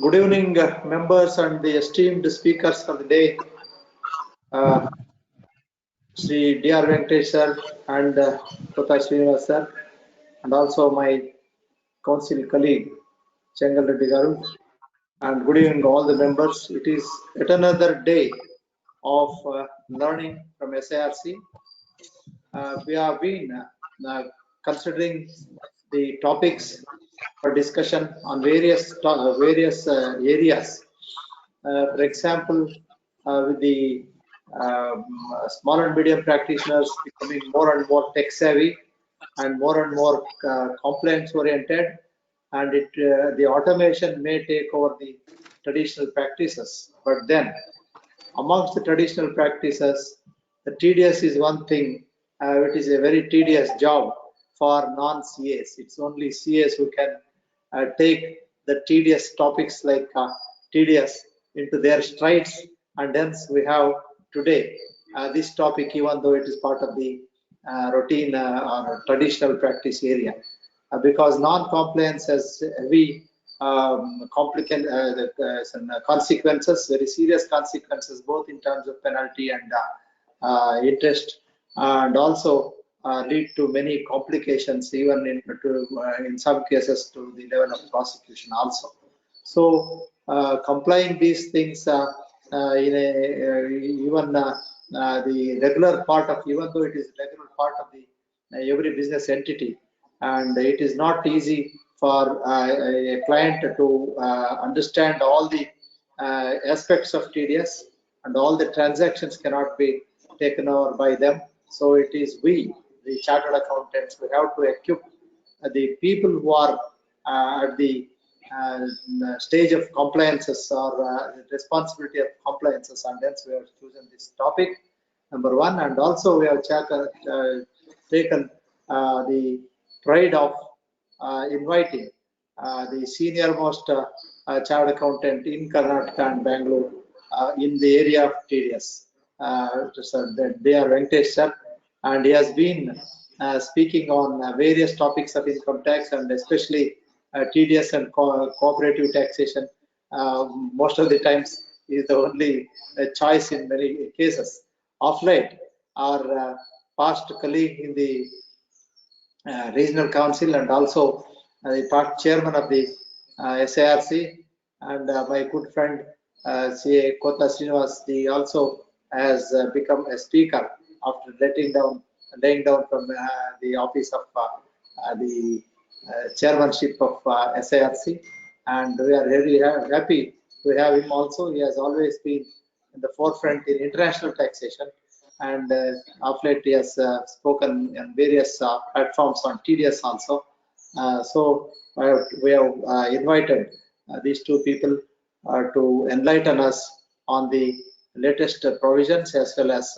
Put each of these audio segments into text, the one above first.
Good evening, members and the esteemed speakers for the day, Sri Dr. Venkatesh sir and Cotha Srinivas sir, and also my council colleague Chengal Reddy Garu. And good evening, all the members. It is yet another day of learning from SIRC. We have been considering the topics for discussion on various areas. For example, with the small and medium practitioners becoming more and more tech savvy and more compliance oriented, and the automation may take over the traditional practices. But then, amongst the traditional practices, the TDS is one thing. It is a very tedious job for non-CAs. It's only CAs who can take the tedious topics like TDS into their strides, and hence we have today this topic, even though it is part of the routine or traditional practice area, because non-compliance has heavy consequences, very serious consequences, both in terms of penalty and interest, and also lead to many complications, even in some cases to the level of prosecution also. So complying these things in even the regular part of, even though it is regular part of the every business entity, and it is not easy for a client to understand all the aspects of TDS, and all the transactions cannot be taken over by them. So it is we, the chartered accountants, we have to equip the people who are at the stage of compliances or responsibility of compliances, and hence we have chosen this topic, number one. And also we have taken the pride of inviting the senior most chartered accountant in Karnataka and Bengaluru in the area of TDS, Dr. Venkatesh sir, and he has been speaking on various topics of income tax, and especially TDS and cooperative taxation. Most of the times is the only choice in many cases. Of late, our past colleague in the regional council, and also the past chairman of the SIRC, and my good friend CA Cotha Srinivas, he also has become a speaker after laying down from the office of the chairmanship of SIRC, and we are very happy to have him also. He has always been in the forefront in international taxation, and of late he has spoken on various platforms on TDS also. So we have invited these two people to enlighten us on the latest provisions, as well as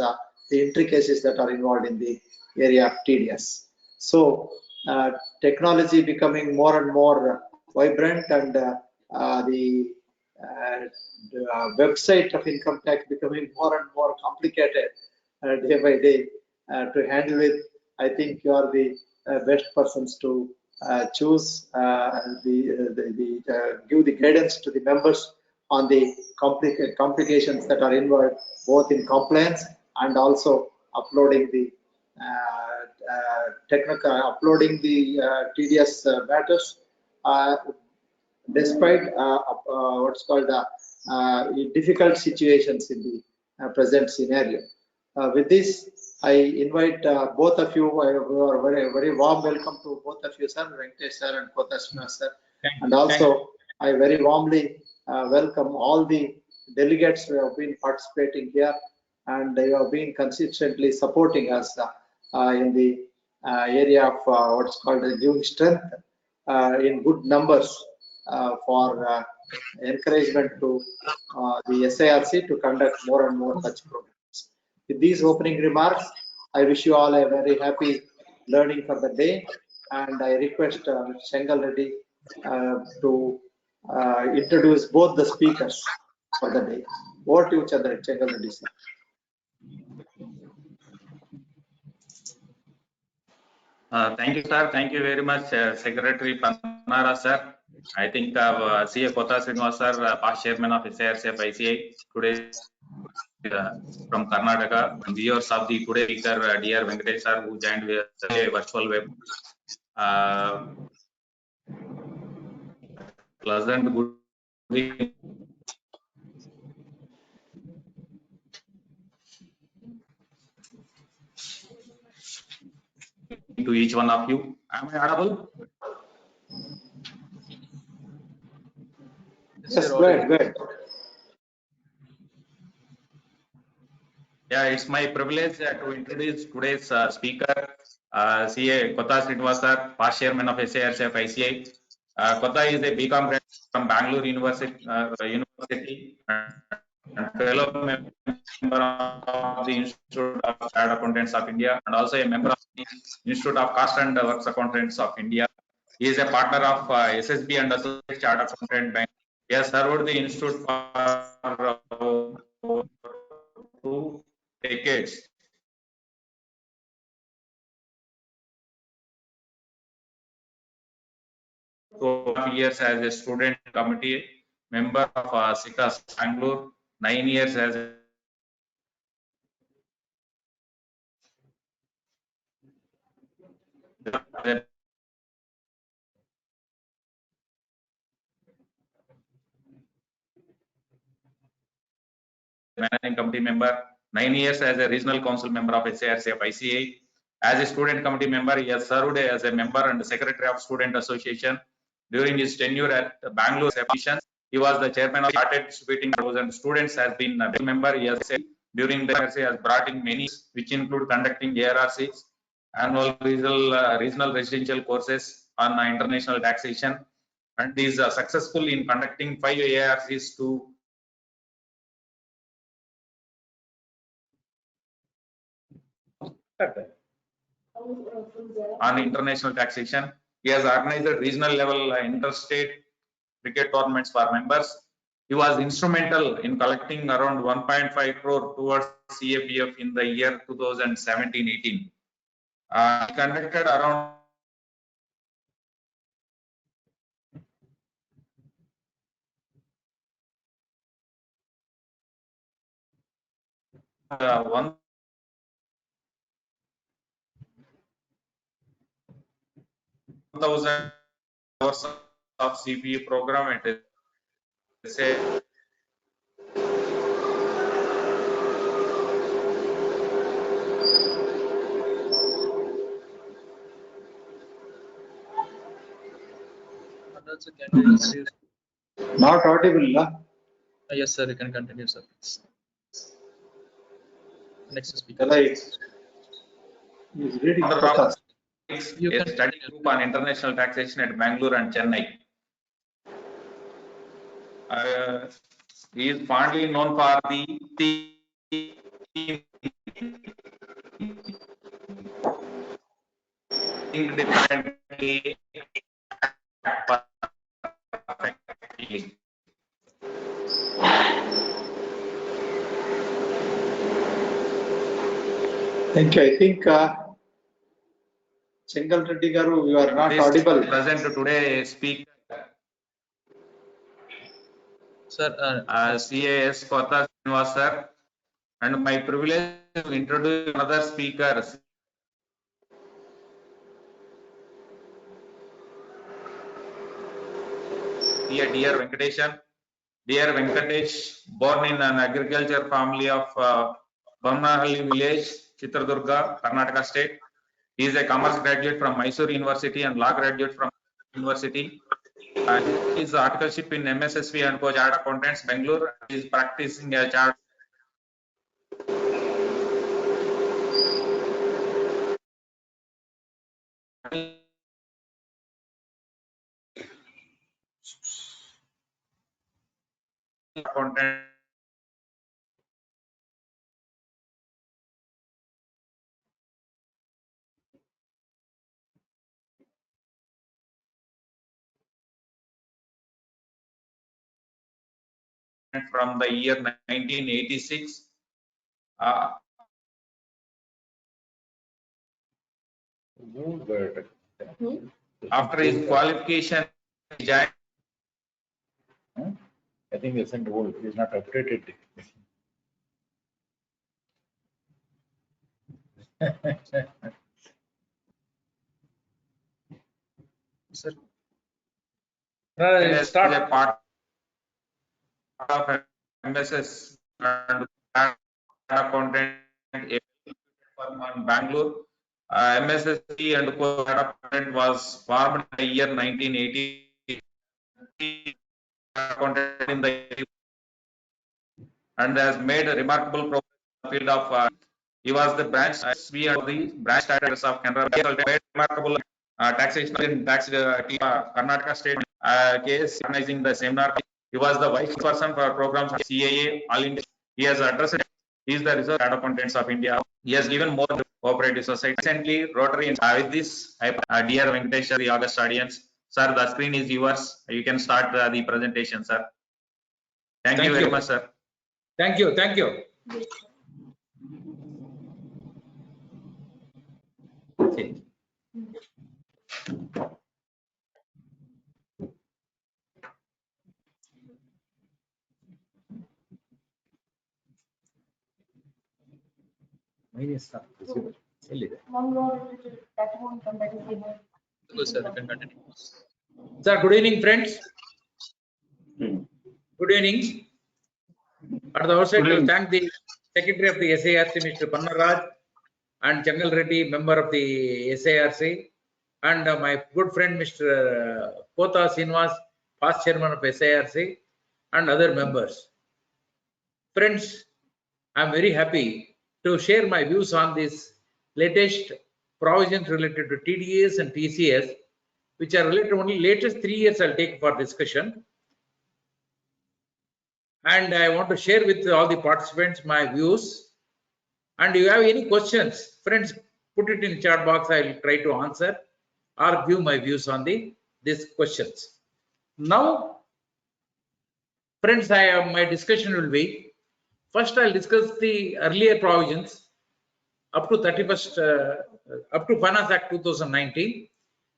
the intricacies that are involved in the area of TDS. So technology becoming more and more vibrant, and the website of income tax becoming more and more complicated day by day to handle it. I think you are the best persons to choose give the guidance to the members on the complications that are involved, both in compliance and also uploading the TDS matters, despite what's called difficult situations in the present scenario. With this, I invite both of you. Very warm welcome to both of you, sir, Venkatesh sir and Cotha Srinivas sir. And also, I very warmly welcome all the delegates who have been participating here, and they have been consistently supporting us in the area of what's called giving strength in good numbers for encouragement to the SIRC to conduct more and more such programs. With these opening remarks, I wish you all a very happy learning for the day, and I request Chengal Reddy to introduce both the speakers for the day. Over to you, Chengal Reddy sir. Thank you, sir. Thank you very much, Secretary Panara sir. I think CA Cotha Srinivas sir, past chairman of SIRC ICAI, today from Karnataka, and viewers of the today speaker, dear Venkatesh sir, who joined with a virtual web. Pleasant good evening to each one of you. Am I audible? Yes, go ahead. Yeah, it's my privilege to introduce today's speaker, CA Cotha Srinivas sir, past chairman of SIRC ICAI. Cotha is a BCom graduate from Bengaluru University and fellow member of the Institute of Chartered Accountants of India and also a member of the Institute of Cost and Works Accountants of India. He is a partner of SSB and Associate Chartered Accountant Bank. He has served the Institute for 2 decades. Years as a student committee member of SICAS Bangalore, 9 years as a managing committee member, 9 years as a regional council member of SIRC of ICAI. As a student committee member, he has served as a member and secretary of student association. During his tenure at Bangalore Exhibitions, he was the chairman of Chartered Distributing and students has been a member. He has said during the year he has brought in many, which include conducting ARRCs, annual regional residential courses on international taxation, and is successful in conducting 5 ARRCs to on international taxation. He has organized regional level interstate cricket tournaments for members. He was instrumental in collecting around 1.5 crore towards CAPF in the year 2017-18. He conducted around 1,000 hours of CPE program at SIRC. Not audible, huh? Yes, sir. You can continue, sir. Next speaker. Right. He's reading Cotha. You can study group on international taxation at Bangalore and Chennai. He is fondly known for the independently. Thank you. I think Chengal Reddy Garu, you are not audible. Present today speaker. Sir, CAS Cotha Srinivas sir, and my privilege to introduce another speaker. Dear Venkatesh. Dear Venkatesh, born in an agriculture family of Bamnahalli village, Chitradurga, Karnataka state. He is a commerce graduate from Mysore University and law graduate from University. He is articleship in MSSV and Co-Chartered Accountants, Bengaluru. He is practicing a chartered accountant from the year 1986. After his qualification, he joined I think it's sent old. It is not updated. Sir. It is Start. a part of MSS and accountant firm in Bangalore. MSSC and Cotha accountant was formed in the year 1980. Accountant in the and has made a remarkable progress in the field of. He was the branch SV of the branch directors of Canara. He also made remarkable taxation in tax Karnataka state case organizing the seminar. He was the vice person for programs of CAA All India. He has addressed. He is the reserve accountants of India. He has given more to cooperative society. Recently, Rotary. With this, dear Venkatesh, the August audience, sir, the screen is yours. You can start the presentation, sir. Thank you very much, sir. Thank you. Thank you. Good, sir. You can continue. Sir, good evening, friends. Good evening. At the outset, I thank the Secretary of the SIRC, Mr. Pannaraj, and Changal Reddy, member of the SIRC, and my good friend, Mr. Cotha Srinivas, past chairman of SIRC, and other members. Friends, I am very happy to share my views on this latest provisions related to TDS and TCS, which are related only latest 3 years I'll take for discussion. And I want to share with all the participants my views. And if you have any questions, friends, put it in chat box. I will try to answer or give my views on these questions. Now, friends, my discussion will be, first I'll discuss the earlier provisions up to 31st, up to Finance Act 2019,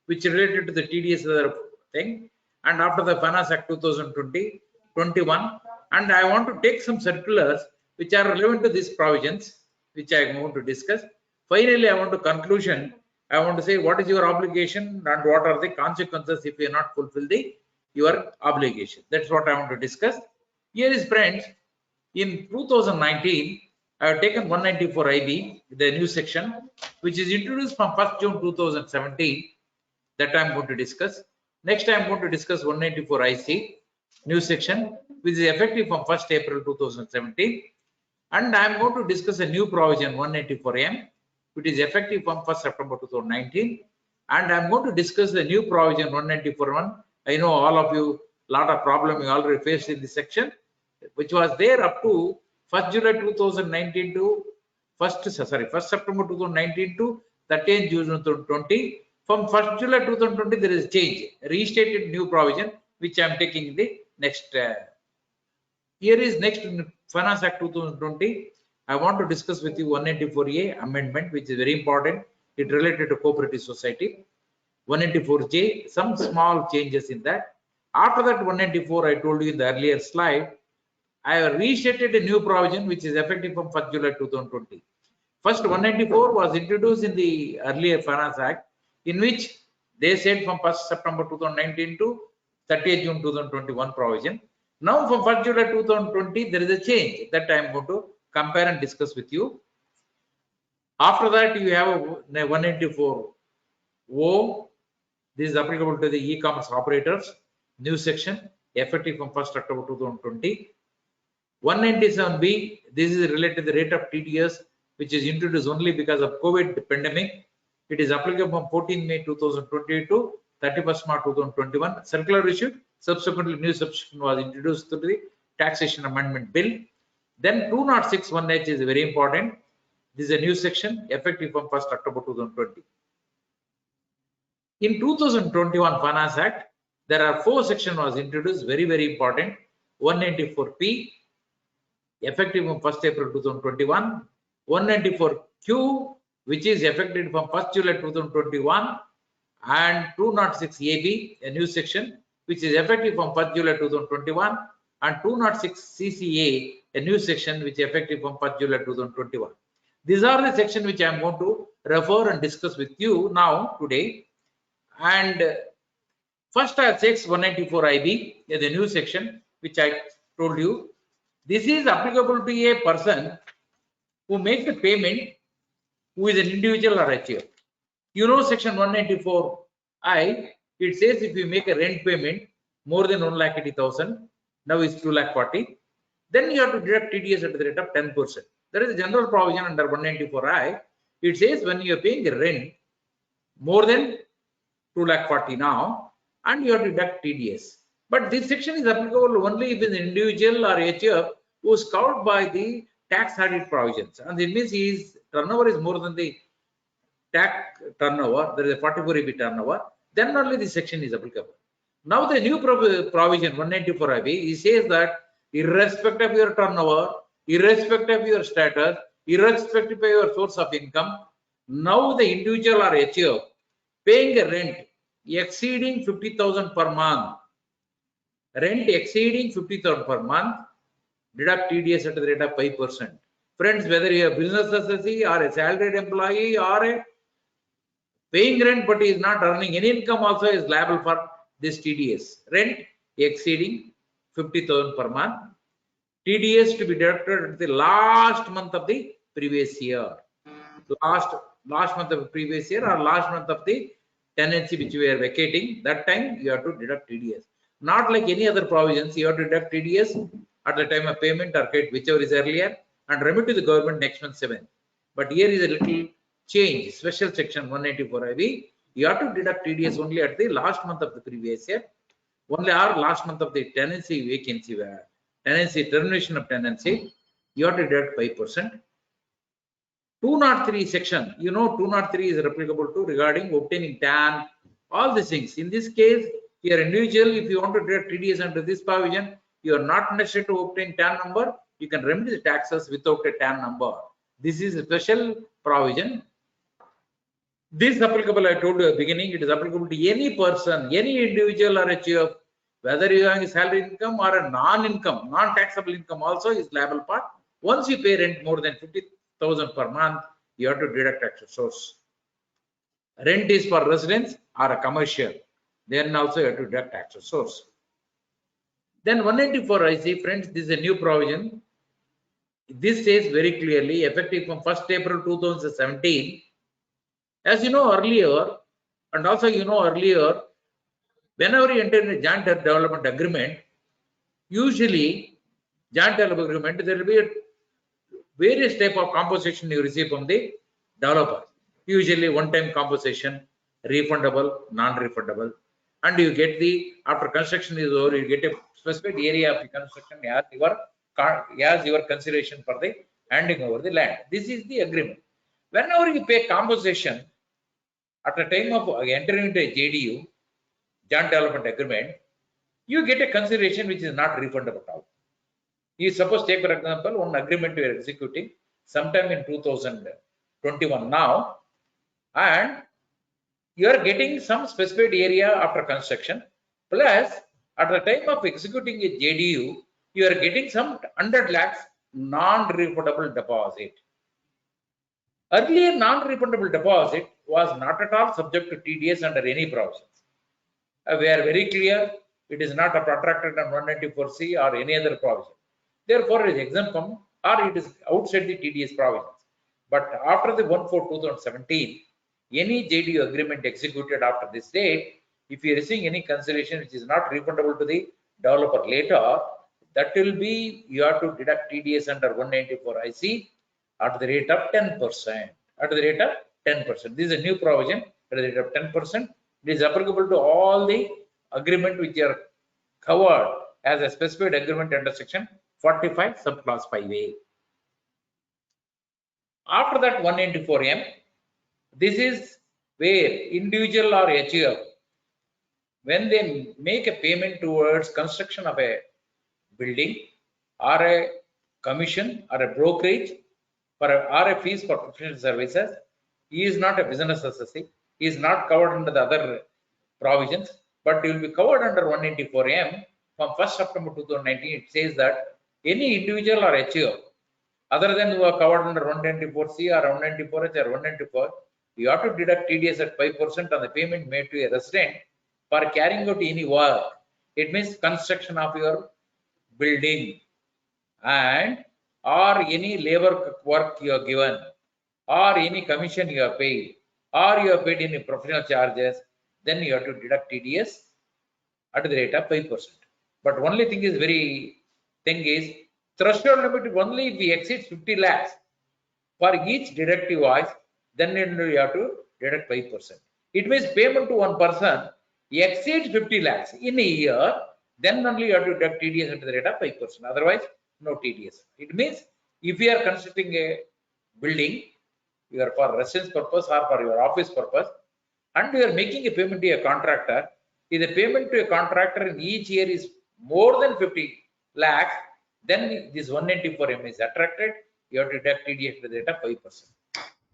which related to the TDS other thing, and after the Finance Act 2020-21, and I want to take some circulars which are relevant to these provisions, which I am going to discuss. Finally, I want to conclusion. I want to say what is your obligation and what are the consequences if you not fulfill your obligation. That's what I want to discuss. Here is, friends, in 2019, I have taken 194 IB, the new section, which is introduced from 1st June 2017. That I am going to discuss. Next, I am going to discuss 194 IC, new section, which is effective from 1st April 2017. And I am going to discuss a new provision 184M, which is effective from 1st September 2019. And I am going to discuss the new provision 194.1. I know all of you, lot of problem you already faced in this section, which was there up to 1st July 2019 to 1st September 2019 to 30th June 2020. From 1st July 2020, there is a change, restated new provision, which I am taking in the next. Here is next Finance Act 2020. I want to discuss with you 184A amendment, which is very important. It related to cooperative society. 184J, some small changes in that. After that 194, I told you in the earlier slide, I have restated a new provision which is effective from 1st July 2020. First 194 was introduced in the earlier Finance Act, in which they said from 1st September 2019 to 30th June 2021 provision. Now from 1st July 2020, there is a change that I am going to compare and discuss with you. After that, you have a 194 O. This is applicable to the e-commerce operators, new section, effective from 1st October 2020. 197B, this is related to the rate of TDS, which is introduced only because of COVID pandemic. It is applicable from 14 May 2020 to 31st March 2021. Circular issued. Subsequently, new subsection was introduced to the Taxation Amendment Bill. Then 206(1)H is very important. This is a new section effective from 1st October 2020. In 2021 Finance Act, there are 4 sections was introduced, very, very important. 194P, effective from 1st April 2021. 194Q, which is effective from 1st July 2021. And 206AB, a new section, which is effective from 1st July 2021. and 206 CCA, a new section which is effective from 1st July 2021. These are the sections which I am going to refer and discuss with you now today. And first, I section 194 IB is a new section which I told you. This is applicable to a person who makes a payment who is an individual or HF. You know, section 194I, it says if you make a rent payment more than 1,80,000, now is 2,40,000, then you have to deduct TDS at the rate of 10%. There is a general provision under 194I. It says when you are paying a rent more than 2,40,000 now, and you have to deduct TDS. But this section is applicable only if an individual or HF who is covered by the tax added provisions, and it means his turnover is more than the tax turnover, there is a 44 EB turnover, then only this section is applicable. Now the new provision 194 IB, it says that irrespective of your turnover, irrespective of your status, irrespective of your source of income, now the individual or HF paying a rent exceeding 50,000 per month, rent exceeding 50,000 per month, deduct TDS at the rate of 5%. Friends, whether you are a business associate or a salaried employee or a paying rent but is not earning any income, also is liable for this TDS. Rent exceeding 50,000 per month, TDS to be deducted at the last month of the previous year. Last month of the previous year or last month of the tenancy which we are vacating, that time you have to deduct TDS. Not like any other provisions, you have to deduct TDS at the time of payment or credit, whichever is earlier, and remit to the government next month 7th. But here is a little change, special section 194 IB, you have to deduct TDS only at the last month of the previous year, only or last month of the tenancy vacancy, tenancy termination of tenancy, you have to deduct 5%. 203 section, you know 203 is applicable to regarding obtaining TAN, all these things. In this case, you are individual, if you want to deduct TDS under this provision, you are not necessary to obtain TAN number, you can remit the taxes without a TAN number. This is a special provision. This is applicable, I told you at the beginning, it is applicable to any person, any individual or HF, whether you have a salary income or a non-income, non-taxable income also is liable for. Once you pay rent more than 50,000 per month, you have to deduct tax source. Rent is for residence or a commercial, then also you have to deduct tax source. Then 194 IC, friends, this is a new provision. This says very clearly, effective from 1st April 2017. As you know earlier, and also you know earlier, whenever you enter in a joint development agreement, usually joint development agreement, there will be a various type of compensation you receive from the developer. Usually one-time compensation, refundable, non-refundable, and you get the, after construction is over, you get a specific area of the construction as your consideration for the handing over the land. This is the agreement. Whenever you pay compensation at the time of entering into a JDU, joint development agreement, you get a consideration which is not refundable at all. You suppose take for example one agreement you are executing sometime in 2021 now, and you are getting some specified area after construction, plus at the time of executing a JDU, you are getting some 100 lakhs non-refundable deposit. Earlier non-refundable deposit was not at all subject to TDS under any provisions. We are very clear, it is not protracted on 194C or any other provision. Therefore, it is exempt from or it is outside the TDS provisions. But after the 1/4/2017, any JDU agreement executed after this date, if you are receiving any consideration which is not refundable to the developer later, that will be, you have to deduct TDS under 194 IC at the rate of 10%. At the rate of 10%. This is a new provision at the rate of 10%. It is applicable to all the agreement which are covered as a specified agreement under section 45 subclause 5A. After that 194M, this is where individual or HUF, when they make a payment towards construction of a building or a commission or a brokerage or a fees for professional services, he is not a business associate, he is not covered under the other provisions, but he will be covered under 194M from 1st September 2019, it says that any individual or HO other than who are covered under 194C or 194H or 194, you have to deduct TDS at 5% on the payment made to a resident for carrying out any work. It means construction of your building and or any labor work you are given or any commission you are paid or you are paid any professional charges, then you have to deduct TDS at the rate of 5%. But only thing is threshold limit only if we exceed 50 lakhs for each deductive wise, then you have to deduct 5%. It means payment to one person exceeds 50 lakhs in a year, then only you have to deduct TDS at the rate of 5%. Otherwise, no TDS. It means if you are constructing a building, you are for residence purpose or for your office purpose, and you are making a payment to a contractor, if the payment to a contractor in each year is more than 50 lakhs, then this 194M is attracted, you have to deduct TDS to the rate of 5%.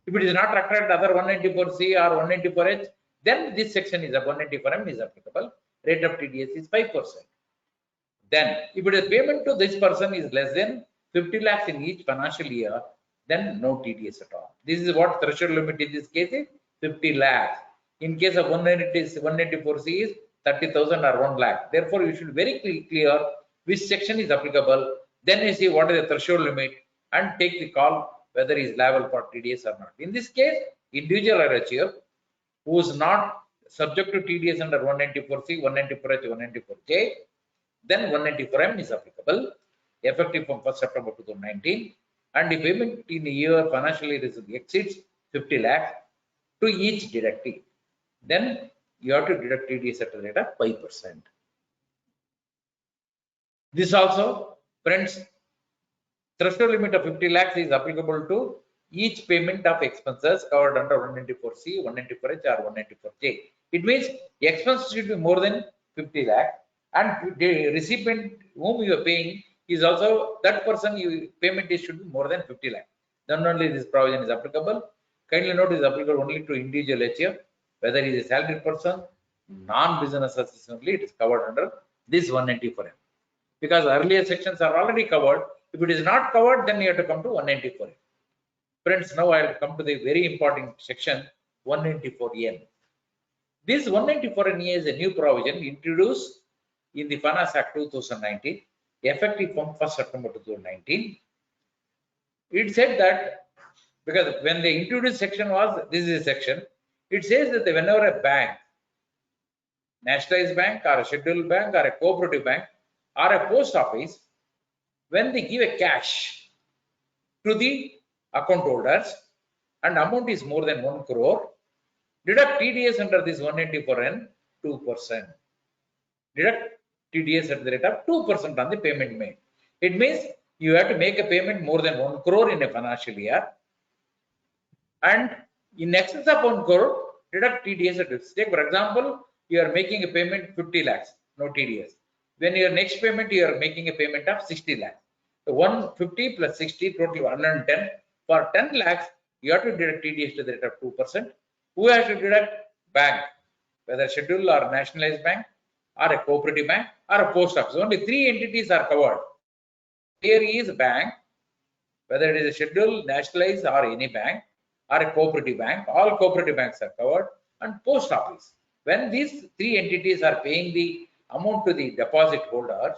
If it is not attracted, other 194C or 194H, then this section is 194M is applicable, rate of TDS is 5%. Then if it is payment to this person is less than 50 lakhs in each financial year, then no TDS at all. This is what threshold limit in this case is 50 lakhs. In case of 194C is 30,000 or 1 lakh. Therefore, you should very clear which section is applicable. Then you see what is the threshold limit and take the call whether is liable for TDS or not. In this case, individual RHO who is not subject to TDS under 194C, 194H, 194J, then 194M is applicable, effective from 1st September 2019. And the payment in a year financial year exceeds 50 lakhs to each deductee, then you have to deduct TDS at the rate of 5%. This also, friends, threshold limit of 50 lakhs is applicable to each payment of expenses covered under 194C, 194H or 194J. It means expenses should be more than 50 lakhs and the recipient whom you are paying is also that person payment should be more than 50 lakhs. Then only this provision is applicable. Kindly note, is applicable only to individual HF, whether it is a salaried person, non-business assistant only, it is covered under this 194M. Because earlier sections are already covered. If it is not covered, then you have to come to 194M. Friends, now I will come to the very important section 194M. This 194M is a new provision introduced in the Finance Act 2019, effective from 1st September 2019. It said that because when they introduced section was, this is a section, it says that whenever a bank, nationalized bank or a scheduled bank or a cooperative bank or a post office, when they give a cash to the account holders and amount is more than 1 crore, deduct TDS under this 194N 2%. Deduct TDS at the rate of 2% on the payment made. It means you have to make a payment more than 1 crore in a financial year, and in excess of 1 crore, deduct TDS at risk. Take for example, you are making a payment 50 lakhs, no TDS. When your next payment, you are making a payment of 60 lakhs. So 150 plus 60, total 110. For 10 lakhs, you have to deduct TDS to the rate of 2%. Who has to deduct? Bank, whether scheduled or nationalized bank, or a cooperative bank, or a post office. Only 3 entities are covered. Here is bank, whether it is a scheduled, nationalized, or any bank, or a cooperative bank. All cooperative banks are covered, and post office. When these 3 entities are paying the amount to the deposit holders,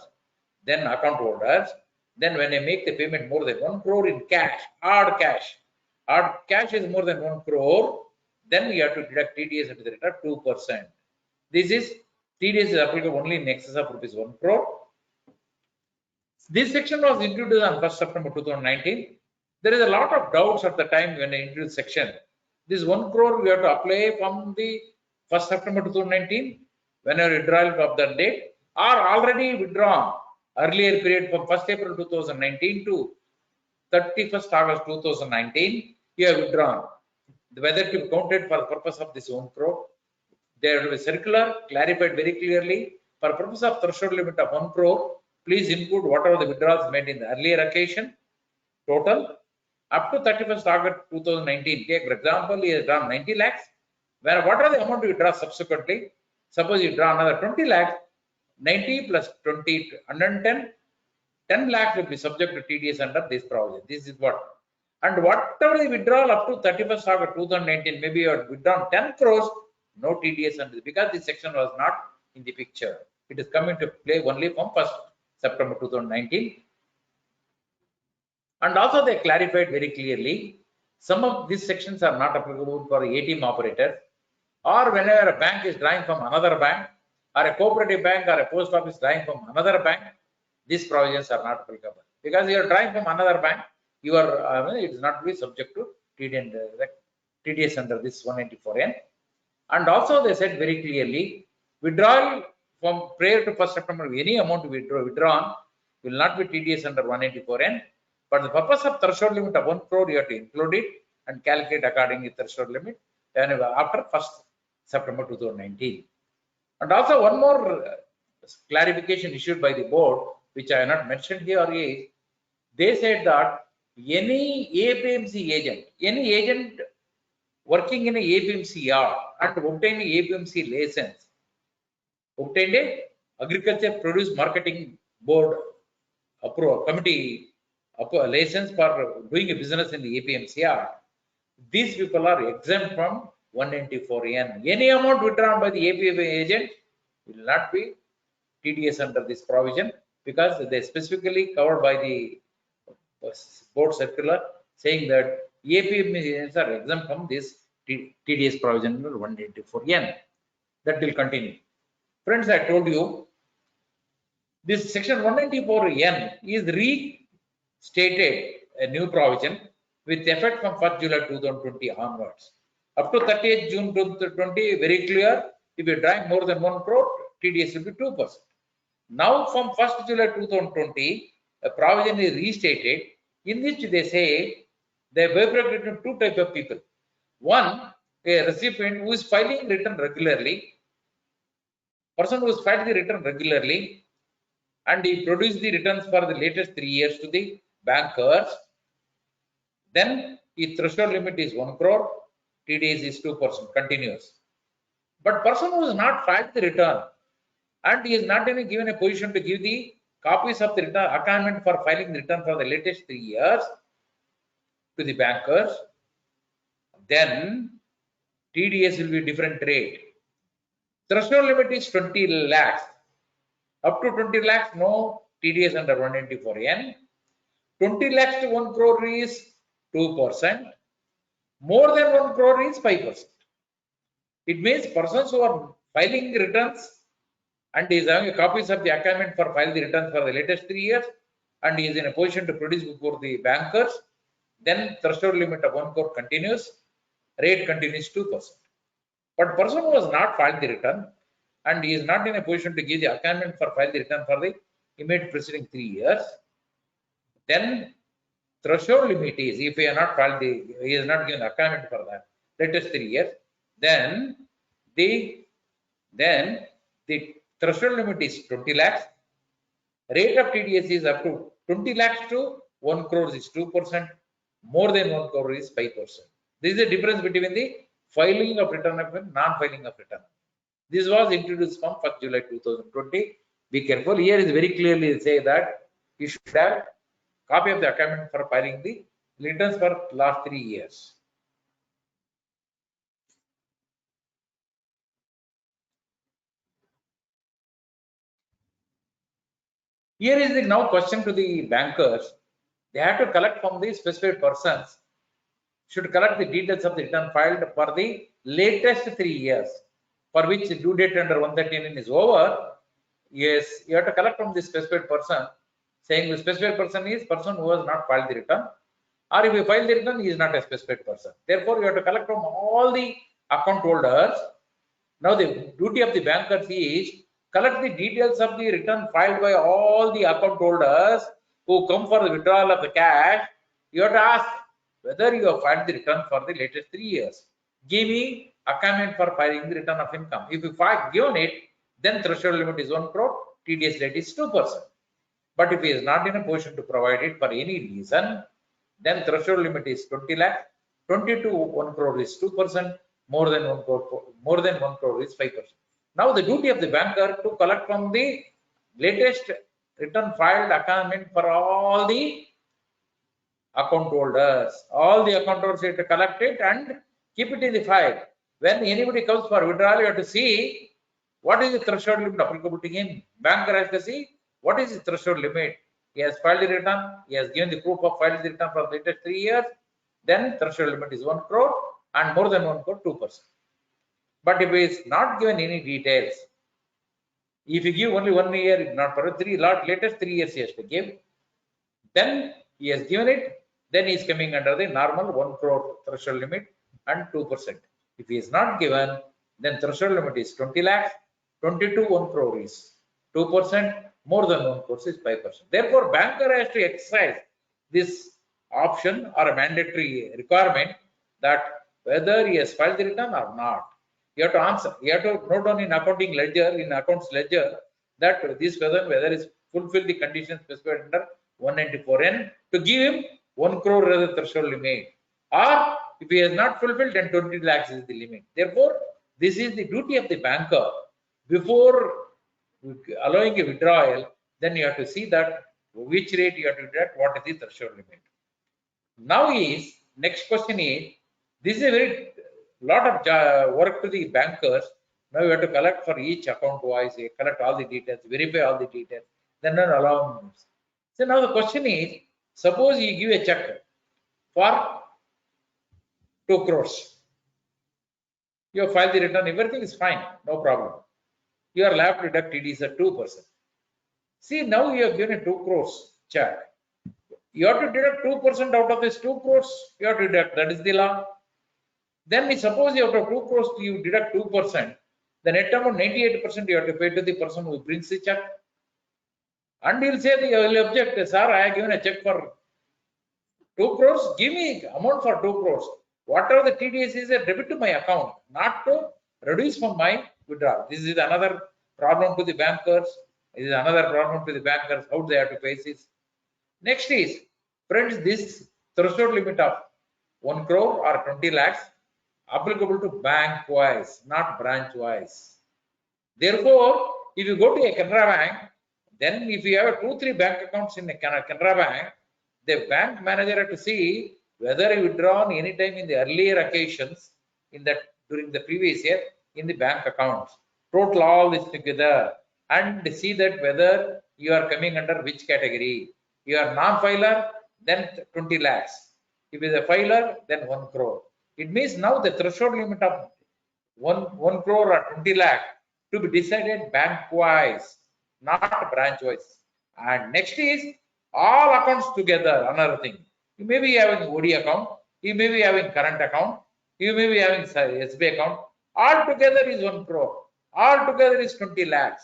then account holders, then when they make the payment more than 1 crore in cash, hard cash is more than 1 crore, then you have to deduct TDS at the rate of 2%. This is TDS is applicable only in excess of rupees 1 crore. This section was introduced on 1st September 2019. There is a lot of doubts at the time when I introduced section. This 1 crore we have to apply from the 1st September 2019, whenever withdrawal of that date, or already withdrawn earlier period from 1st April 2019 to 31st August 2019, you have withdrawn. Whether to be counted for the purpose of this 1 crore, there will be circular clarified very clearly. For purpose of threshold limit of 1 crore, please include whatever the withdrawals made in the earlier occasion, total, up to 31st August 2019. Take for example, he has drawn 90 lakhs. What are the amount you draw subsequently? Suppose you draw another 20 lakhs, 90 plus 20, 110, 10 lakhs will be subject to TDS under this provision. This is what. And whatever the withdrawal up to 31st August 2019, maybe you have withdrawn 10 crores, no TDS under this, because this section was not in the picture. It is coming to play only from 1st September 2019. And also they clarified very clearly, some of these sections are not applicable for ATM operators, or whenever a bank is drawing from another bank, or a cooperative bank or a post office drawing from another bank, these provisions are not applicable. Because you are drawing from another bank, you are it is not be subject to TDS under this 194N. And also they said very clearly, withdrawal from prior to 1st September, any amount withdrawn will not be TDS under 194N. But the purpose of threshold limit of 1 crore, you have to include it and calculate accordingly threshold limit after 1st September 2019. And also one more clarification issued by the board, which I have not mentioned here, is they said that any APMC agent, any agent working in a APMC yard and obtaining APMC license, obtained a Agriculture Produce Marketing Board committee license for doing a business in the APMC yard, these people are exempt from 194N. Any amount withdrawn by the APMC agent will not be TDS under this provision, because they specifically covered by the board circular saying that APMC agents are exempt from this TDS provision under 194N. That will continue. Friends, I told you this section 194N is restated a new provision with effect from 1st July 2020 onwards. Up to 30th June 2020, very clear, if you are drawing more than 1 crore, TDS will be 2%. Now from 1st July 2020, a provision is restated in which they say they bifurcate into two types of people. One, a recipient who is filing return regularly, person who is filing the return regularly, and he produced the returns for the latest 3 years to the bankers. Then the threshold limit is 1 crore, TDS is 2%, continuous. But person who has not filed the return and he is not even given a position to give the copies of the return assignment for filing the return for the latest 3 years to the bankers, then TDS will be different rate. Threshold limit is 20 lakhs. Up to 20 lakhs, no TDS under 194N. 20 lakhs to 1 crore is 2%. More than 1 crore is 5%. It means persons who are filing returns and is having copies of the assignment for file the returns for the latest 3 years, and he is in a position to produce before the bankers, then threshold limit of 1 crore continues, rate continues 2%. But person who has not filed the return and he is not in a position to give the assignment for file the return for the immediate preceding 3 years, then threshold limit is, if he has not filed he is not given assignment for that latest 3 years, then the threshold limit is 20 lakhs. Rate of TDS is up to 20 lakhs to 1 crore is 2%. More than 1 crore is 5%. This is the difference between the filing of return and non-filing of return. This was introduced from 1st July 2020. Be careful. Here is very clearly say that you should have copy of the assignment for filing the returns for last 3 years. Here is the now question to the bankers. They have to collect from the specified persons, should collect the details of the return filed for the latest 3 years, for which the due date under 139 is over. Yes, you have to collect from the specified person, saying the specified person is person who has not filed the return, or if you file the return, he is not a specified person. Therefore, you have to collect from all the account holders. Now, the duty of the bankers is collect the details of the return filed by all the account holders who come for the withdrawal of the cash. You have to ask whether you have filed the return for the latest 3 years. Give me assignment for filing the return of income. If you have given it, then threshold limit is 1 crore, TDS rate is 2%. But if he is not in a position to provide it for any reason, then threshold limit is 20 lakh, 20 to 1 crore is 2%, more than 1 crore is 5%. Now the duty of the banker to collect from the latest return filed account for all the account holders. All the account holders have to collect it and keep it in the file. When anybody comes for withdrawal, you have to see what is the threshold limit applicable to him. Banker has to see what is the threshold limit. He has filed the return, he has given the proof of filed the return for the latest 3 years, then threshold limit is 1 crore and more than 1 crore, 2%. But if he is not given any details, if you give only 1 year, not for latest 3 years he has to give, then he has given it, then he is coming under the normal 1 crore threshold limit and 2%. If he is not given, then threshold limit is 20 lakhs, 22 1 crore is 2%, more than 1 crore is 5%. Therefore, banker has to exercise this option or a mandatory requirement that whether he has filed the return or not. You have to answer. You have to note down in accounting ledger, in accounts ledger, that this whether is fulfill the conditions specified under 194N to give him 1 crore as a threshold limit. Or if he has not fulfilled, then 20 lakhs is the limit. Therefore, this is the duty of the banker. Before allowing a withdrawal, then you have to see that which rate you have to deduct, what is the threshold limit. Now next question is, this is a very lot of work to the bankers. Now you have to collect for each account wise, you collect all the details, verify all the details, then allow them. So now the question is, suppose you give a check for 2 crores. You have filed the return, everything is fine, no problem. You are allowed to deduct TDS at 2%. See, now you have given a 2 crores check. You have to deduct 2% out of this 2 crores. You have to deduct, that is the law. Then suppose you have to 2 crores, you deduct 2%. The net amount 98% you have to pay to the person who brings the check. And he'll say, he will object, sir, I have given a check for 2 crores, give me amount for 2 crores. Whatever the TDS is a debit to my account, not to reduce from my withdrawal. This is another problem to the bankers. This is another problem to the bankers, how they have to face this. Next is, friends, this threshold limit of 1 crore or 20 lakhs applicable to bank wise, not branch wise. Therefore, if you go to a Canara Bank, then if you have 2-3 bank accounts in a Canara Bank, the bank manager has to see whether you withdrawn any time in the earlier occasions in that during the previous year in the bank accounts. Total all this together and see that whether you are coming under which category. You are non-filer, then 20 lakhs. If it is a filer, then 1 crore. It means now the threshold limit of 1 crore or 20 lakh to be decided bank wise, not branch wise. And next is all accounts together, another thing. You may be having OD account, you may be having current account, you may be having SB account. All together is 1 crore. All together is 20 lakhs.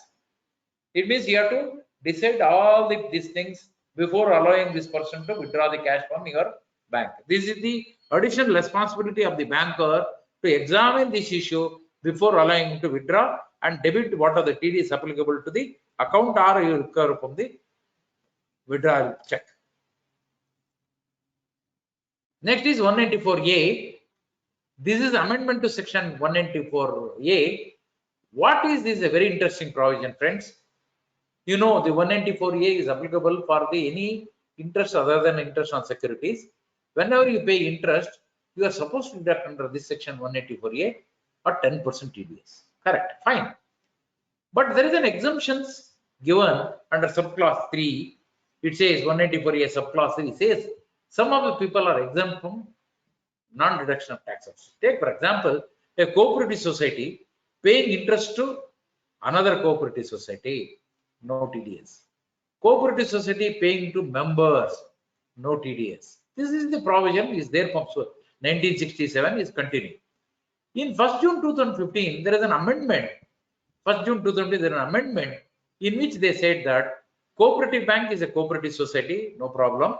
It means you have to decide all these things before allowing this person to withdraw the cash from your bank. This is the additional responsibility of the banker to examine this issue before allowing him to withdraw and debit what are the TDs applicable to the account or you recover from the withdrawal check. Next is 194A. This is amendment to section 194A. What is this? A very interesting provision, friends. You know, the 194A is applicable for the any interest other than interest on securities. Whenever you pay interest, you are supposed to deduct under this section 184A or 10% TDS. Correct, fine. But there is an exemptions given under subclause 3. It says 184A subclause 3 says some of the people are exempt from non-deduction of taxes. Take for example, a cooperative society paying interest to another cooperative society, no TDS. Cooperative society paying to members, no TDS. This is the provision is there from 1967 is continuing. In 1st June 2015, there is an amendment. 1st June 2015, there is an amendment in which they said that cooperative bank is a cooperative society, no problem.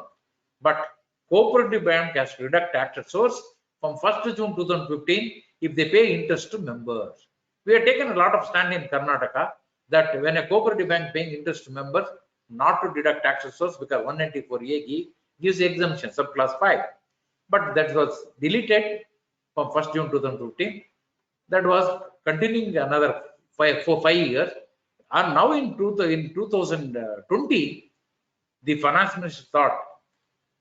But cooperative bank has to deduct tax at source from 1st June 2015 if they pay interest to members. We have taken a lot of stand in Karnataka that when a cooperative bank paying interest to members, not to deduct tax at source because 194A gives exemption, subclass 5. But that was deleted from 1st June 2015. That was continuing another for 5 years. And now in 2020, the finance minister thought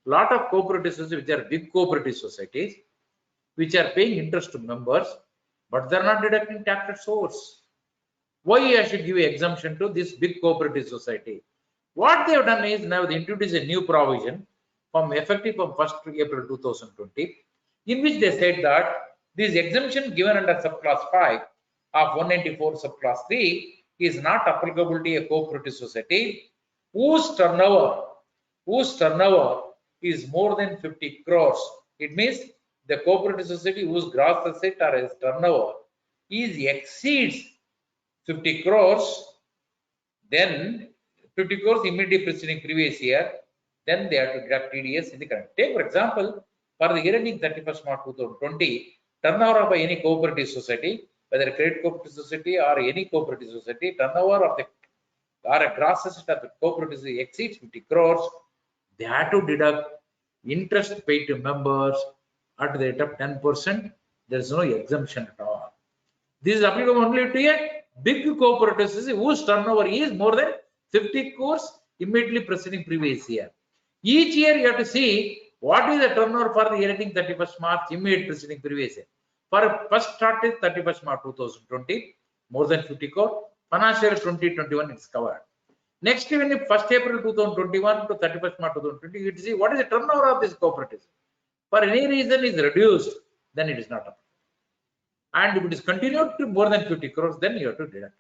lot of cooperative societies, which are big cooperative societies, which are paying interest to members, but they're not deducting tax at source. Why I should give exemption to this big cooperative society? What they have done is now they introduced a new provision from effective from 1st April 2020, in which they said that this exemption given under subclass 5 of 194 subclass 3 is not applicable to a cooperative society whose turnover is more than 50 crores. It means the cooperative society whose gross asset or its turnover exceeds 50 crores, then 50 crores immediately preceding previous year, then they have to deduct TDS in the current. Take for example, for the year ending 31st March 2020, turnover of any cooperative society, whether a credit cooperative society or any cooperative society, turnover of the or a gross asset of the cooperative society exceeds 50 crores, they have to deduct interest paid to members at the rate of 10%. There is no exemption at all. This is applicable only to a big cooperative society whose turnover is more than 50 crores immediately preceding previous year. Each year you have to see what is the turnover for the year ending 31st March immediately preceding previous year. For first start is 31st March 2020, more than 50 crore. Financial year 2021 is covered. Next, when 1st April 2021 to 31st March 2020, you see what is the turnover of this cooperative. For any reason is reduced, then it is not applicable. And if it is continued to more than 50 crores, then you have to deduct.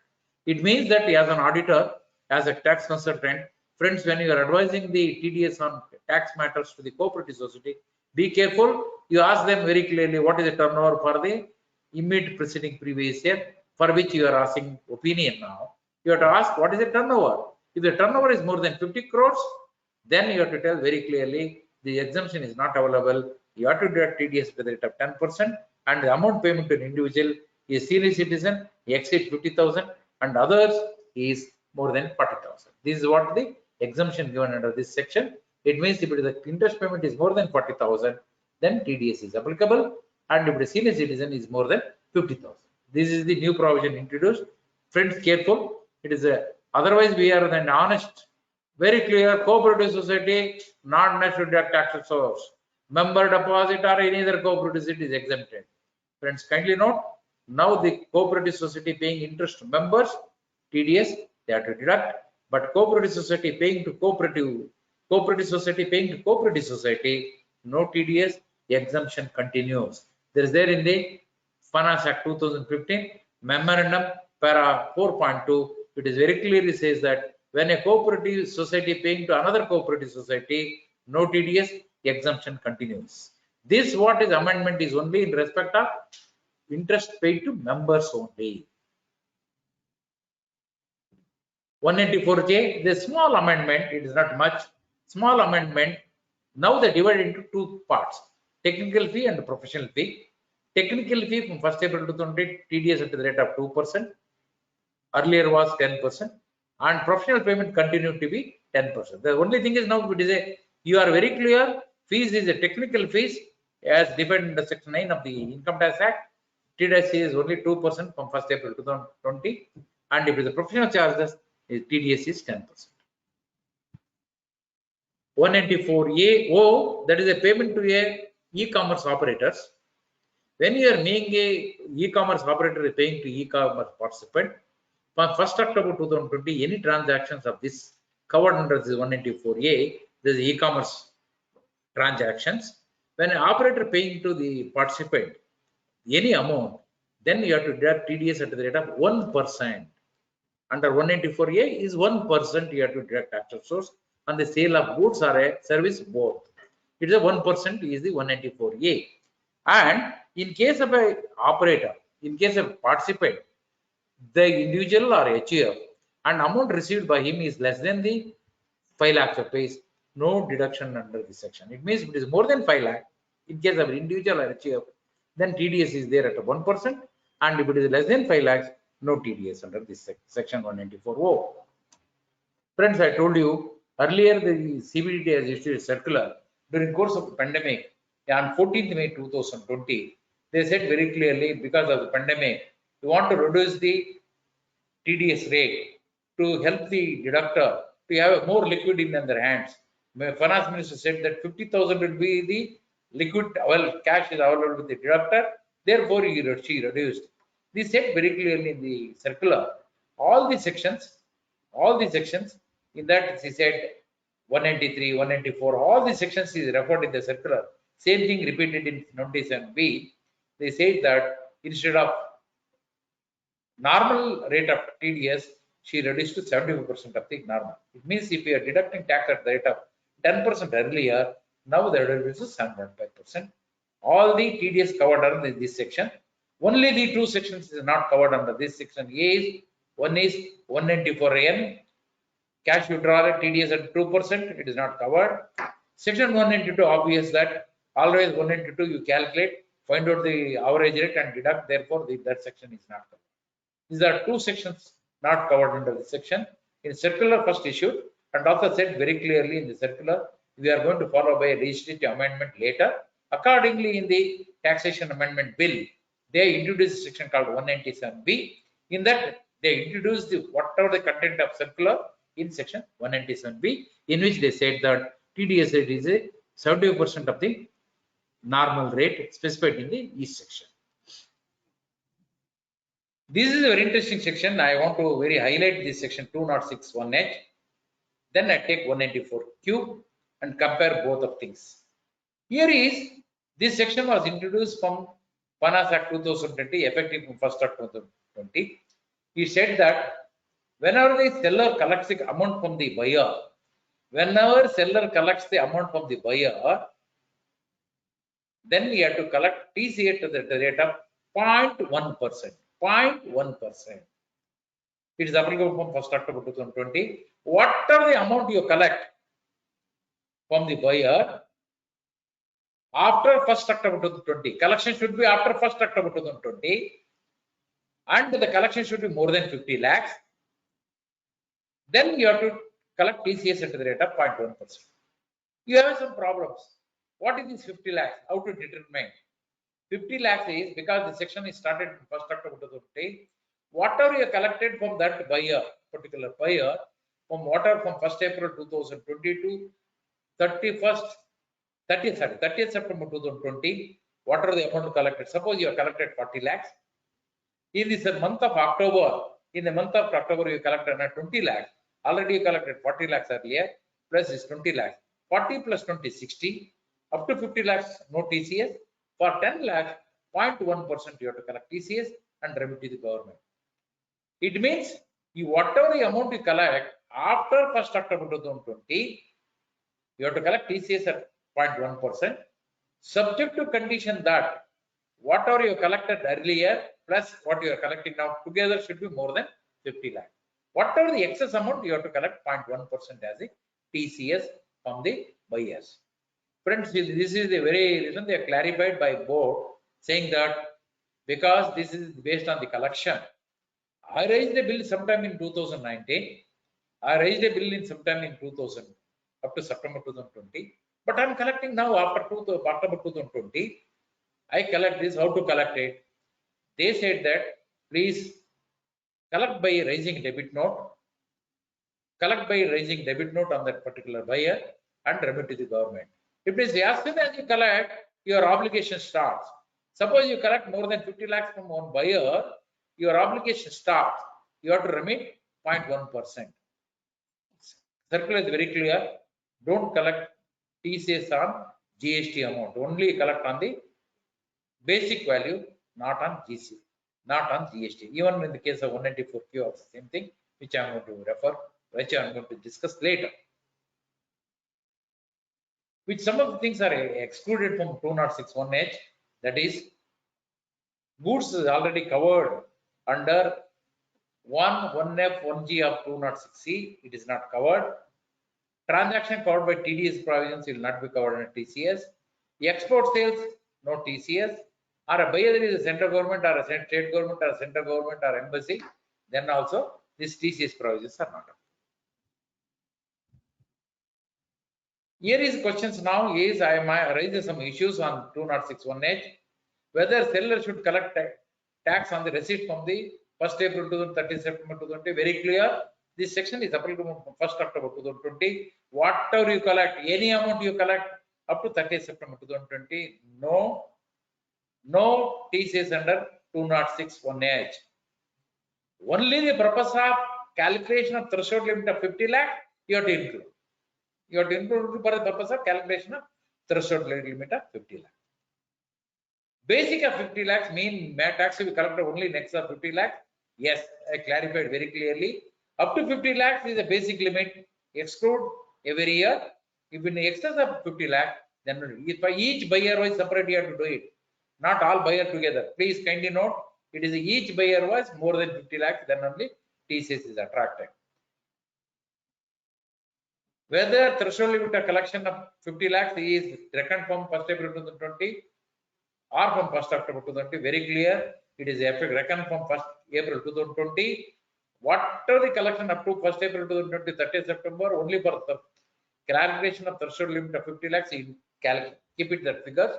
It means that as an auditor, as a tax consultant, friends, when you are advising the TDS on tax matters to the cooperative society, be careful. You ask them very clearly what is the turnover for the immediate preceding previous year, for which you are asking opinion now. You have to ask what is the turnover. If the turnover is more than 50 crores, then you have to tell very clearly the exemption is not available. You have to deduct TDS with a rate of 10%, and the amount payment to an individual is senior citizen, exceeds 50,000, and others is more than 40,000. This is what the exemption given under this section. It means if the interest payment is more than 40,000, then TDS is applicable, and if the senior citizen is more than 50,000. This is the new provision introduced. Friends, careful. It is a otherwise we are then honest, very clear. Cooperative society not necessary to deduct tax source. Member deposit or any other cooperative society is exempted. Friends, kindly note, now the cooperative society paying interest to members, TDS, they have to deduct, but cooperative society paying to cooperative society paying to cooperative society, no TDS, the exemption continues. There is there in the Finance Act 2015 memorandum para 4.2, it is very clearly says that when a cooperative society paying to another cooperative society, no TDS, the exemption continues. This what is amendment is only in respect of interest paid to members only. 194J, the small amendment, it is not much, small amendment. Now they divide into two parts, technical fee and professional fee. Technical fee from 1st April 2020, TDS at the rate of 2%. Earlier was 10%, and professional payment continued to be 10%. The only thing is now it is a, you are very clear, fees is a technical fees as defined in the section 9 of the Income Tax Act. TDS is only 2% from 1st April 2020, and if it is a professional charges, TDS is 10%. 194A-O, that is a payment to a e-commerce operators. When you are making a e-commerce operator paying to e-commerce participant, from 1st October 2020, any transactions of this covered under this 194A, this e-commerce transactions, when an operator paying to the participant any amount, then you have to deduct TDS at the rate of 1%. Under 194A is 1% you have to deduct tax source on the sale of goods or a service both. It is a 1% is the 194A. And in case of a operator, in case of participant, the individual or HUF and amount received by him is less than the 5 lakhs rupees, no deduction under this section. It means if it is more than 5 lakh, in case of individual or HUF, then TDS is there at 1%, and if it is less than 5 lakhs, no TDS under this section 194O. Friends, I told you earlier the CBDT has issued a circular during course of the pandemic on 14th May 2020. They said very clearly because of the pandemic, we want to reduce the TDS rate to help the deductor to have more liquid in their hands. Finance Minister said that 50,000 will be the liquid, well, cash is available with the deductor. Therefore, she reduced. This said very clearly in the circular. All the sections, in that she said 193, 194, all the sections is referred in the circular. Same thing repeated in 97B. They said that instead of normal rate of TDS, she reduced to 75% of the normal. It means if you are deducting tax at the rate of 10% earlier, now the reduced to 7.5%. All the TDS covered under this section. Only the two sections is not covered under this section. One is 194N, cash withdrawal TDS at 2%, it is not covered. Section 192 obvious that always 192 you calculate, find out the average rate and deduct, therefore that section is not covered. These are two sections not covered under the section. In circular first issued and also said very clearly in the circular, we are going to follow by a legislative amendment later. Accordingly, in the taxation amendment bill, they introduced a section called 197B. In that, they introduced whatever the content of circular in section 197B, in which they said that TDS rate is a 70% of the normal rate specified in the each section. This is a very interesting section. I want to very highlight this section 206(1)H. Then I take 194Q and compare both of things. Here is this section was introduced from Finance Act 2020, effective from 1st October 2020. He said that whenever the seller collects the amount from the buyer, then we have to collect TCS at the rate of 0.1%. 0.1%. It is applicable from 1st October 2020. Whatever the amount you collect from the buyer after 1st October 2020, collection should be after 1st October 2020, and the collection should be more than 50 lakhs. Then you have to collect TCS at the rate of 0.1%. You have some problems. What is this 50 lakhs? How to determine? 50 lakhs is because the section is started from 1st October 2020. Whatever you collected from that buyer, particular buyer, from whatever from 1st April 2020 to 30th September 2020, whatever the amount collected. Suppose you have collected 40 lakhs. In this month of October, you collected 20 lakhs. Already you collected 40 lakhs earlier, plus is 20 lakhs. 40 plus 20 is 60. Up to 50 lakhs, no TCS. For 10 lakhs, 0.1% you have to collect TCS and remit to the government. It means whatever the amount you collect after 1st October 2020, you have to collect TCS at 0.1%, subject to condition that whatever you collected earlier plus what you are collecting now together should be more than 50 lakh. Whatever the excess amount, you have to collect 0.1% as a TCS from the buyers. Friends, this is the very reason they are clarified by board, saying that because this is based on the collection. I raised a bill sometime in 2019. I raised a bill in sometime in 2000 up to September 2020. But I'm collecting now after October 2020. I collect this. How to collect it? They said that please collect by raising debit note. Collect by raising debit note on that particular buyer and remit to the government. If it is as soon as you collect, your obligation starts. Suppose you collect more than 50 lakhs from one buyer, your obligation starts. You have to remit 0.1%. Circular is very clear. Don't collect TCS on GST amount. Only collect on the basic value, not on GC, not on GST. Even in the case of 194Q, also same thing, which I am going to refer, which I am going to discuss later. Which some of the things are excluded from 206(1)H, that is, goods is already covered under 1F, 1G of 206C, it is not covered. Transaction covered by TDS provisions will not be covered under TCS. The export sales, no TCS. Or a buyer is a central government or a state government or a central government or embassy, then also these TCS provisions are not. Here is questions now is I am raising some issues on 206(1)H, whether seller should collect tax on the receipt from the 1st April 2020, 30th September 2020, very clear. This section is applicable from 1st October 2020. Whatever you collect, any amount you collect up to 30th September 2020, no TCS under 206(1)(h). Only the purpose of calculation of threshold limit of 50 lakh you have to include. You have to include for the purpose of calculation of threshold limit of 50 lakh. Basic of 50 lakhs mean tax will be collected only in excess of 50 lakhs. Yes, I clarified very clearly. Up to 50 lakhs is a basic limit. Exclude every year. If in excess of 50 lakhs, then if by each buyer wise separate you have to do it. Not all buyer together. Please kindly note, it is each buyer was more than 50 lakhs, then only TCS is attracted. Whether threshold limit of collection of 50 lakhs is reckoned from 1st April 2020 or from 1st October 2020, very clear. It is reckoned from 1st April 2020. Whatever the collection up to 1st April 2020, 30th September, only for the clarification of threshold limit of 50 lakhs, you keep it that figures.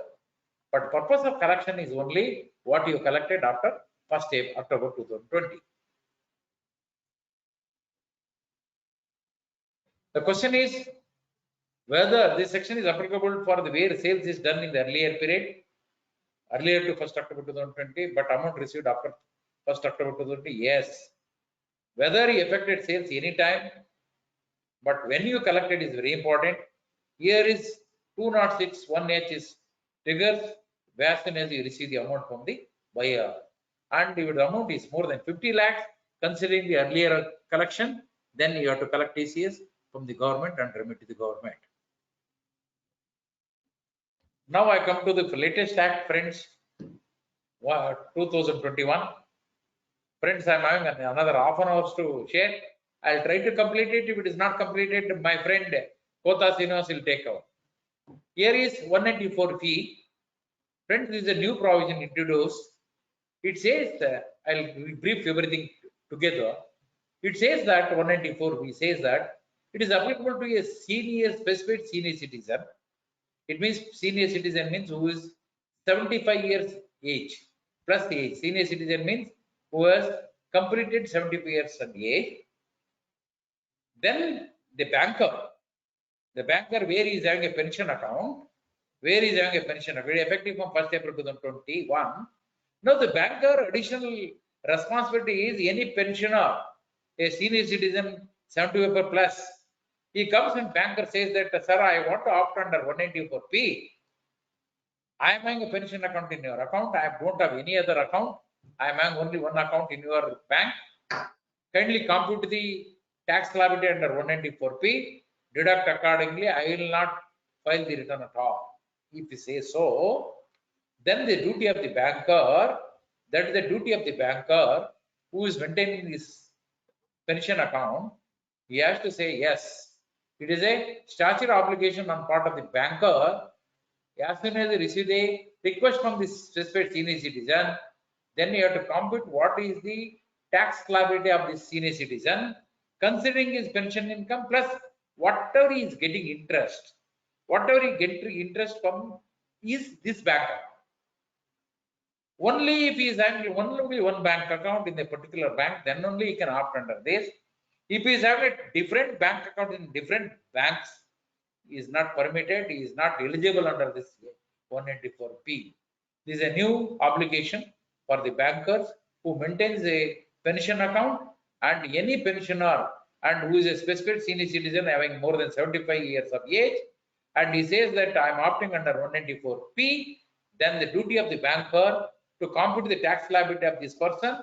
But purpose of collection is only what you collected after 1st October 2020. The question is whether this section is applicable for the where sales is done in the earlier period, earlier to 1st October 2020, but amount received after 1st October 2020. Yes. Whether you effected sales anytime, but when you collected is very important. Here is 206(1)(h) is triggers as soon as you receive the amount from the buyer. And if the amount is more than 50 lakhs, considering the earlier collection, then you have to collect TCS from the government and remit to the government. Now I come to the latest act, friends, 2021. Friends, I am having another half an hour to share. I'll try to complete it. If it is not completed, my friend Cotha Srinivas will take over. Here is 194P. Friends, this is a new provision introduced. It says that, I'll brief everything together. It says that 194B says that it is applicable to a specified senior citizen. It means senior citizen means who is 75 years age plus age. Senior citizen means who has completed 75 years of age. Then the banker where he is having a pension account, effective from 1st April 2021. Now the banker additional responsibility is any pensioner, a senior citizen 75 plus. He comes and banker says that, sir, I want to opt under 194P. I am having a pension account in your account. I don't have any other account. I am having only one account in your bank. Kindly compute the tax liability under 194P. Deduct accordingly. I will not file the return at all. If you say so, then the duty of the banker, that is the duty of the banker who is maintaining this pension account, he has to say yes. It is a statutory obligation on part of the banker. As soon as they receive a request from this specified senior citizen, then you have to compute what is the tax liability of this senior citizen, considering his pension income plus whatever he is getting interest. Whatever he gets interest from is this bank account. Only if he is having only one bank account in a particular bank, then only he can opt under this. If he is having a different bank account in different banks, he is not permitted, he is not eligible under this 194P. This is a new obligation for the bankers who maintains a pension account, and any pensioner and who is a specified senior citizen having more than 75 years of age, and he says that I am opting under 194P, then the duty of the banker to compute the tax liability of this person,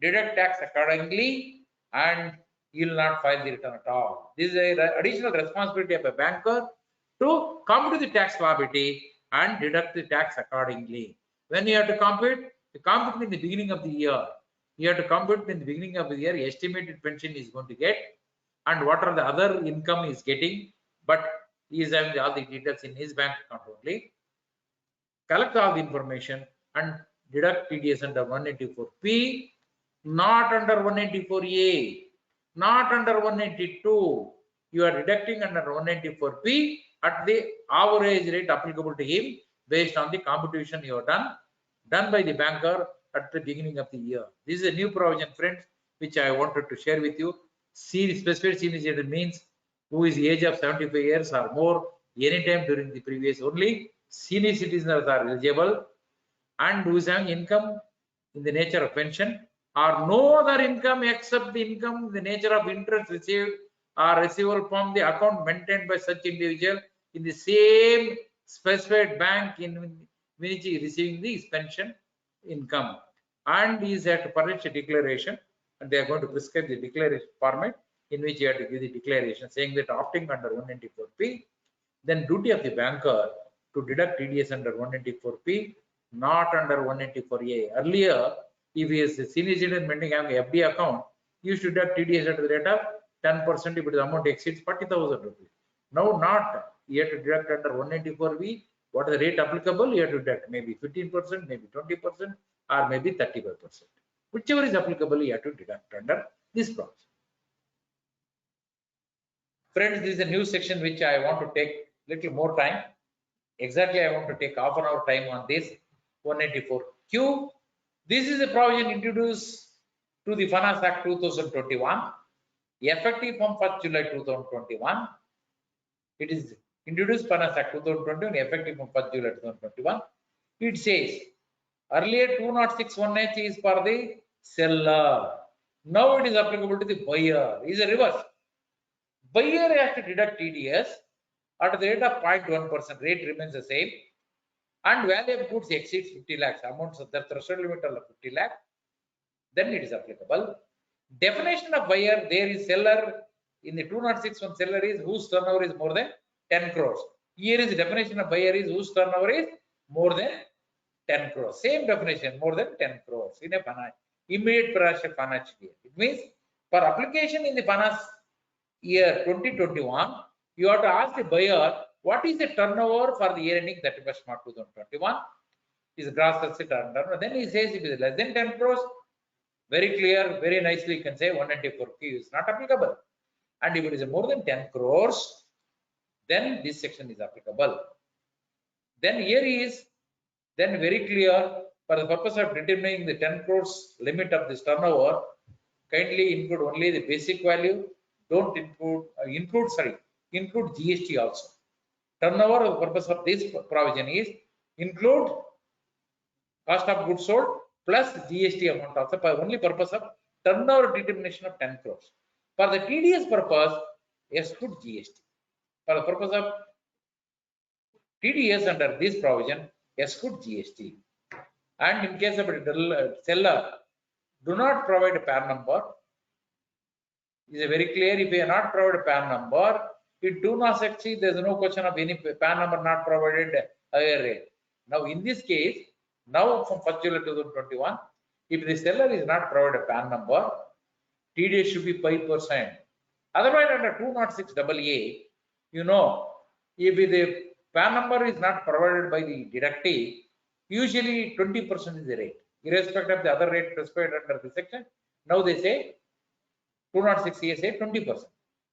deduct tax accordingly, and he will not file the return at all. This is an additional responsibility of a banker to compute the tax liability and deduct the tax accordingly. When you have to compute in the beginning of the year. You have to compute in the beginning of the year estimated pension is going to get and what are the other income he is getting, but he is having all the details in his bank account only. Collect all the information and deduct TDS under 194P, not under 194A, not under 192. You are deducting under 194P at the average rate applicable to him based on the computation you have done by the banker at the beginning of the year. This is a new provision, friends, which I wanted to share with you. Specified senior citizen means who is the age of 75 years or more anytime during the previous only senior citizens are eligible, and who is having income in the nature of pension or no other income except the income in the nature of interest received or receivable from the account maintained by such individual in the same specified bank in which he is receiving the pension income, and is at to furnish a declaration, and they are going to prescribe the declaration format in which you have to give the declaration saying that opting under 194P, then duty of the banker to deduct TDS under 194P, not under 194A. Earlier, if he is a senior citizen maintaining an FD account, you should deduct TDS at the rate of 10% if the amount exceeds 40,000 rupees. Now not, you have to deduct under 194B. What is the rate applicable? You have to deduct maybe 15%, maybe 20%, or maybe 35%. Whichever is applicable, you have to deduct under this provision. Friends, this is a new section which I want to take little more time. Exactly, I want to take half an hour time on this 194Q. This is a provision introduced to the Finance Act 2021, effective from 1st July 2021. It is introduced Finance Act 2021, effective from 1st July 2021. It says earlier 206(1)(h) is for the seller. Now it is applicable to the buyer. It is a reverse. Buyer has to deduct TDS at the rate of 0.1%. Rate remains the same, and value of goods exceeds 50 lakhs. Amounts of the threshold limit of 50 lakh, then it is applicable. Definition of buyer, there is seller in the 206(1). Seller is whose turnover is more than 10 crores. Here is the definition of buyer is whose turnover is more than 10 crores. Same definition, more than 10 crores in a immediate financial year. It means for application in the finance year 2021, you have to ask the buyer what is the turnover for the year ending 31st March 2021. Is gross asset turnover. Then he says if it is less than 10 crores, very clear, very nicely you can say 194Q is not applicable. And if it is more than 10 crores, then this section is applicable. Then here is then very clear, for the purpose of determining the 10 crores limit of this turnover, kindly include only the basic value. Don't include GST also. Turnover, the purpose of this provision is include cost of goods sold plus GST amount also, for only purpose of turnover determination of 10 crores. For the TDS purpose, exclude GST. For the purpose of TDS under this provision, exclude GST. And in case of a seller, do not provide a PAN number. It is very clear, if you are not provide a PAN number, it do not succeed. There is no question of any PAN number not provided higher rate. Now in this case, now from 1st July 2021, if the seller is not provided a PAN number, TDS should be 5%. Otherwise, under 206AA, you know, if the PAN number is not provided by the deductee, usually 20% is the rate, irrespective of the other rate prescribed under the section. Now they say 206A say 20%.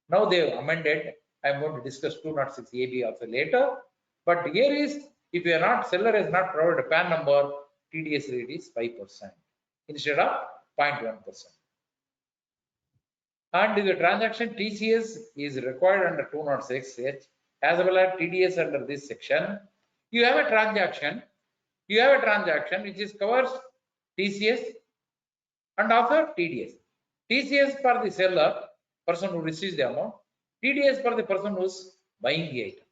Now they have amended. I am going to discuss 206AB also later. But here is, if you are not, seller has not provided a PAN number, TDS rate is 5% instead of 0.1%. And the transaction TCS is required under 206H as well as TDS under this section. You have a transaction which is covers TCS and also TDS. TCS for the seller, person who receives the amount, TDS for the person who is buying the item.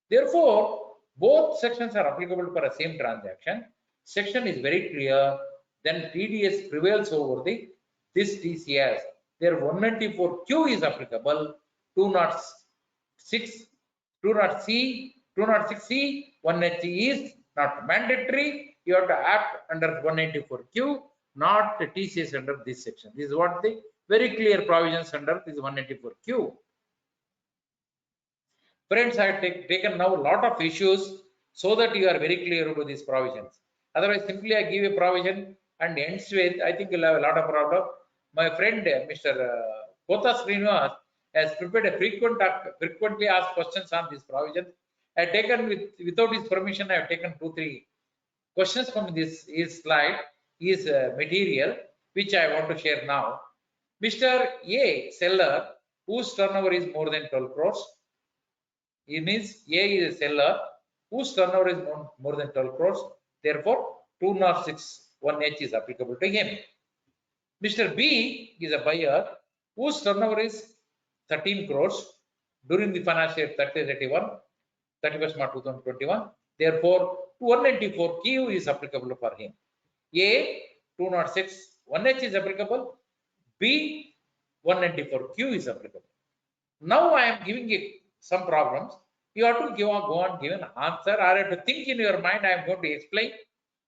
Therefore, both sections are applicable for a same transaction. Section is very clear. Then TDS prevails over this TCS. There 194Q is applicable. 206C, 1HC is not mandatory. You have to act under 194Q, not the TCS under this section. This is what the very clear provisions under this 194Q. Friends, I have taken now a lot of issues so that you are very clear about these provisions. Otherwise, simply I give a provision and ends with, I think you'll have a lot of problem. My friend, Mr. Cotha Srinivas, has prepared a frequently asked questions on this provision. I have taken without his permission, I have taken 2-3 questions from his slide. is material which I want to share now. Mr. A seller whose turnover is more than 12 crores. It means A is a seller whose turnover is more than 12 crores. Therefore, 206(1)(h) is applicable to him. Mr. B is a buyer whose turnover is 13 crores during the financial year 31st March 2021. Therefore, 194Q is applicable for him. A 206(1)(h) is applicable. B 194Q is applicable. Now I am giving you some problems. You have to go on give an answer, or have to think in your mind. I am going to explain.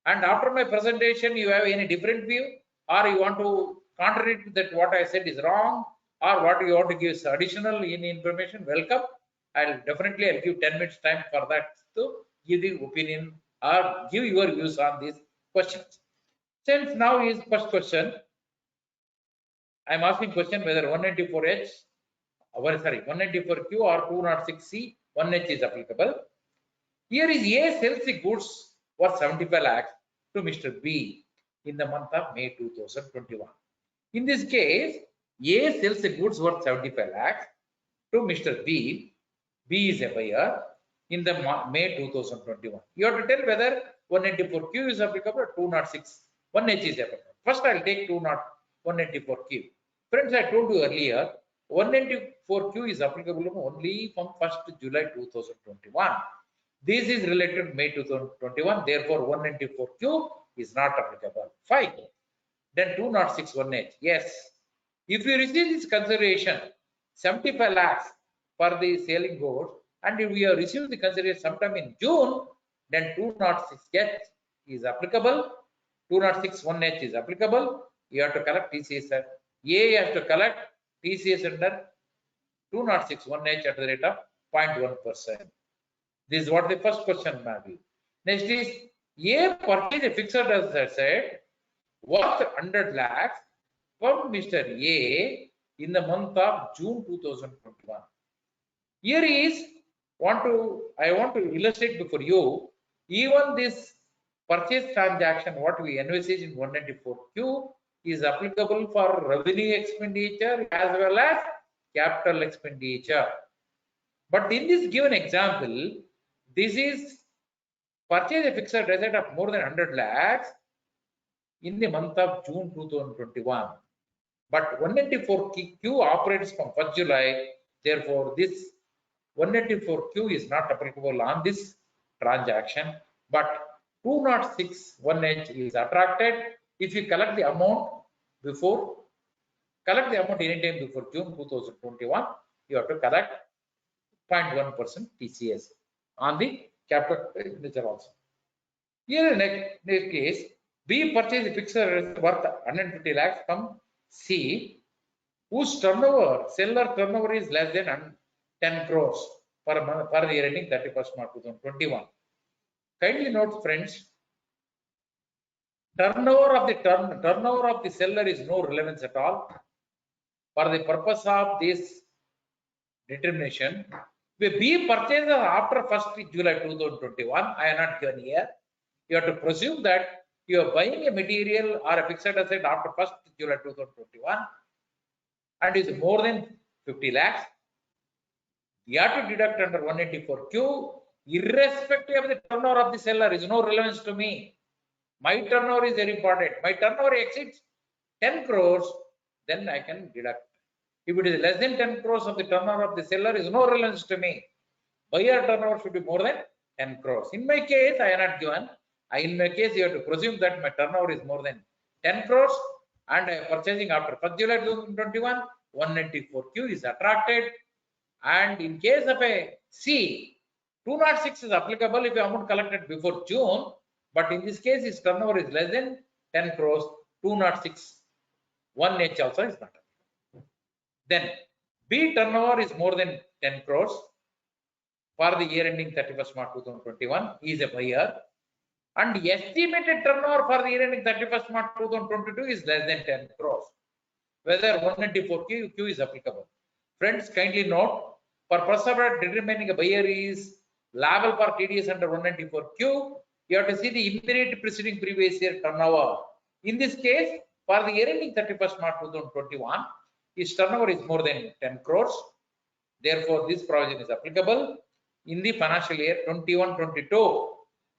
And after my presentation, you have any different view, or you want to contradict that what I said is wrong, or what you want to give additional information, welcome. I'll give 10 minutes time for that to give the opinion or give your views on these questions. Since now is first question, I'm asking question whether 194H, 194Q or 206C, 1H is applicable. Here is A sells the goods worth 75 lakhs to Mr. B in the month of May 2021. In this case, A sells the goods worth 75 lakhs to Mr. B. B is a buyer in the May 2021. You have to tell whether 194Q is applicable or 206(1)(h) is applicable. First, I'll take 194Q. Friends, I told you earlier, 194Q is applicable only from 1st July 2021. This is related to May 2021. Therefore, 194Q is not applicable. Fine. Then 206(1)(h). Yes. If you receive this consideration, 75 lakhs for the selling goods, and if we have received the consideration sometime in June, then 206(h) is applicable. 206(1)(h) is applicable. You have to collect TCS. A has to collect TCS under 206(1)(h) at the rate of 0.1%. This is what the first question may be. Next is A purchased a fixed asset worth 100 lakhs from Mr. A in the month of June 2021. Here is I want to illustrate before you, even this purchase transaction what we envisage in 194Q is applicable for revenue expenditure as well as capital expenditure. But in this given example, this is purchase a fixed asset of more than 100 lakhs in the month of June 2021. But 194Q operates from 1st July. Therefore, this 194Q is not applicable on this transaction. But 206(1)(h) is attracted if you collect the amount anytime before June 2021. You have to collect 0.1% TCS on the capital expenditure also. Here in next case, B purchased a fixed asset worth 150 lakhs from C, whose seller turnover is less than 10 crores for the year ending 31st March 2021. Kindly note, friends, turnover of the seller is no relevance at all. For the purpose of this determination, if B purchases after 1st July 2021, I am not given here. You have to presume that you are buying a material or a fixed asset after 1st July 2021 and is more than 50 lakhs. You have to deduct under 184Q, irrespective of the turnover of the seller, is no relevance to me. My turnover is very important. My turnover exceeds 10 crores, then I can deduct. If it is less than 10 crores of the turnover of the seller, is no relevance to me. Buyer turnover should be more than 10 crores. In my case, I am not given. In my case, you have to presume that my turnover is more than 10 crores and I am purchasing after 1st July 2021, 194Q is attracted. And in case of a C, 206 is applicable if the amount collected before June, but in this case, his turnover is less than 10 crores, 206(1)(h) also is not applicable. Then B turnover is more than 10 crores for the year ending 31st March 2021. He is a buyer. And the estimated turnover for the year ending 31st March 2022 is less than 10 crores. Whether 194Q is applicable. Friends, kindly note, for purpose of determining a buyer is liable for TDS under 194Q, you have to see the immediate preceding previous year turnover. In this case, for the year ending 31st March 2021, his turnover is more than 10 crores. Therefore, this provision is applicable in the financial year 21-22.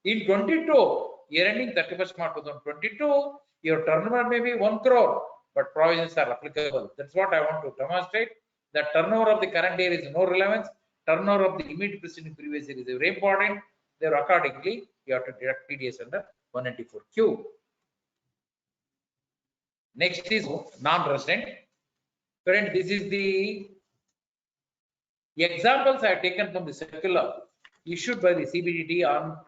In 22, year ending 31st March 2022, your turnover may be 1 crore, but provisions are applicable. That's what I want to demonstrate. The turnover of the current year is no relevance. Turnover of the immediate preceding previous year is very important. Therefore, accordingly, you have to deduct TDS under 194Q. Next is non-resident. Friend, this is the examples I have taken from the circular issued by the CBDT on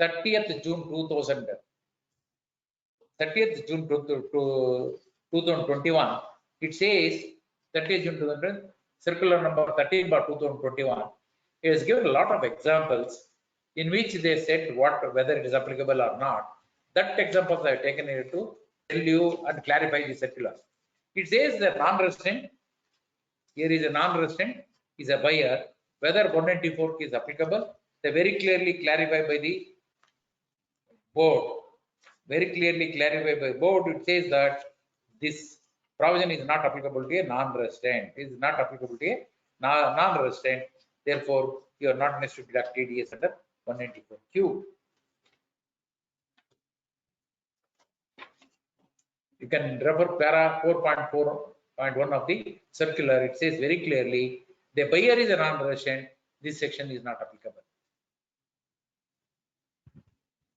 30th June 2021. It says 30th June 2020, circular number 13/2021. It has given a lot of examples in which they said whether it is applicable or not. That examples I have taken here to tell you and clarify the circular. It says the non-resident, here is a non-resident, is a buyer, whether 194 is applicable. They very clearly clarified by the board. Very clearly clarified by the board. It says that this provision is not applicable to a non-resident. It is not applicable to a non-resident. Therefore, you are not necessary to deduct TDS under 194Q. You can refer para 4.4.1 of the circular. It says very clearly the buyer is a non-resident. This section is not applicable.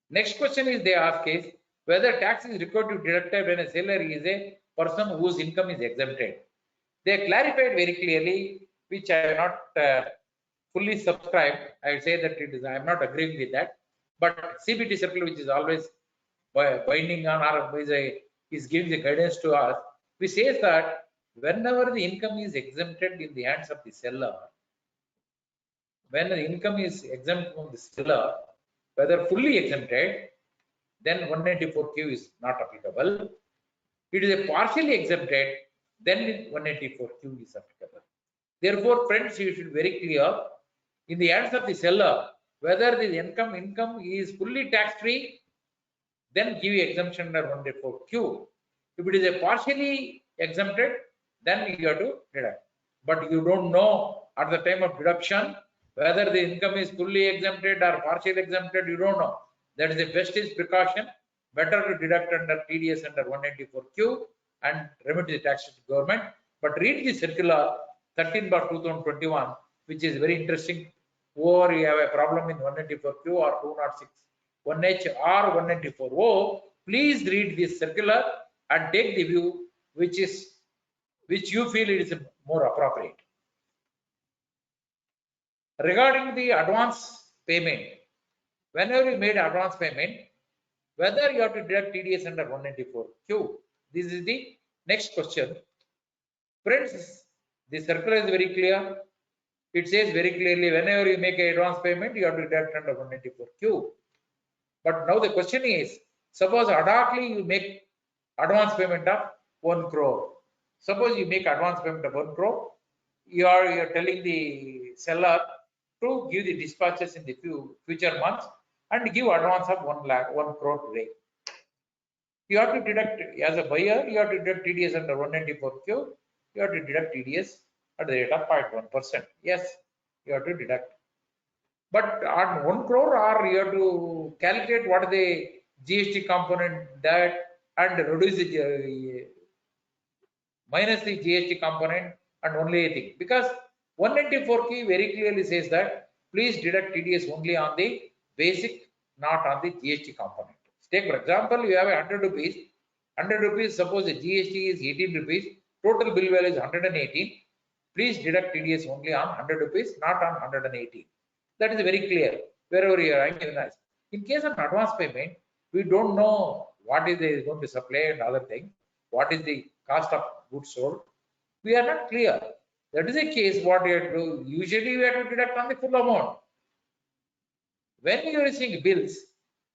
Next question is they ask is whether tax is required to be deducted when a seller is a person whose income is exempted. They clarified very clearly, which I have not fully subscribed. I would say that it is. I am not agreeing with that. But CBT circular, which is always binding on our is giving the guidance to us. We say that whenever the income is exempted in the hands of the seller, when the income is exempt from the seller, whether fully exempted, then 194Q is not applicable. It is a partially exempted, then 194Q is applicable. Therefore, friends, you should be very clear in the hands of the seller, whether the income is fully tax-free, then give you exemption under 194Q. If it is a partially exempted, then you have to deduct. But you don't know at the time of deduction whether the income is fully exempted or partially exempted. You don't know. That is the bestest precaution. Better to deduct under TDS under 194Q and remit the tax to the government. But read the circular 13/2021, which is very interesting. Or you have a problem in 194Q or 206 1H or 194O. Please read this circular and take the view which you feel is more appropriate. Regarding the advance payment, whenever you made advance payment, whether you have to deduct TDS under 194Q. This is the next question. Friends, the circular is very clear. It says very clearly whenever you make an advance payment, you have to deduct under 194Q. But now the question is, suppose ad hocly you make advance payment of 1 crore. Suppose you make advance payment of 1 crore, you are telling the seller to give the dispatches in the future months and give advance of 1 crore today. You have to deduct, as a buyer, you have to deduct TDS under 194Q. You have to deduct TDS at the rate of 0.1%. Yes, you have to deduct. But on 1 crore, or you have to calculate what is the GST component that and reduce the minus the GST component and only a thing. Because 194Q very clearly says that please deduct TDS only on the basic, not on the GST component. Take for example, you have 100 rupees. 100 rupees, suppose the GST is 18 rupees. Total bill value is 118. Please deduct TDS only on 100 rupees, not on 118. That is very clear. Wherever you are recognized. In case of advance payment, we don't know what is they going to supply and other thing. What is the cost of goods sold? We are not clear. That is a case. What you have to do? Usually, we have to deduct on the full amount. When you are receiving bills,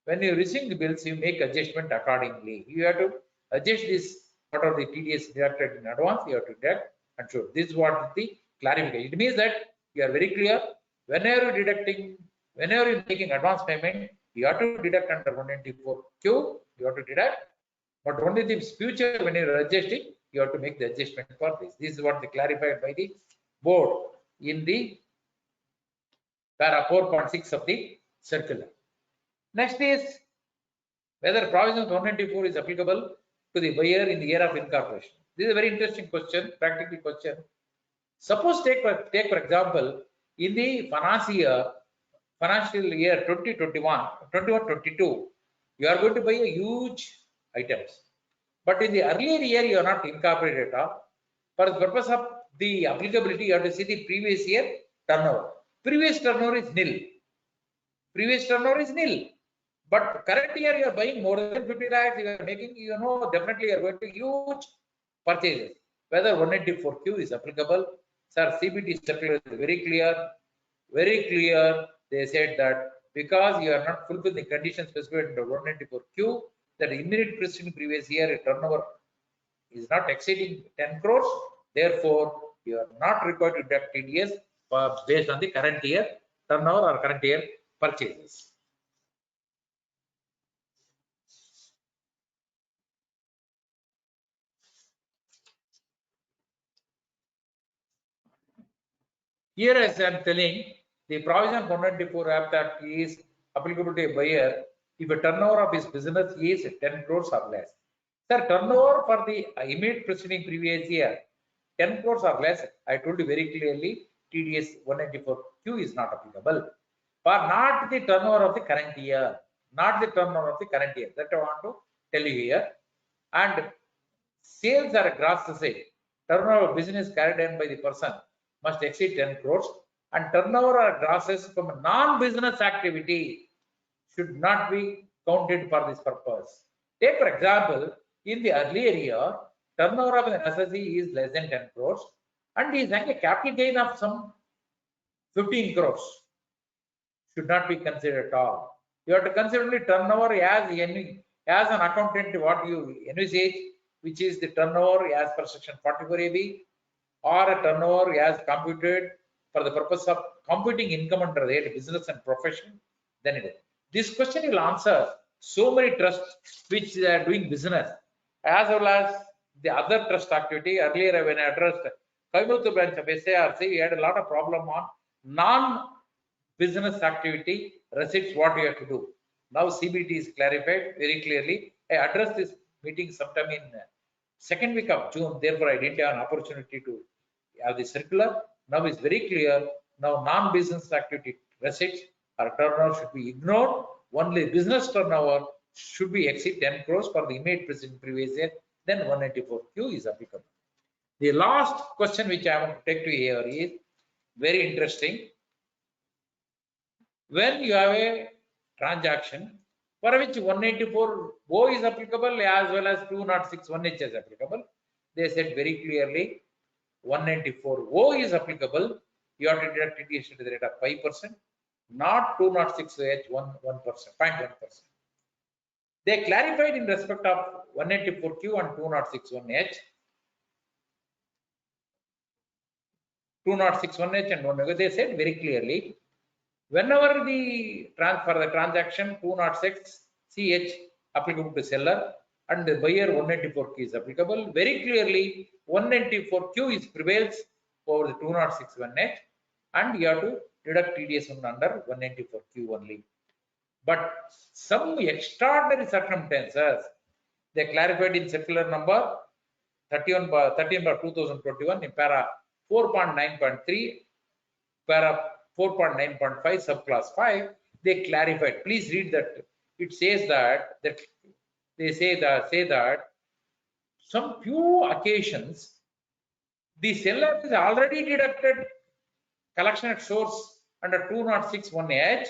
you make adjustment accordingly. You have to adjust this. What are the TDS deducted in advance? You have to deduct and show. This is what is the clarification. It means that you are very clear. Whenever you're making advance payment, you have to deduct under 194Q. You have to deduct But only the future, when you're adjusting, you have to make the adjustment for this. This is what they clarified by the board in the para 4.6 of the circular. Next is whether provision 194 is applicable to the buyer in the year of incorporation. This is a very interesting question, practical question. Suppose take for example, in the financial year 2021-22, you are going to buy a huge items. But in the earlier year, you are not incorporated at all. For the purpose of the applicability, you have to see the previous year turnover. Previous turnover is nil. Previous turnover is nil. But current year, you are buying more than 50 lakhs, you are making, definitely you are going to huge purchases. Whether 194Q is applicable. Sir, CBT circular is very clear. Very clear. They said that because you are not fulfilling the conditions specified in the 194Q, that immediate preceding previous year turnover is not exceeding 10 crores. Therefore, you are not required to deduct TDS based on the current year turnover or current year purchases. Here, as I am telling, the provision 194 Act is applicable to a buyer if a turnover of his business is 10 crores or less. Sir, turnover for the immediate preceding previous year, 10 crores or less, I told you very clearly, TDS 194Q is not applicable. But not the turnover of the current year. Not the turnover of the current year. That I want to tell you here. And sales are a gross sale. Turnover of business carried on by the person must exceed 10 crores, and turnover or grosses from a non-business activity should not be counted for this purpose. Take for example, in the earlier year, turnover of an SSE is less than 10 crores, and he is having a capital gain of some 15 crores. Should not be considered at all. You have to consider only turnover as an accountant what you envisage, which is the turnover as per section 44AB, or a turnover as computed for the purpose of computing income under the business and profession. Then it is. This question will answer so many trusts which are doing business as well as the other trust activity. Earlier when I addressed Coimbatore branch of SIRC, we had a lot of problem on non-business activity receipts, what you have to do. Now CBT is clarified very clearly. I addressed this meeting sometime in second week of June, therefore I didn't have an opportunity to have the circular. Now it's very clear. Now non-business activity receipts or turnover should be ignored. Only business turnover should be exceed 10 crores for the immediate preceding previous year. Then 194Q is applicable. The last question which I want to take to here is very interesting. When you have a transaction for which 194O is applicable as well as 206(1)H is applicable, they said very clearly 194O is applicable. You have to deduct TDS at the rate of 5%, not 206H 1%. They clarified in respect of 194Q and 206(1)H. 206(1)H and 1, they said very clearly, whenever the transaction 206CH applicable to seller and the buyer 194Q is applicable, very clearly 194Q is prevails over the 206(1)H, and you have to deduct TDS under 194Q only. But some extraordinary circumstances they clarified in circular number 13/2021 in para 4.9.3, para 4.9.5 subclass 5, they clarified. Please read that. It says that they say that some few occasions the seller is already deducted collection at source under 206(1)H,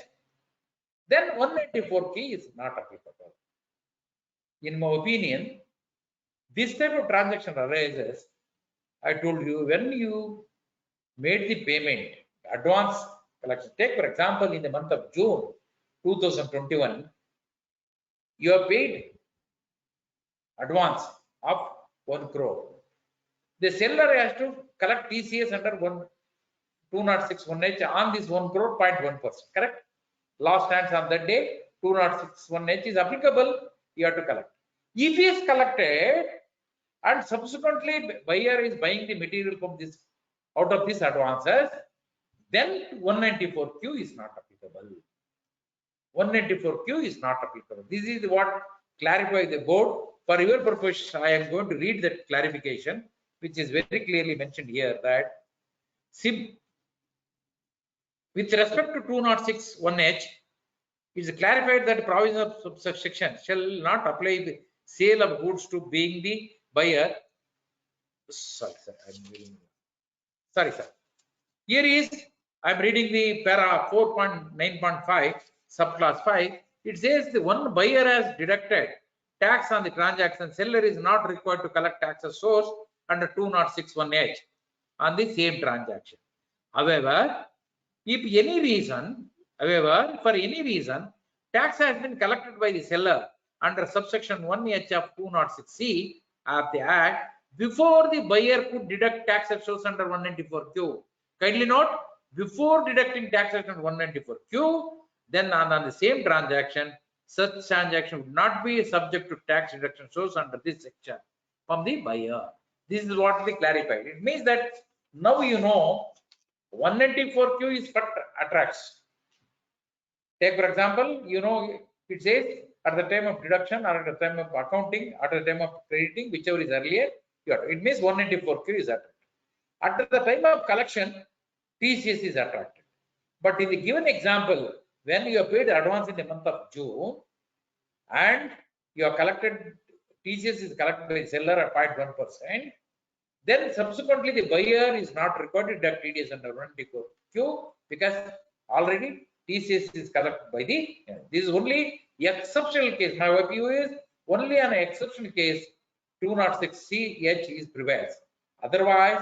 then 194Q is not applicable. In my opinion, this type of transaction arises. I told you, when you made the payment, advance collection. Take for example, in the month of June 2021, you have paid advance of 1 crore. The seller has to collect TCS under 206(1)H on this 1 crore 0.1%. Correct? Law stands on that day 206(1)H is applicable. You have to collect. If he is collected and subsequently buyer is buying the material from this out of these advances, then 194Q is not applicable. 194Q is not applicable. This is what clarifies the board. For your purpose, I am going to read that clarification, which is very clearly mentioned here that with respect to 206(1)H, it is clarified that provision of subsection shall not apply the sale of goods to being the buyer. Sorry, sir. Sorry, sir. Here is, I'm reading the para 4.9.5, subclass 5. It says the one buyer has deducted tax on the transaction, seller is not required to collect tax as source under 206(1)H on the same transaction. However, if any reason, for any reason, tax has been collected by the seller under subsection 1H of 206C of the Act before the buyer could deduct tax as source under 194Q. Kindly note, before deducting tax under 194Q, then on the same transaction, such transaction would not be subject to tax deduction source under this section from the buyer. This is what they clarified. It means that now you know 194Q is for attracts. Take for example, you know it says at the time of deduction or at the time of accounting, at the time of crediting, whichever is earlier, it means 194Q is attracted. At the time of collection, TCS is attracted. But in the given example, when you have paid advance in the month of June and you have collected, TCS is collected by the seller at 0.1%, then subsequently the buyer is not required to deduct TDS under 194Q because already TCS is collected by the, this is only exceptional case. My view is only on an exceptional case 206CH is prevails. Otherwise,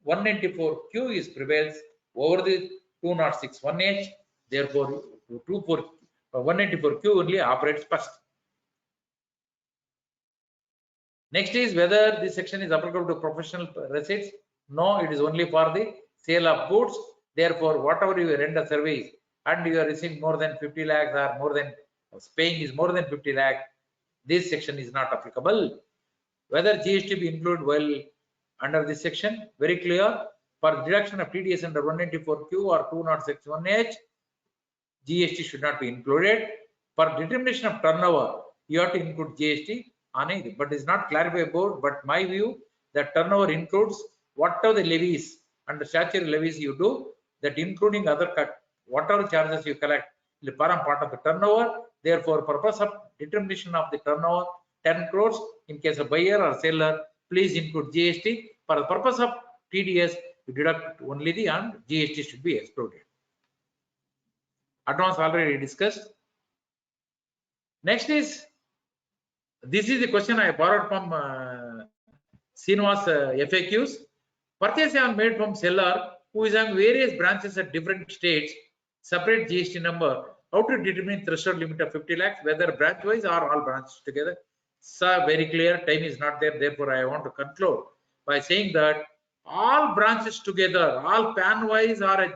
194Q is prevails over the 206(1)H. Therefore, 194Q only operates first. Next is whether this section is applicable to professional receipts. No, it is only for the sale of goods. Therefore, whatever you render service and you are receiving more than 50 lakhs or more than paying is more than 50 lakh, this section is not applicable. Whether GST be included while under this section, very clear. For deduction of TDS under 194Q or 206(1)H, GST should not be included. For determination of turnover, you have to include GST on it, but it's not clarified board. But my view that turnover includes whatever the levies and the statutory levies you do, that including other cut, whatever charges you collect, will form part of the turnover. Therefore, purpose of determination of the turnover 10 crores in case of buyer or seller, please include GST. For the purpose of TDS, you deduct only the and GST should be excluded. Advance already discussed. Next is, this is the question I borrowed from Srinivas FAQs. Purchase are made from seller who is on various branches at different states, separate GST number. How to determine threshold limit of 50 lakhs, whether branch wise or all branches together? Sir, very clear, time is not there. Therefore, I want to conclude by saying that all branches together, all PAN wise or a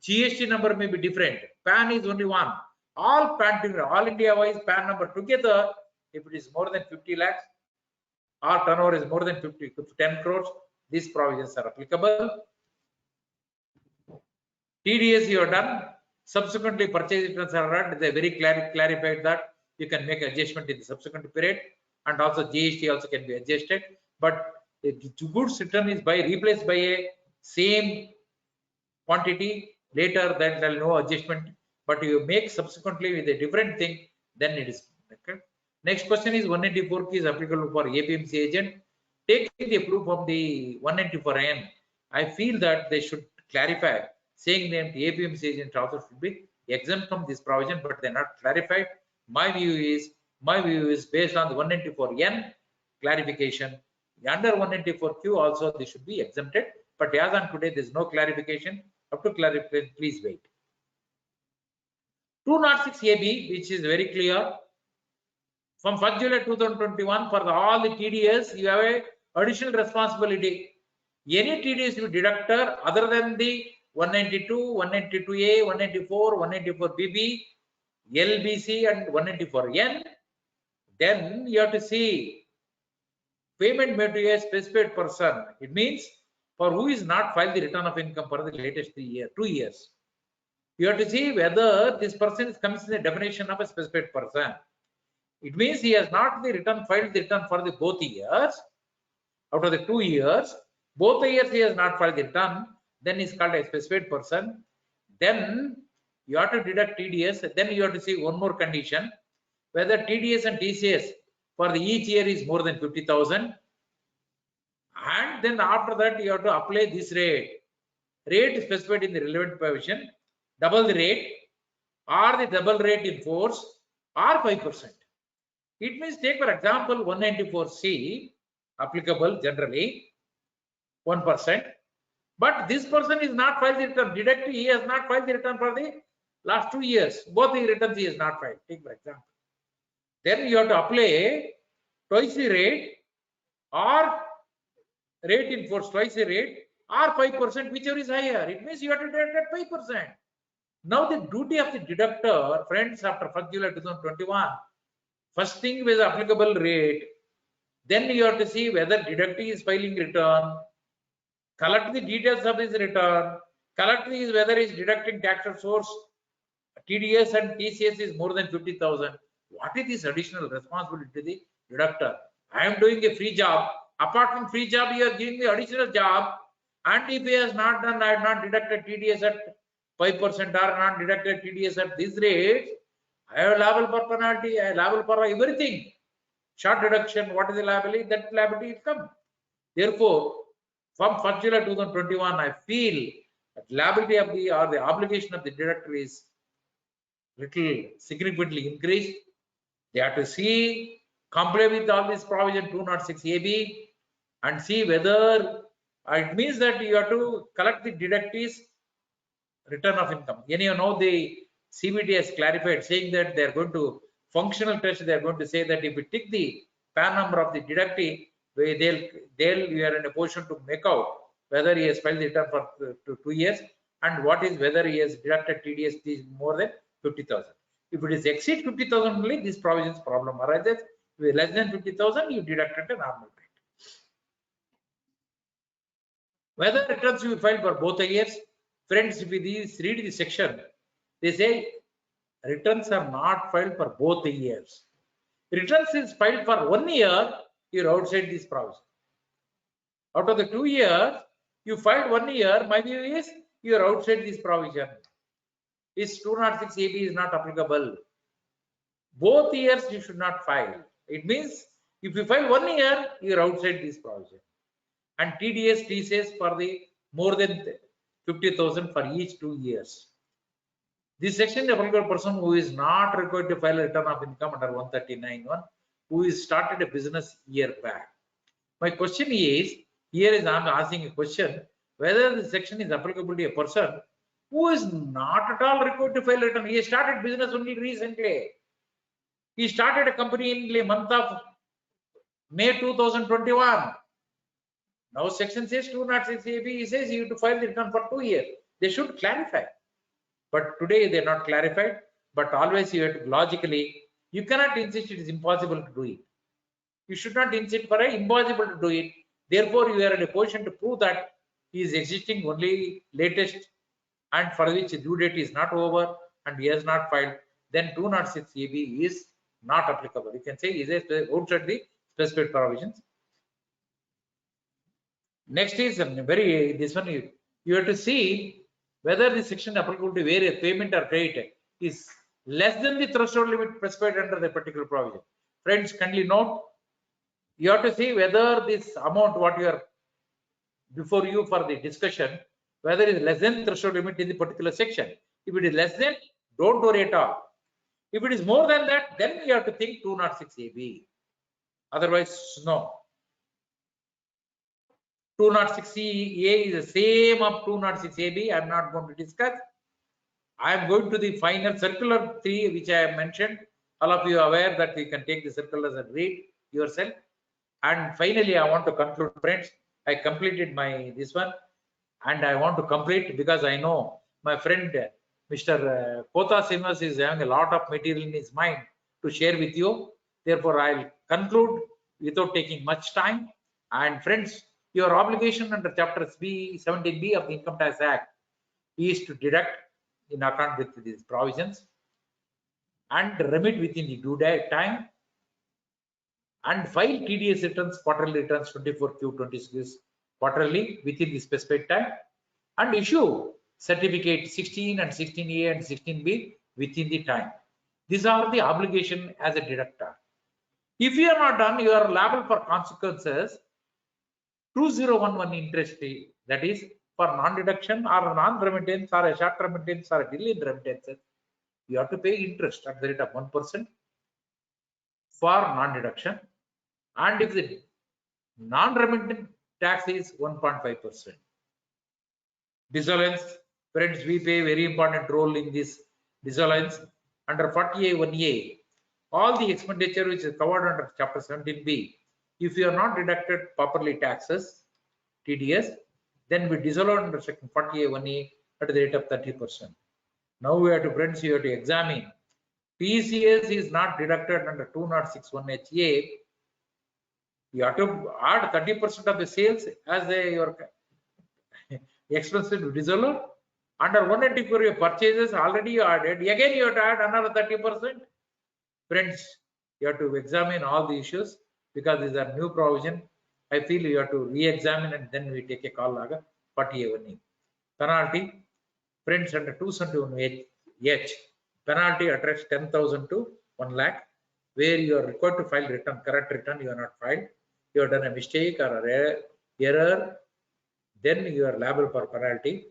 GST number may be different. PAN is only one. All PAN together, all India wise PAN number together, if it is more than 50 lakhs or turnover is more than 10 crores, these provisions are applicable. TDS you are done. Subsequently, purchase returns are read. They very clarified that you can make adjustment in the subsequent period, and also GST also can be adjusted. But the goods return is replaced by a same quantity later, then there is no adjustment. But you make subsequently with a different thing, then it is okay. Next question is 194 is applicable for APMC agent. Taking the proof of the 194N, I feel that they should clarify, saying that the APMC agent also should be exempt from this provision, but they're not clarified. My view is based on the 194N clarification. Under 194Q also they should be exempted, but as on today there is no clarification. Up to clarification, please wait. 206AB, which is very clear. From 1st July 2021, for all the TDS, you have a additional responsibility. Any TDS you deductor other than the 192, 192A, 194, 194BB, LBC and 194N, Then you have to see payment made to a specified person. It means for who is not filed the return of income for the latest 2 years. You have to see whether this person comes in the definition of a specified person. It means he has not filed the return for the both years. Out of the 2 years, both the years he has not filed the return, then is called a specified person. Then you have to deduct TDS. Then you have to see one more condition, whether TDS and TCS for the each year is more than 50,000. And then after that, you have to apply this rate. Rate specified in the relevant provision, double the rate, or the double rate in force, or 5%. It means, take for example 194C, applicable generally 1%, but this person is not filed the return. Deduct, he has not filed the return for the last 2 years. Both the returns he has not filed. Take for example. Then you have to apply twice the rate, or rate in force twice the rate, or 5%, whichever is higher. It means you have to deduct at 5%. Now the duty of the deductor, friends, after 1st July 2021, first thing with applicable rate, then you have to see whether deductee is filing return, collect the details of his return, collect is whether he is deducting tax source, TDS and TCS is more than 50,000. What is this additional responsibility to the deductor? I am doing a free job. Apart from free job, you are giving the additional job, and if he has not done, I have not deducted TDS at 5% or not deducted TDS at this rate, I have liable for penalty, I have liable for everything. Short deduction, what is the liability? That liability is come. Therefore, from 1st July 2021, I feel that liability of the or the obligation of the deductor is little significantly increased. They have to see, comply with all this provision 206 AB and see whether it means that you have to collect the deductee's return of income. You know, the CBT has clarified, saying that they are going to functional test. They are going to say that if we tick the PAN number of the deductee, we are in a position to make out whether he has filed the return for 2 years and what is whether he has deducted TDS is more than 50,000. If it is exceed 50,000 only, this provisions problem arises. If it is less than 50,000, you deduct at a normal rate. Whether returns you file for both the years, friends, if we read the section, they say returns are not filed for both the years. Returns is filed for 1 year, you're outside this provision. Out of the 2 years, you filed 1 year, my view is you're outside this provision. This 206 AB is not applicable. Both years you should not file. It means if you file 1 year, you're outside this provision. And TDS TCS for the more than 50,000 for each 2 years. This section is applicable person who is not required to file a return of income under 139(1), who is started a business year back. My question is, here is I'm asking a question, whether this section is applicable to a person who is not at all required to file a return. He started business only recently. He started a company in the month of May 2021. Now section says 206 AB, he says you have to file the return for 2 years. They should clarify. But today they are not clarified. But always you have to logically, you cannot insist it is impossible to do it. You should not insist for a impossible to do it. Therefore, you are in a position to prove that he is existing only latest and for which due date is not over and he has not filed. Then 206 AB is not applicable. You can say is outside the specified provisions. Next is this one you have to see whether the section applicable to various payment or credit is less than the threshold limit specified under the particular provision. Friends, kindly note, you have to see whether this amount what you are before you for the discussion, whether it is less than threshold limit in the particular section. If it is less than, don't worry at all. If it is more than that, then you have to think 206 AB. Otherwise, no. 206 A is the same of 206 AB. I am not going to discuss. I am going to the final circular 3, which I have mentioned. All of you are aware that you can take the circulars and read yourself. And finally, I want to conclude, friends. I completed my this one, and I want to complete because I know my friend Mr. Cotha Srinivas is having a lot of material in his mind to share with you. Therefore, I'll conclude without taking much time. And friends, your obligation under Chapter 17B of the Income Tax Act is to deduct in accordance with these provisions and remit within the due time and file TDS returns, quarterly returns 24Q, 26 quarterly within the specified time and issue certificate 16 and 16A and 16B within the time. These are the obligation as a deductor. If you are not done, you are liable for consequences 2011 interest fee, that is for non-deduction or non-remittance or a short remittance or a delay in remittances. You have to pay interest at the rate of 1% for non-deduction, and if the non-remittent tax is 1.5%. Disallowance, friends, we pay very important role in this disallowance. Under 40A1A, all the expenditure which is covered under Chapter 17B, if you are not deducted properly taxes, TDS, then we disallow under Section 40A1A at the rate of 30%. Now we have to, friends, you have to examine. TCS is not deducted under 2061HA. You have to add 30% of the sales as your expenses to disallow. Under 184 your purchases already you added. Again you have to add another 30%. Friends, you have to examine all the issues because these are new provision. I feel you have to re-examine and then we take a call like 40A1E. Penalty, friends, under 271H, penalty attracts 10,000 to 1 lakh, where you are required to file return, correct return, you are not filed. You have done a mistake or an error, then you are liable for penalty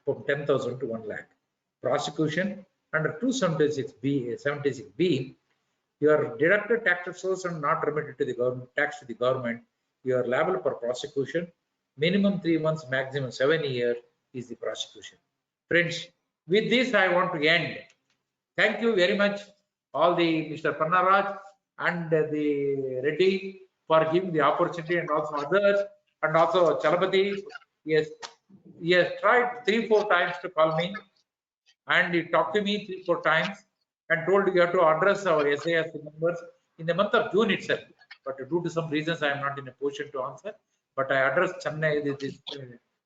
from 10,000 to 1 lakh. Prosecution under 276B, your deducted tax source and not remitted to the government, tax to the government, you are liable for prosecution. Minimum 3 months, maximum 7 years is the prosecution. Friends, with this I want to end. Thank you very much, all the Mr. Pannaraj and the Reddy for giving the opportunity, and also others, and also Chalapati. Yes, he has tried 3-4 times to call me, and he talked to me 3-4 times and told you have to address our SIRC members in the month of June itself. But due to some reasons, I am not in a position to answer. But I addressed Chennai, this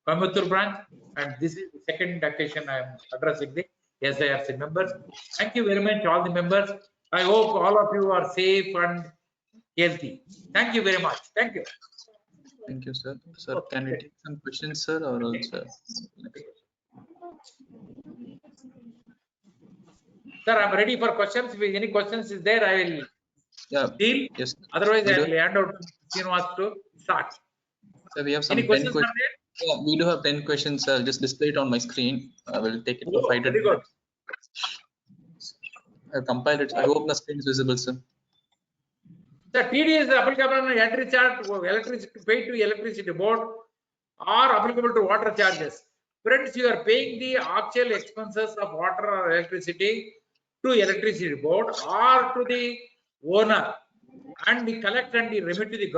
Coimbatore branch, and this is the second occasion I am addressing the SIRC members. Thank you very much, all the members. I hope all of you are safe and healthy. Thank you very much. Thank you. Thank you, sir. Sir, can we take some questions, sir, or also? Sir, I'm ready for questions. If any questions is there, I will deal. Yes. Otherwise, I will hand out to Srinivas to start. So we have some any 10 questions. Yeah, we do have 10 questions. I'll just display it on my screen. I will take it for 5 minutes. I've compiled it. I hope the screen is visible, sir. The TDS is applicable on entry charge electricity paid to electricity board or applicable to water charges. Friends, you are paying the actual expenses of water or electricity to electricity board or to the owner, and the collect and the remit to the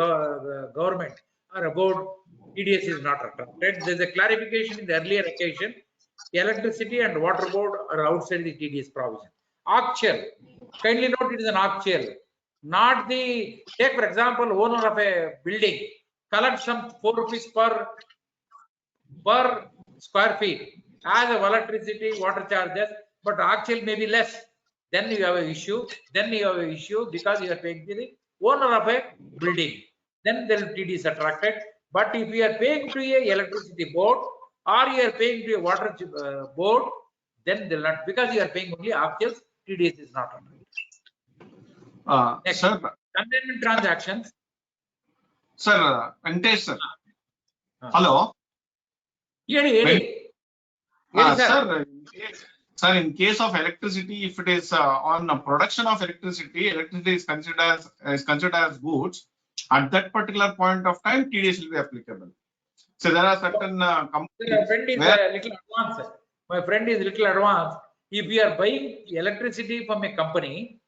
government or about TDS is not attracted. There is a clarification in the earlier occasion. Electricity and water board are outside the TDS provision. Actual, kindly note it is an actual, not the, take for example, owner of a building collects some 4 rupees per square feet as of electricity, water charges, but actual may be less. Then you have an issue. Because you are paying to the owner of a building. Then the TDS attracted. But if you are paying to a electricity board or you are paying to a water board, then they will not, because you are paying only actuals, TDS is not attracted. Sir, Containment transactions. Sir, Venkatesh, sir. Hello. Sir, in case of electricity, if it is on production of electricity, electricity is considered as goods. At that particular point of time, TDS will be applicable. So there are certain companies. My friend is little advanced. If you are buying electricity from a company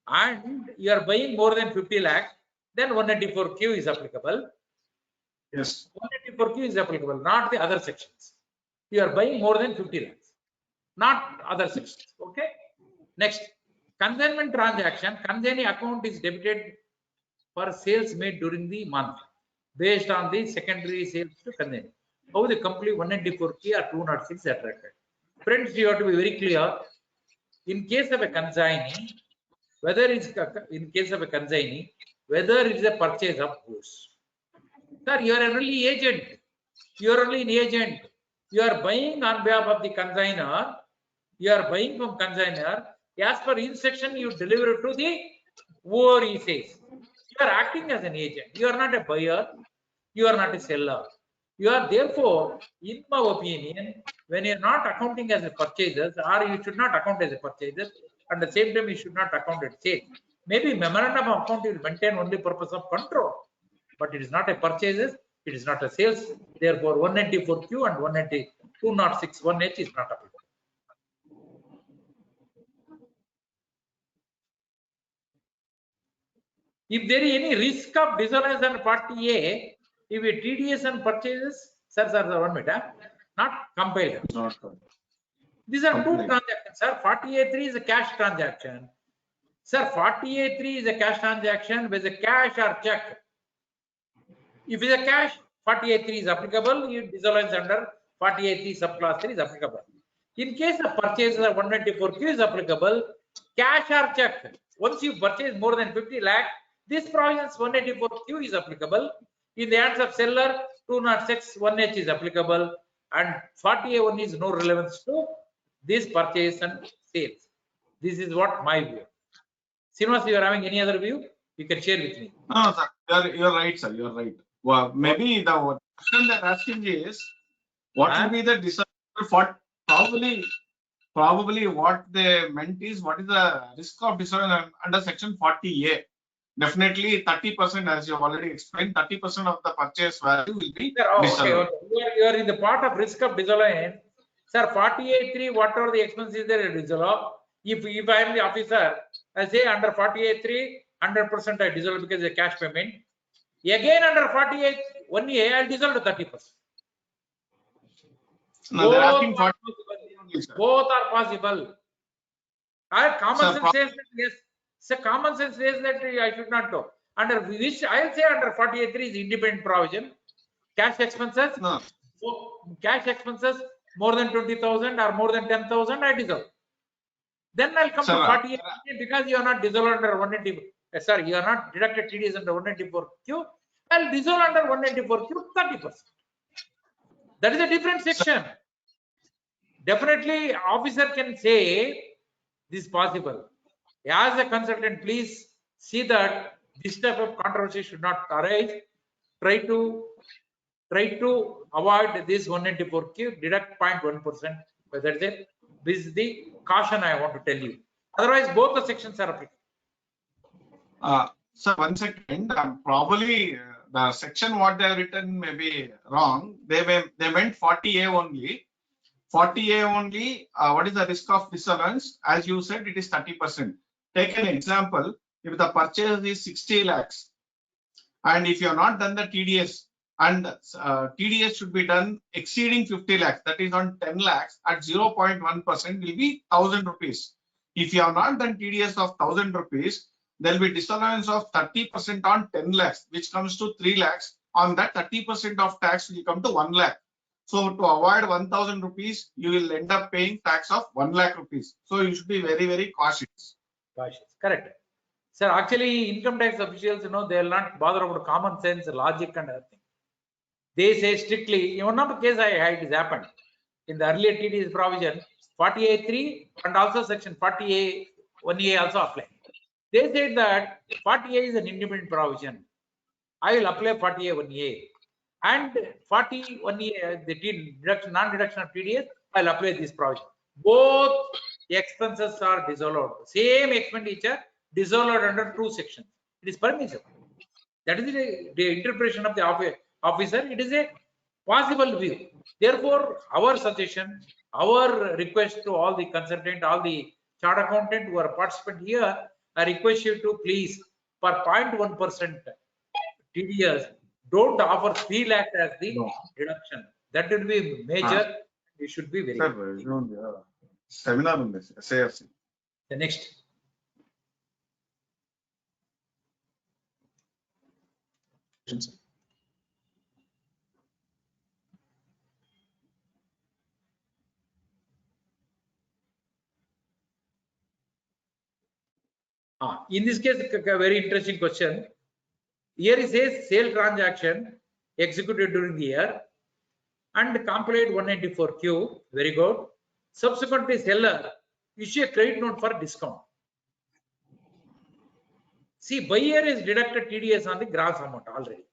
and you are buying more than 50 lakhs, then 194Q is applicable. Yes. 194Q is applicable, not the other sections. You are buying more than 50 lakhs, not other sections. Okay. Next, Consignment transaction, consignee account is debited for sales made during the month based on the secondary sales to consignee. How the complete 194K or 206 are treated. Friends, you have to be very clear. In case of a consignee, whether it's in case of a consignee, whether it's a purchase of goods. Sir, you are only agent. You are only an agent. You are buying on behalf of the consignor. You are buying from consignor. As per instruction, you deliver it to the whoever he says. You are acting as an agent. You are not a buyer. You are not a seller. You are therefore, in my opinion, when you are not accounting as a purchaser, or you should not account as a purchaser, at the same time you should not account as sales. Maybe memorandum of account will maintain only purpose of control, but it is not a purchases, it is not a sales. Therefore, 194Q and 206(1)H is not applicable. If there is any risk of dissonance on party A, if a TDS and purchases, sir, 1 minute, not compiled. These are two transactions, sir. 40A3 is a cash transaction. Sir, 40A3 is a cash transaction with a cash or check. If it is a cash, 40A3 is applicable. If dissonance under 40A3 subclass 3 is applicable. In case of purchases, 194Q is applicable. Cash or check. Once you purchase more than 50 lakh, this provisions 184Q is applicable. In the hands of seller, 206(1)H is applicable, and 40A1 is no relevance to this purchase and sales. This is what my view. Srinivas, you are having any other view? You can share with me. No, sir, you're right, sir. You're right. Well, maybe the question they're asking is, what will be the disadvantage for probably what they meant is, what is the risk of dissonance under section 40A? Definitely 30%, as you have already explained, 30% of the purchase value will be okay. You are in the part of risk of dissolution. Sir, 48.3, whatever the expenses there dissolve. If I am the officer, I say under 48.3, 100% I dissolve because it's a cash payment. Again under 48, 1A, I'll dissolve to 30%. No, they're asking 40. Both are possible. Common sense says that yes. So common sense says that I should not do. Under which I'll say under 48.3 is independent provision. Cash expenses. No. Cash expenses more than 20,000 or more than 10,000 I dissolve. Then I'll come to 48 because you are not dissolved under 194. Sorry, you are not deducted TDS under 194Q. I'll dissolve under 194Q 30%. That is a different section. Definitely, officer can say this is possible. As a consultant, please see that this type of controversy should not arise. Try to avoid this 194Q, deduct 0.1%. This is the caution I want to tell you. Otherwise, both the sections are applicable. So 1 second, probably the section what they have written may be wrong. They meant 40A only. 40A only. What is the risk of dissonance? As you said, it is 30%. Take an example. If the purchase is 60 lakhs, and if you have not done the TDS, and TDS should be done exceeding 50 lakhs, that is on 10 lakhs at 0.1% will be 1,000 rupees. If you have not done TDS of 1,000 rupees, there will be dissonance of 30% on 10 lakhs, which comes to 3 lakhs. On that 30% of tax will come to 1 lakh. So to avoid 1,000 rupees, you will end up paying tax of 1 lakh rupees. So you should be very, very cautious. Correct. Sir, actually, income tax officials, they will not bother about common sense, logic, and everything. They say strictly, in one of the cases it has happened in the earlier TDS provision, 48.3 and also section 40A, 1A also apply. They said that 40A is an independent provision. I will apply 40A, 1A. And 41A, the non-deduction of TDS, I will apply this provision. Both expenses are disallowed. Same expenditure disallowed under two sections. It is permissible. That is the interpretation of the officer. It is a possible view. Therefore, our suggestion, our request to all the consultant, all the chart accountant who are participant here, I request you to please, for 0.1% TDS, don't offer 3 lakh as the deduction. That will be major. You should be very. Seminar on this, SIRC. The next. question, sir. In this case, a very interesting question. Here it says sale transaction executed during the year and compiled 194Q. Very good. Subsequently, seller issue a credit note for discount. See, buyer is deducted TDS on the gross amount already.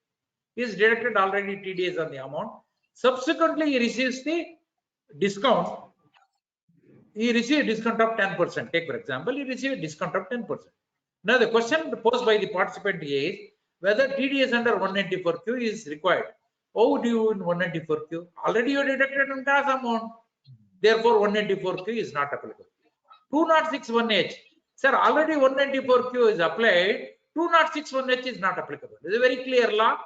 He is deducted already TDS on the amount. Subsequently, he receives the discount. He receives a discount of 10%. Take for example, he receives a discount of 10%. Now, the question posed by the participant is whether TDS under 194Q is required. How do you in 194Q? Already you deducted on gross amount. Therefore, 194Q is not applicable. 2061H. Sir, already 194Q is applied. 2061H is not applicable. This is a very clear law.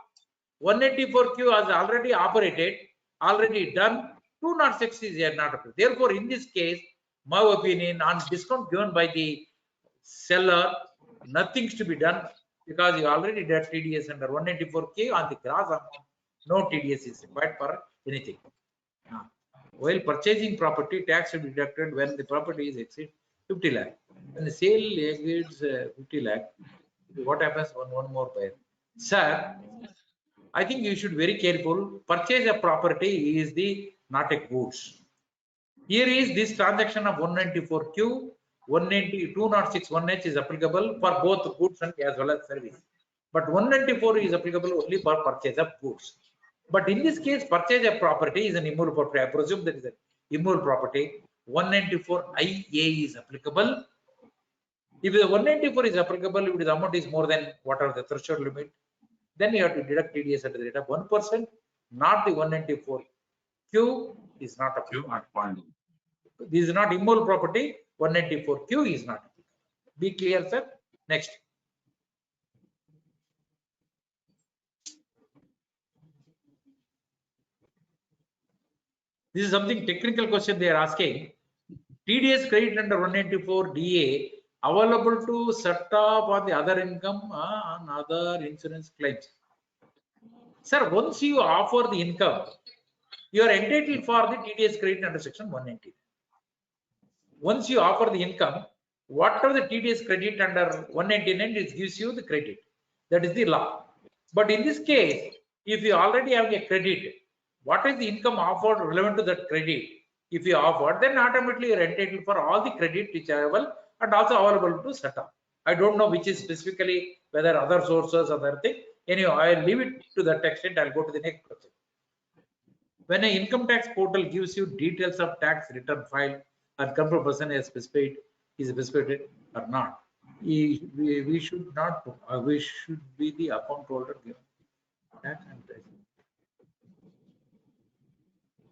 194Q has already operated, already done. 206 is not applicable. Therefore, in this case, my opinion on discount given by the seller, nothing's to be done because you already did TDS under 194K on the gross amount. No TDS is required for anything. While purchasing property, tax should be deducted when the property is exceed 50 lakh. When the sale exceeds 50 lakh, what happens when one more buyer? Sir, I think you should be very careful. Purchase a property is the not a goods. Here is this transaction of 194Q, 206.1H is applicable for both goods and as well as service. But 194 is applicable only for purchase of goods. But in this case, purchase of property is an immovable property. I presume that is an immovable property. 194 IA is applicable. If the 194 is applicable, if the amount is more than whatever the threshold limit, then you have to deduct TDS at the rate of 1%, not the 194. Q is not applicable. This is not immovable property. 194 Q is not applicable. Be clear, sir. Next. This is something technical question they are asking. TDS credit under 194 DA available to set off on the other income on other insurance claims. Sir, once you offer the income, you are entitled for the TDS credit under section 190. Once you offer the income, whatever the TDS credit under 199, it gives you the credit. That is the law. But in this case, if you already have a credit, what is the income offered relevant to that credit? If you offer, then automatically you are entitled for all the credit which are available and also available to set up. I don't know which is specifically whether other sources, other thing. Anyway, I'll leave it to that extent. I'll go to the next question. When an income tax portal gives you details of tax return filed and control person is specified or not, we should not. We should be the account holder given tax and tax.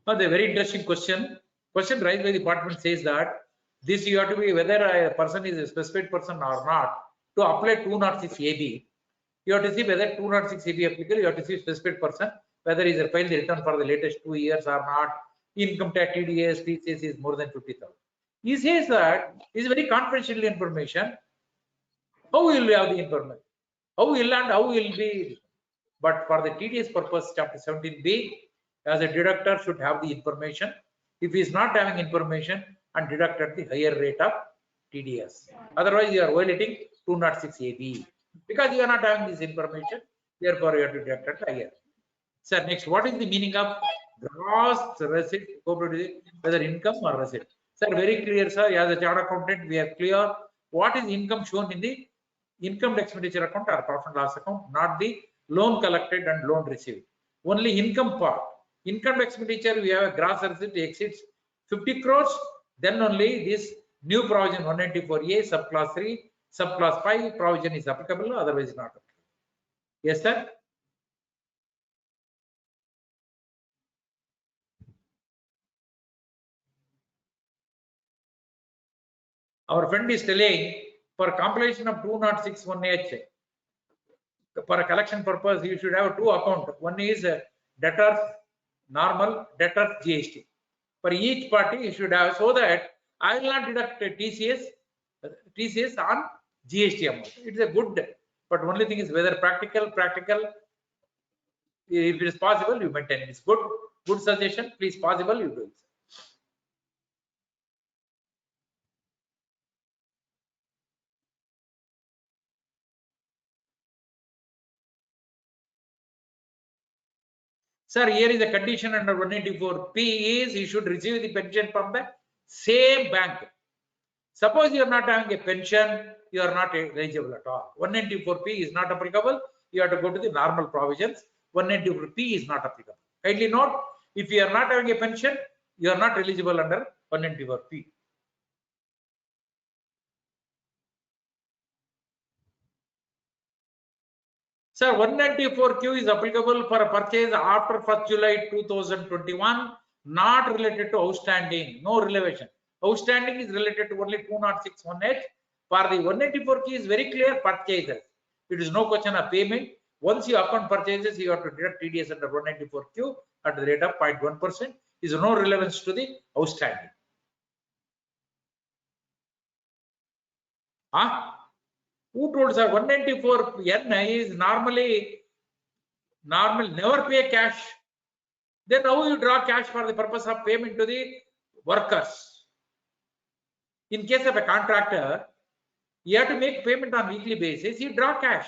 Now, the very interesting question raised by the department says that this you have to be whether a person is a specified person or not to apply 206 AB. You have to see whether 206 AB applicable. You have to see specified person whether he has filed the return for the latest 2 years or not. Income tax TDS TCS is more than 50,000. He says that is very confidential information. How will you have the information? How will and how will be? But for the TDS purpose, chapter 17B, as a deductor should have the information. If he is not having information and deduct at the higher rate of TDS. Otherwise, you are violating 206 AB because you are not having this information. Therefore, you have to deduct at higher. Sir, next, what is the meaning of gross receipt, whether income or receipt? Sir, very clear, sir. As a chartered accountant, we are clear what is income shown in the income expenditure account or profit and loss account, not the loan collected and loan received. Only income part. Income expenditure, we have a gross receipt exceeds 50 crores. Then only this new provision 194A subclass 3, subclass 5 provision is applicable. Otherwise, not applicable. Yes, sir. Our friend is telling for compilation of 206.1H for a collection purpose, you should have two accounts. One is debtors normal, debtors GST. For each party, you should have so that I will not deduct TCS on GST amount. It's a good, but only thing is whether practical. If it is possible, you maintain. It's good suggestion. Please, possible, you do it. Sir, here is a condition under 184P is you should receive the pension from the same bank. Suppose you are not having a pension, you are not eligible at all. 194P is not applicable. You have to go to the normal provisions. 194P is not applicable. Kindly note, if you are not having a pension, you are not eligible under 194P. Sir, 194Q is applicable for a purchase after 1st July 2021, not related to outstanding, no relation. Outstanding is related to only 2061H. For the 194Q is very clear, purchases. It is no question of payment. Once you account purchases, you have to deduct TDS under 194Q at the rate of 0.1%. Is no relevance to the outstanding. Who told sir 194N is normally never pay cash. Then how you draw cash for the purpose of payment to the workers? In case of a contractor, you have to make payment on weekly basis. You draw cash.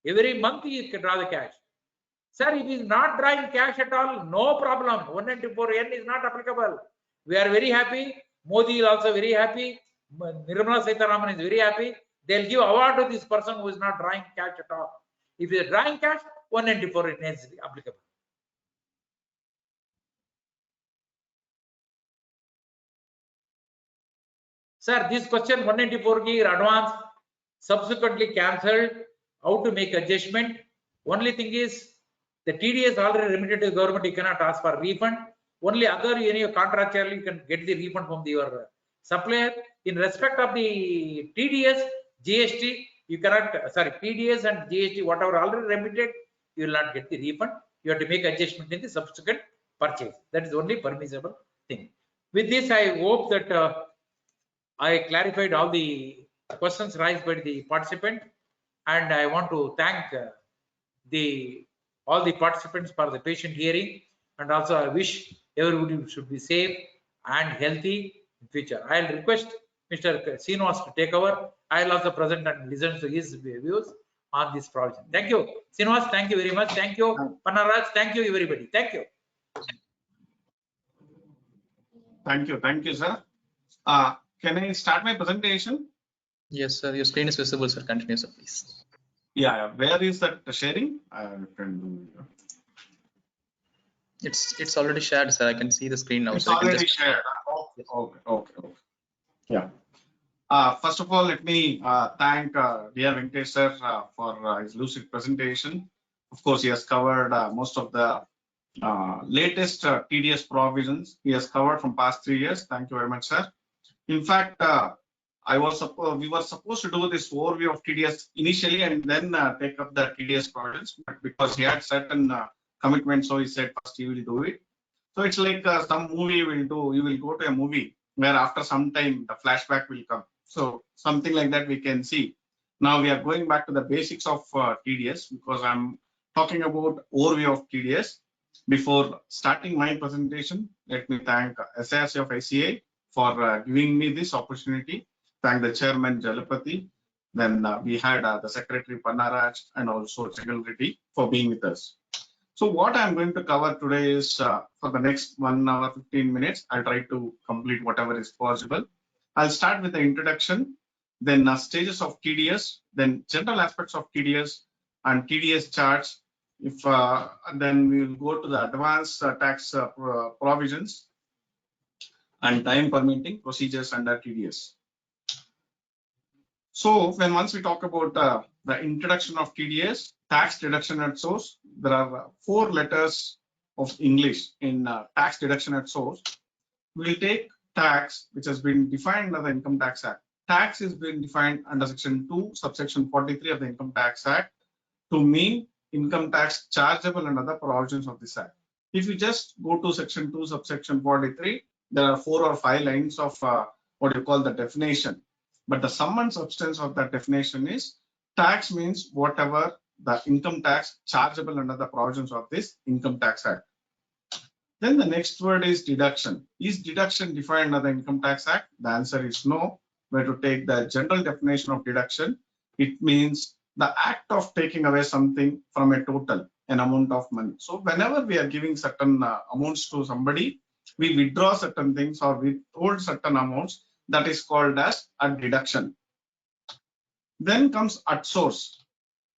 Every month you can draw the cash. Sir, if he is not drawing cash at all, no problem. 194N is not applicable. We are very happy. Modi is also very happy. Nirmala Sitharaman is very happy. They'll give award to this person who is not drawing cash at all. If he is drawing cash, 194N is applicable. Sir, this question 194K advance subsequently cancelled. How to make adjustment? Only thing is the TDS already remitted to the government. You cannot ask for refund. Only other contractually you can get the refund from your supplier. In respect of the TDS, GST, you cannot. Sorry, TDS and GST, whatever already remitted, you will not get the refund. You have to make adjustment in the subsequent purchase. That is only permissible thing. With this, I hope that I clarified all the questions raised by the participant, and I want to thank all the participants for the patient hearing, and also I wish everybody should be safe and healthy in future. I'll request Mr. Srinivas to take over. I'll also present and listen to his views on this provision. Thank you, Srinivas. Thank you very much. Thank you, Panaraj. Thank you, everybody. Thank you. Thank you, sir. Can I start my presentation? Yes, sir. Your screen is visible, sir. Continue, sir, please. Yeah. Where is that sharing? I can do. It's already shared, sir. I can see the screen now. It's So already shared. Okay. Yeah. First of all, let me thank dear Venkatesh sir for his lucid presentation. Of course, he has covered most of the latest TDS provisions. He has covered from past 3 years. Thank you very much, sir. In fact, we were supposed to do this overview of TDS initially and then take up the TDS provisions, but because he had certain commitments, so he said first he will do it. So it's like some movie you will do. You will go to a movie where after some time the flashback will come. So something like that we can see. Now we are going back to the basics of TDS because I'm talking about overview of TDS. Before starting my presentation, let me thank SIRC of ICAI for giving me this opportunity. Thank the chairman Jalapati. Then we had the secretary Panaraj and also Chagal Reddy for being with us. So what I'm going to cover today is for the next 1 hour 15 minutes, I'll try to complete whatever is possible. I'll start with the introduction, then stages of TDS, then general aspects of TDS and TDS charts. Then we will go to the advanced tax provisions and time permitting procedures under TDS. So once we talk about the introduction of TDS, tax deduction at source, there are 4 letters of English in tax deduction at source. We will take tax, which has been defined under the Income Tax Act. Tax is being defined under section 2, subsection 43 of the Income Tax Act to mean income tax chargeable under the provisions of this act. If you just go to section 2, subsection 43, there are 4 or 5 lines of what you call the definition. But the sum and substance of that definition is tax means whatever the income tax chargeable under the provisions of this Income Tax Act. Then the next word is deduction. Is deduction defined under the Income Tax Act? The answer is no. We have to take the general definition of deduction. It means the act of taking away something from a total, an amount of money. So whenever we are giving certain amounts to somebody, we withdraw certain things or withhold certain amounts, that is called as a deduction. Then comes at source.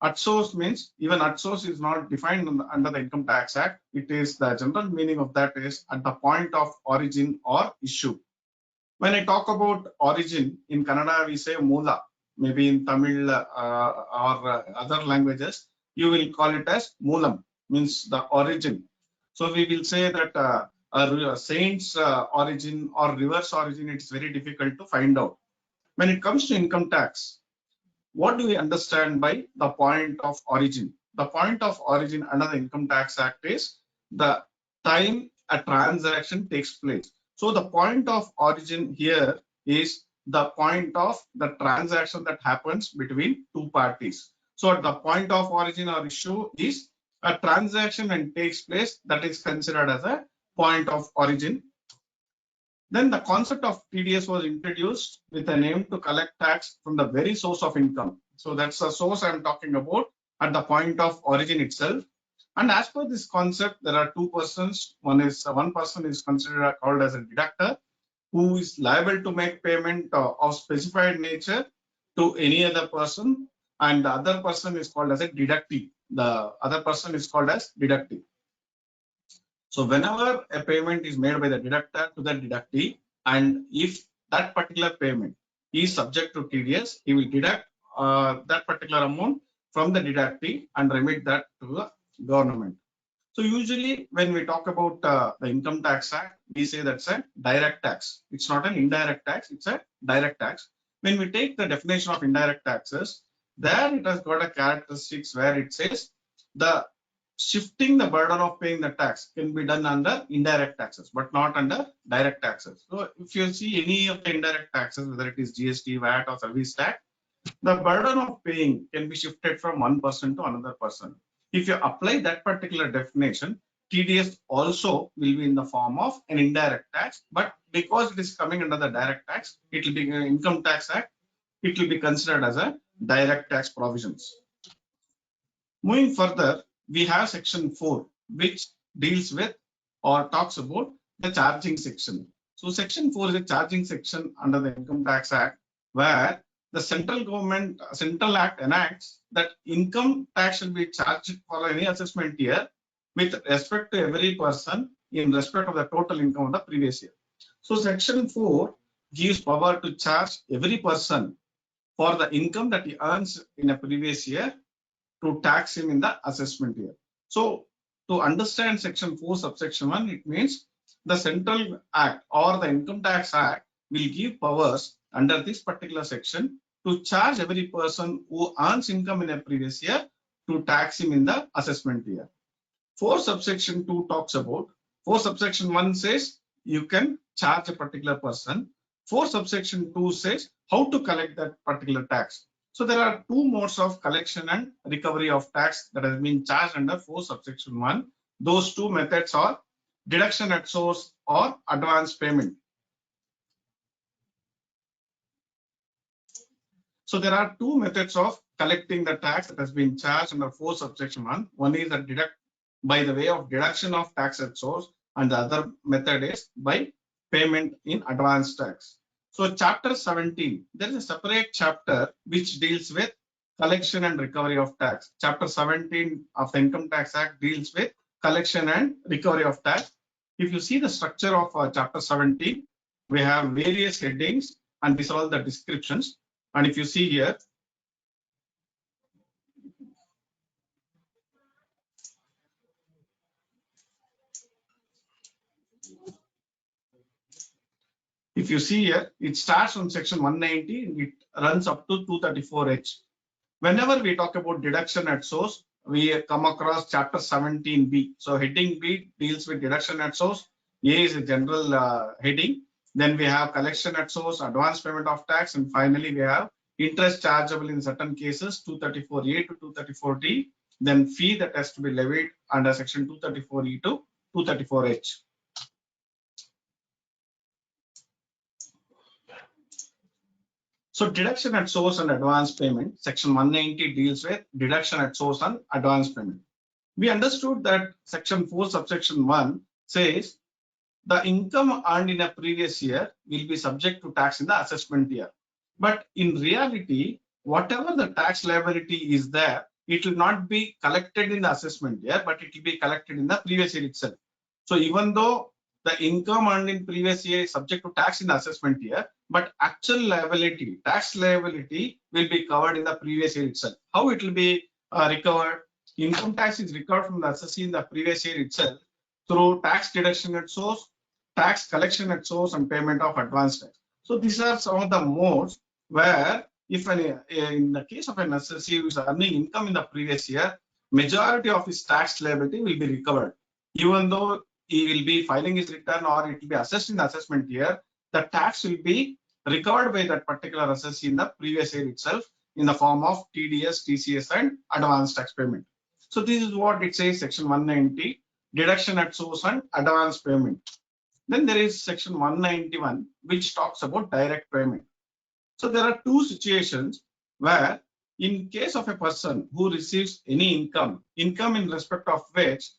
At source means even at source is not defined under the Income Tax Act. It is the general meaning of that is at the point of origin or issue. When I talk about origin, in Kannada we say Moola. Maybe in Tamil or other languages, you will call it as Moolam, means the origin. So we will say that a saint's origin or reverse origin, it's very difficult to find out. When it comes to income tax, what do we understand by the point of origin? The point of origin under the Income Tax Act is the time a transaction takes place. So the point of origin here is the point of the transaction that happens between two parties. So at the point of origin or issue is a transaction and takes place, that is considered as a point of origin. Then the concept of TDS was introduced with an aim to collect tax from the very source of income. So that's the source I'm talking about at the point of origin itself. And as per this concept, there are two persons. One person is considered called as a deductor, who is liable to make payment of specified nature to any other person, and the other person is called as a deductee. The other person is called as deductee. So whenever a payment is made by the deductor to the deductee, and if that particular payment is subject to TDS, he will deduct that particular amount from the deductee and remit that to the government. So usually when we talk about the Income Tax Act, we say that's a direct tax. It's not an indirect tax, it's a direct tax. When we take the definition of indirect taxes, there it has got a characteristics where it says the shifting the burden of paying the tax can be done under indirect taxes, but not under direct taxes. So if you see any of the indirect taxes, whether it is GST, VAT or service tax, the burden of paying can be shifted from one person to another person. If you apply that particular definition, TDS also will be in the form of an indirect tax, but because it is coming under the direct tax, it will be an Income Tax Act, it will be considered as a direct tax provisions. Moving further, we have section 4, which deals with or talks about the charging section. So section 4 is a charging section under the Income Tax Act, where the central act enacts that income tax shall be charged for any assessment year with respect to every person in respect of the total income of the previous year. So section 4 gives power to charge every person for the income that he earns in a previous year to tax him in the assessment year. So to understand section 4 subsection 1, it means the central act or the Income Tax Act will give powers under this particular section to charge every person who earns income in a previous year to tax him in the assessment year. 4 subsection 2 talks about, 4 subsection 1 says you can charge a particular person. 4 subsection 2 says how to collect that particular tax. So there are 2 modes of collection and recovery of tax that has been charged under 4 subsection 1. Those 2 methods are deduction at source or advance payment. So there are 2 methods of collecting the tax that has been charged under 4 subsection 1. One is that deduct by the way of deduction of tax at source, and the other method is by payment in advance tax. So chapter 17, there is a separate chapter which deals with collection and recovery of tax. Chapter 17 of the Income Tax Act deals with collection and recovery of tax. If you see the structure of chapter 17, we have various headings and these are all the descriptions. And if you see here, it starts from section 190 and it runs up to 234H. Whenever we talk about deduction at source, we come across chapter 17B. So heading B deals with deduction at source. A is a general heading. Then we have collection at source, advance payment of tax, and finally we have interest chargeable in certain cases 234A to 234D, then fee that has to be levied under section 234E to 234H. So deduction at source and advance payment, section 190 deals with deduction at source and advance payment. We understood that section 4 subsection 1 says the income earned in a previous year will be subject to tax in the assessment year. But in reality, whatever the tax liability is there, it will not be collected in the assessment year, but it will be collected in the previous year itself. So even though the income earned in previous year is subject to tax in the assessment year, but actual liability, tax liability will be covered in the previous year itself. How it will be recovered? Income tax is recovered from the assessee in the previous year itself through tax deduction at source, tax collection at source, and payment of advance tax. So these are some of the modes where if in the case of an assessee who is earning income in the previous year, majority of his tax liability will be recovered. Even though he will be filing his return or it will be assessed in the assessment year, the tax will be recovered by that particular assessee in the previous year itself in the form of TDS, TCS, and advance tax payment. So this is what it says, section 190, deduction at source and advance payment. Then there is section 191, which talks about direct payment. So there are two situations where in case of a person who receives any income in respect of which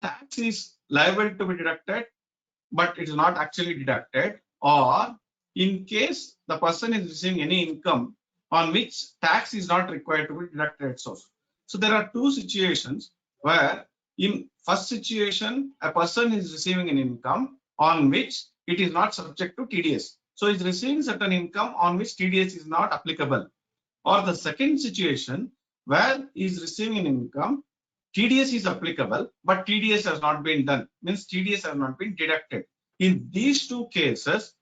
tax is liable to be deducted, but it is not actually deducted, or in case the person is receiving any income on which tax is not required to be deducted at source. So there are two situations where in first situation, a person is receiving an income on which it is not subject to TDS. So is receiving certain income on which TDS is not applicable. Or the second situation where he is receiving an income, TDS is applicable, but TDS has not been done, means TDS has not been deducted. In these two cases,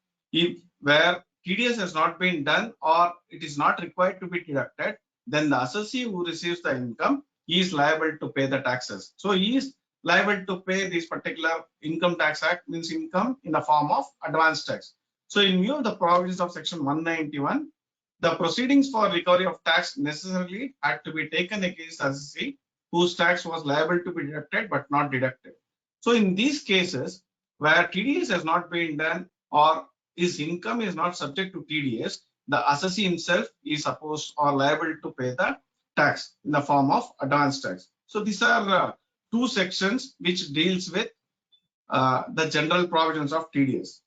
where TDS has not been done or it is not required to be deducted, then the assessee who receives the income, he is liable to pay the taxes. So he is liable to pay this particular income tax act, means income in the form of advance tax. So in view of the provisions of section 191, the proceedings for recovery of tax necessarily had to be taken against assessee whose tax was liable to be deducted but not deducted. So in these cases where TDS has not been done or his income is not subject to TDS, the assessee himself is supposed or liable to pay the tax in the form of advance tax. So these are two sections which deals with the general provisions of TDS.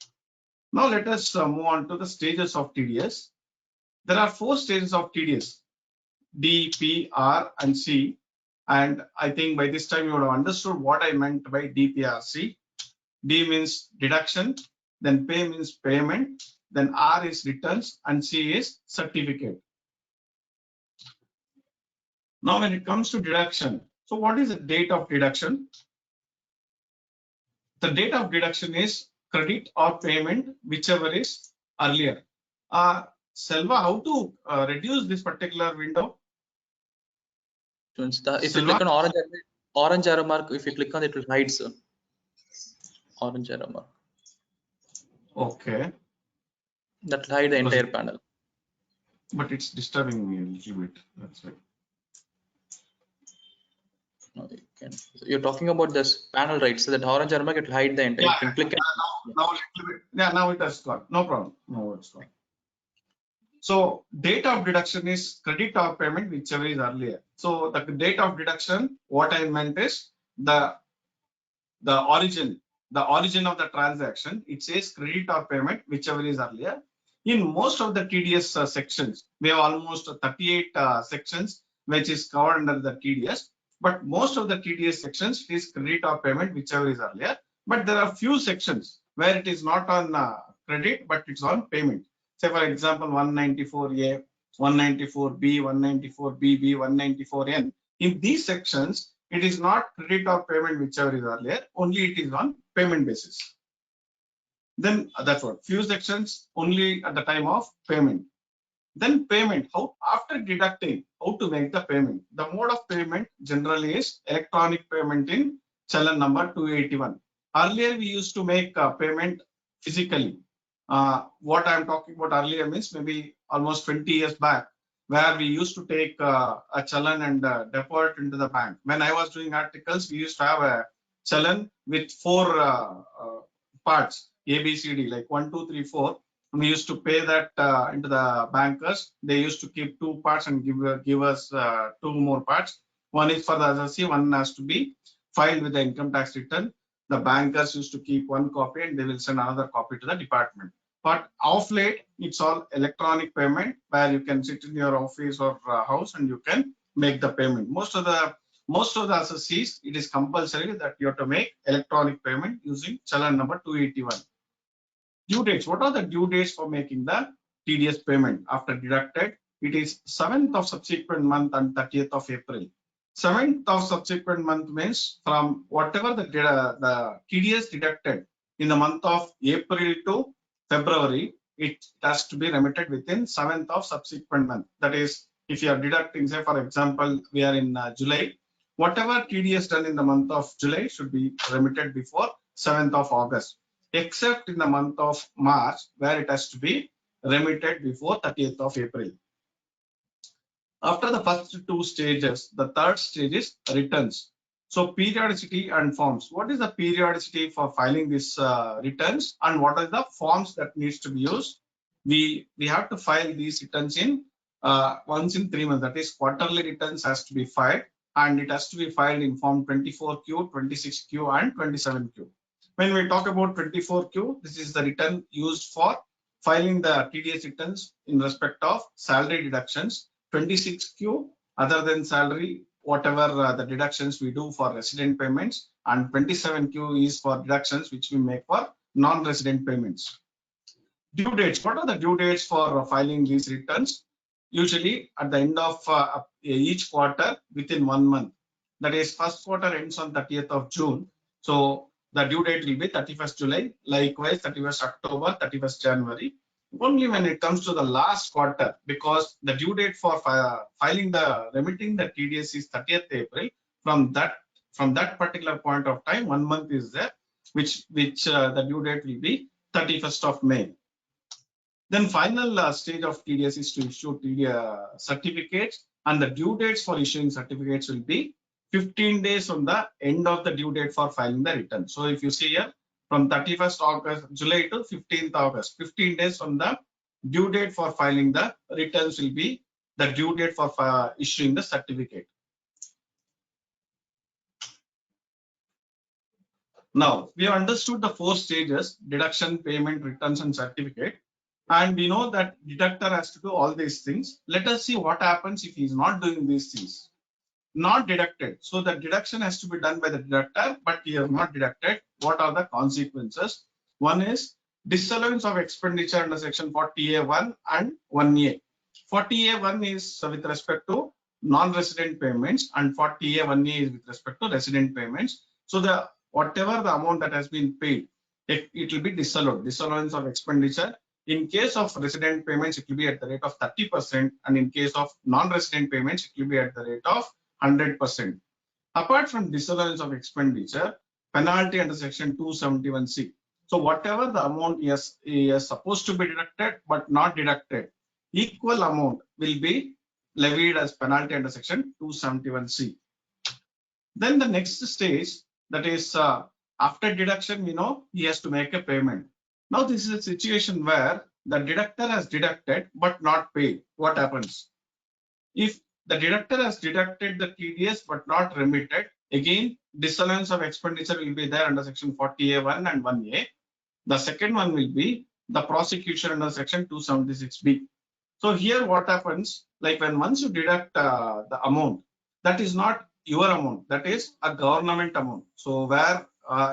Now let us move on to the stages of TDS. There are 4 stages of TDS: D, P, R, and C. And I think by this time you would have understood what I meant by D, P, R, C. D means deduction, then P means payment, then R is returns, and C is certificate. Now when it comes to deduction, so what is the date of deduction? The date of deduction is credit or payment, whichever is earlier. Selva, how to reduce this particular window? If you click on orange arrow mark, if you click on it, it will hide, sir. Orange arrow mark. Okay. That will hide the entire panel. But it's disturbing me a little bit. That's right. No, you can. You're talking about this panel, right? So that orange arrow mark, it will hide the entire. Yeah, you can click now it has gone. No problem. No, it's gone. So date of deduction is credit or payment, whichever is earlier. So the date of deduction, what I meant is the origin of the transaction. It says credit or payment, whichever is earlier. In most of the TDS sections, we have almost 38 sections which is covered under the TDS. But most of the TDS sections is credit or payment, whichever is earlier. But there are few sections where it is not on credit, but it's on payment. Say for example, 194A, 194B, 194BB, 194N. In these sections, it is not credit or payment, whichever is earlier, only it is on payment basis. Then that's what, few sections only at the time of payment. Then payment, how after deducting, how to make the payment. The mode of payment generally is electronic payment in challan number 281. Earlier we used to make payment physically. What I'm talking about earlier means maybe almost 20 years back, where we used to take a challan and deposit into the bank. When I was doing articles, we used to have a challan with 4 parts, A, B, C, D, like 1, 2, 3, 4. We used to pay that into the bankers. They used to keep 2 parts and give us 2 more parts. One is for the assessee, one has to be filed with the income tax return. The bankers used to keep 1 copy and they will send another copy to the department. But of late, it's all electronic payment where you can sit in your office or house and you can make the payment. Most of the assessees, it is compulsory that you have to make electronic payment using challan number 281. Due dates. What are the due dates for making the TDS payment after deducted? It is 7th of subsequent month and 30th of April. 7th of subsequent month means from whatever the TDS deducted in the month of April to February, it has to be remitted within 7th of subsequent month. That is, if you are deducting, say for example, we are in July, whatever TDS done in the month of July should be remitted before 7th of August, except in the month of March, where it has to be remitted before 30th of April. After the first 2 stages, the third stage is returns. So periodicity and forms. What is the periodicity for filing these returns, and what are the forms that needs to be used? We have to file these returns in once in 3 months. That is, quarterly returns has to be filed, and it has to be filed in form 24Q, 26Q, and 27Q. When we talk about 24Q, this is the return used for filing the TDS returns in respect of salary deductions. 26Q, other than salary, whatever the deductions we do for resident payments, and 27Q is for deductions which we make for non-resident payments. Due dates. What are the due dates for filing these returns? Usually at the end of each quarter within 1 month. That is, first quarter ends on 30th of June. So the due date will be 31st July, likewise 31st October, 31st January. Only when it comes to the last quarter, because the due date for remitting the TDS is 30th April. From that particular point of time, 1 month is there, which the due date will be 31st of May. Then final stage of TDS is to issue TDS certificates, and the due dates for issuing certificates will be 15 days from the end of the due date for filing the return. So if you see here, from 31st July to 15th August, 15 days from the due date for filing the returns will be the due date for issuing the certificate. Now, we have understood the 4 stages: deduction, payment, returns, and certificate. And we know that deductor has to do all these things. Let us see what happens if he is not doing these things. Not deducted. So the deduction has to be done by the deductor, but he has not deducted. What are the consequences? One is disallowance of expenditure under section 40A1 and 1A. 40A1 is with respect to non-resident payments, and 40A1A is with respect to resident payments. So whatever the amount that has been paid, it will be disallowed. Disallowance of expenditure. In case of resident payments, it will be at the rate of 30%, and in case of non-resident payments, it will be at the rate of 100%. Apart from disallowance of expenditure, penalty under section 271C. So whatever the amount he is supposed to be deducted but not deducted, equal amount will be levied as penalty under section 271C. Then the next stage, that is after deduction, we know he has to make a payment. Now this is a situation where the deductor has deducted but not paid. What happens? If the deductor has deducted the TDS but not remitted, again disallowance of expenditure will be there under section 40A1 and 1A. The second one will be the prosecution under section 276B. So here what happens, like when once you deduct the amount, that is not your amount, that is a government amount. So where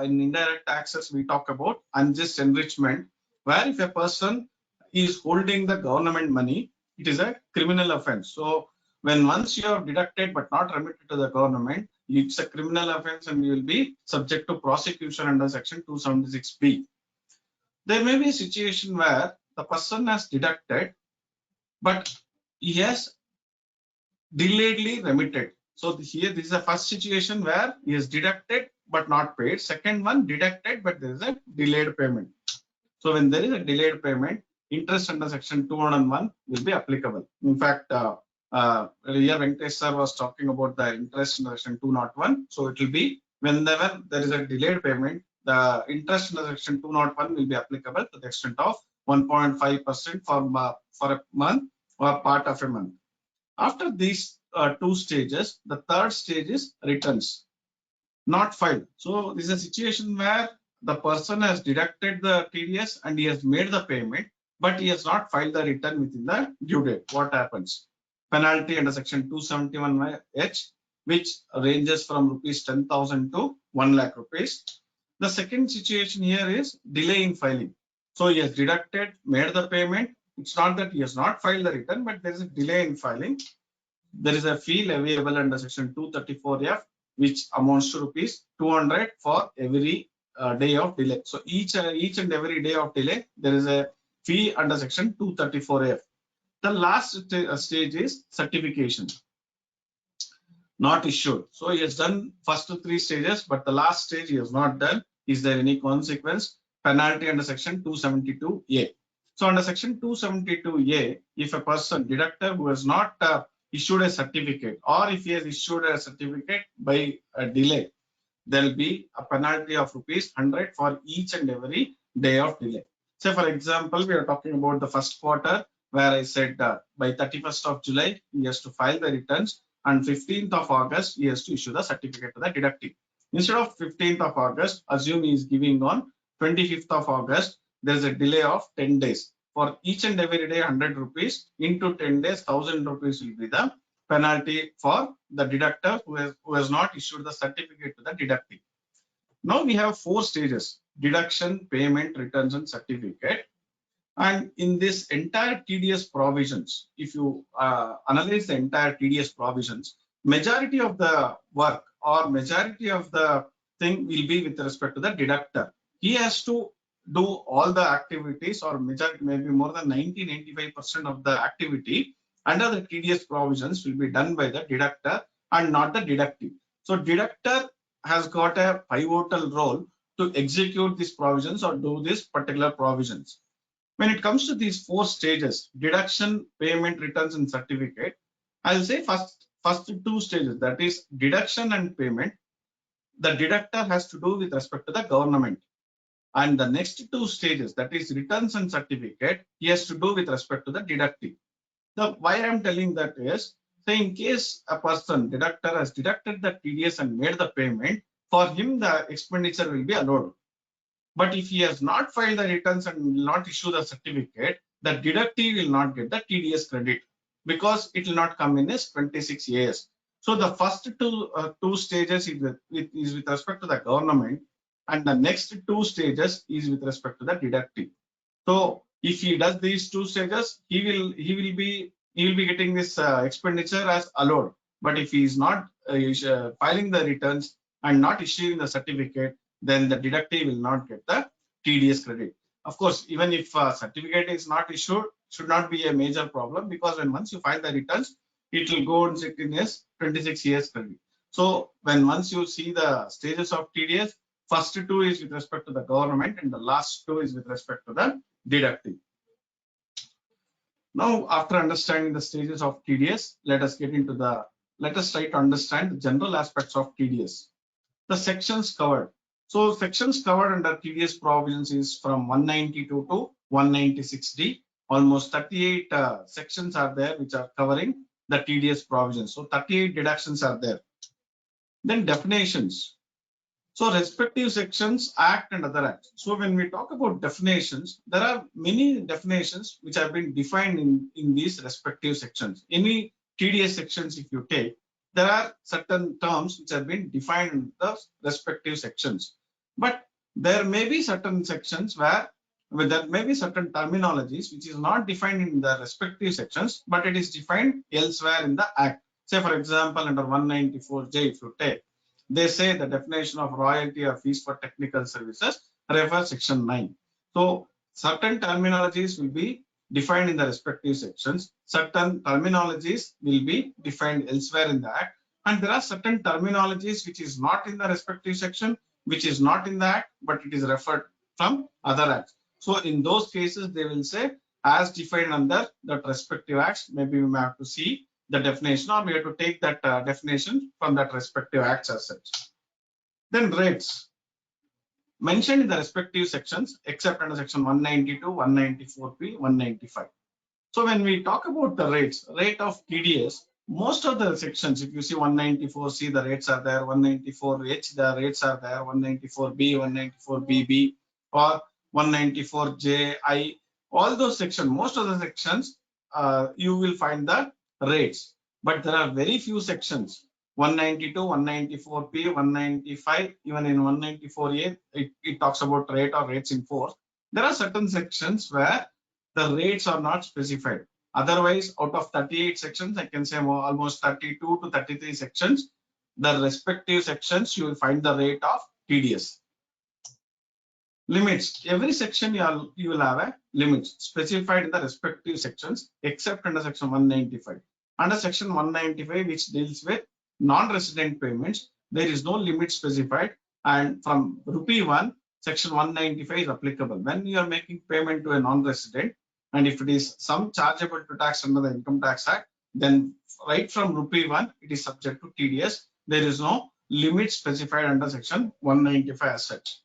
in indirect taxes we talk about unjust enrichment, where if a person is holding the government money, it is a criminal offense. So when once you have deducted but not remitted to the government, it's a criminal offense and you will be subject to prosecution under section 276B. There may be a situation where the person has deducted but he has delayedly remitted. So here this is the first situation where he has deducted but not paid. Second one, deducted but there is a delayed payment. So when there is a delayed payment, interest under section 201 will be applicable. In fact, here Venkatesh sir was talking about the interest under section 201. So it will be whenever there is a delayed payment, the interest under section 201 will be applicable to the extent of 1.5% for a month or part of a month. After these two stages, the third stage is returns not filed. So this is a situation where the person has deducted the TDS and he has made the payment, but he has not filed the return within the due date. What happens? Penalty under section 271H, which ranges from rupees 10,000 to 1 lakh rupees. The second situation here is delay in filing. So he has deducted, made the payment. It's not that he has not filed the return, but there is a delay in filing. There is a fee leviable under section 234F, which amounts to rupees 200 for every day of delay. So each and every day of delay, there is a fee under section 234F. The last stage is certification, not issued. So he has done first 3 stages, but the last stage he has not done. Is there any consequence? Penalty under section 272A. So under section 272A, if a person, deductor who has not issued a certificate, or if he has issued a certificate by a delay, there will be a penalty of rupees 100 for each and every day of delay. Say for example, we are talking about the first quarter, where I said by 31st of July, he has to file the returns, and 15th of August, he has to issue the certificate to the deductee. Instead of 15th of August, assume he is giving on 25th of August, there is a delay of 10 days. For each and every day 100 rupees into 10 days, 1000 rupees will be the penalty for the deductor who has not issued the certificate to the deductee. Now we have 4 stages: deduction, payment, returns, and certificate. And in this entire TDS provisions, if you analyze the entire TDS provisions, majority of the work or majority of the thing will be with respect to the deductor. He has to do all the activities, or majority, maybe more than 90-95% of the activity under the TDS provisions will be done by the deductor and not the deductee. So deductor has got a pivotal role to execute these provisions or do these particular provisions. When it comes to these 4 stages, deduction, payment, returns, and certificate, I'll say first 2 stages, that is deduction and payment, the deductor has to do with respect to the government. And the next 2 stages, that is returns and certificate, he has to do with respect to the deductee. Why I'm telling that is, say in case a person, deductor, has deducted the TDS and made the payment, for him the expenditure will be allowed. But if he has not filed the returns and will not issue the certificate, the deductee will not get the TDS credit because it will not come in as 26 years. So the first 2 stages is with respect to the government, and the next 2 stages is with respect to the deductee. So if he does these 2 stages, he will be getting this expenditure as allowed. But if he is not filing the returns and not issuing the certificate, then the deductee will not get the TDS credit. Of course, even if a certificate is not issued, should not be a major problem, because once you file the returns, it will go and sit in as 26 years credit. So once you see the stages of TDS, first 2 is with respect to the government and the last 2 is with respect to the deductee. Now, after understanding the stages of TDS, let us try to understand the general aspects of TDS. The sections covered. So sections covered under TDS provisions is from 192 to 196D. Almost 38 sections are there which are covering the TDS provisions. So 38 deductions are there. Then definitions. So respective sections, act and other acts. So when we talk about definitions, there are many definitions which have been defined in these respective sections. Any TDS sections, if you take, there are certain terms which have been defined in the respective sections. But there may be certain sections where there may be certain terminologies which is not defined in the respective sections, but it is defined elsewhere in the act. Say for example, under 194J, if you take, they say the definition of royalty or fees for technical services refers section 9. So certain terminologies will be defined in the respective sections. Certain terminologies will be defined elsewhere in the act. And there are certain terminologies which is not in the respective section, which is not in the act, but it is referred from other acts. So in those cases, they will say as defined under that respective acts. Maybe we may have to see the definition, or we have to take that definition from that respective acts as such. Then rates mentioned in the respective sections except under section 192, 194p, 195. So when we talk about the rates, rate of TDS, most of the sections, if you see 194C, the rates are there, 194H, the rates are there, 194B, 194BB, or 194JI, all those sections, most of the sections, you will find the rates. But there are very few sections, 192, 194P, 195, even in 194A, it talks about rate or rates in force. There are certain sections where the rates are not specified. Otherwise, out of 38 sections, I can say almost 32 to 33 sections, the respective sections, you will find the rate of TDS. Limits. Every section you will have a limit specified in the respective sections, except under section 195. Under section 195, which deals with non-resident payments, there is no limit specified, and from rupee 1, section 195 is applicable. When you are making payment to a non-resident, and if it is some chargeable to tax under the Income Tax Act, then right from rupee 1, it is subject to TDS. There is no limit specified under section 195 as such.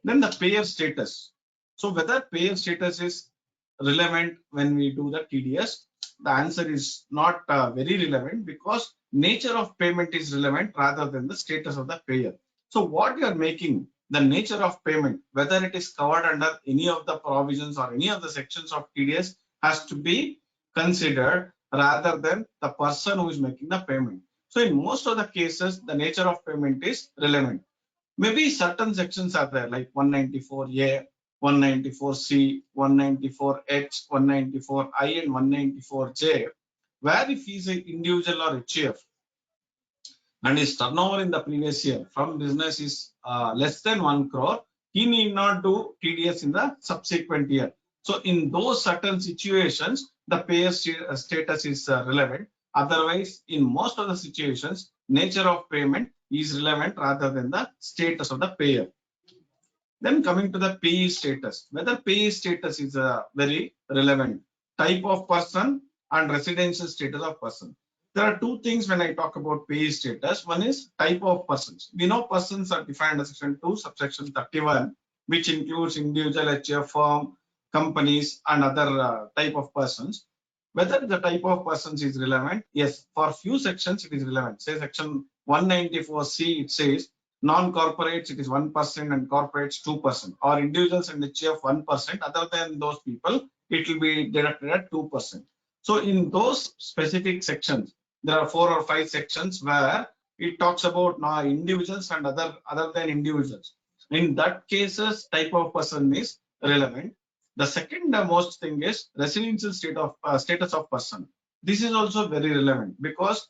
Then the payer status. So whether payer status is relevant when we do the TDS, the answer is not very relevant, because nature of payment is relevant rather than the status of the payer. So what you are making, the nature of payment, whether it is covered under any of the provisions or any of the sections of TDS, has to be considered rather than the person who is making the payment. So in most of the cases, the nature of payment is relevant. Maybe certain sections are there like 194A, 194C, 194H, 194I, and 194J, where if he is an individual or a HF and his turnover in the previous year from business is less than 1 crore, he need not do TDS in the subsequent year. So in those certain situations, the payer status is relevant. Otherwise, in most of the situations, nature of payment is relevant rather than the status of the payer. Then coming to the payee status, whether payee status is very relevant, type of person and residential status of person. There are two things when I talk about payee status. One is type of persons. We know persons are defined as section 2, subsection 31, which includes individual, HF, firm, companies, and other type of persons. Whether the type of persons is relevant, yes, for few sections it is relevant. Say section 194C, it says non-corporates it is 1% and corporates 2%, or individuals and HF 1%. Other than those people, it will be deducted at 2%. So in those specific sections, there are 4 or 5 sections where it talks about individuals and other than individuals. In that cases, type of person is relevant. The second most thing is residential status of person. This is also very relevant, because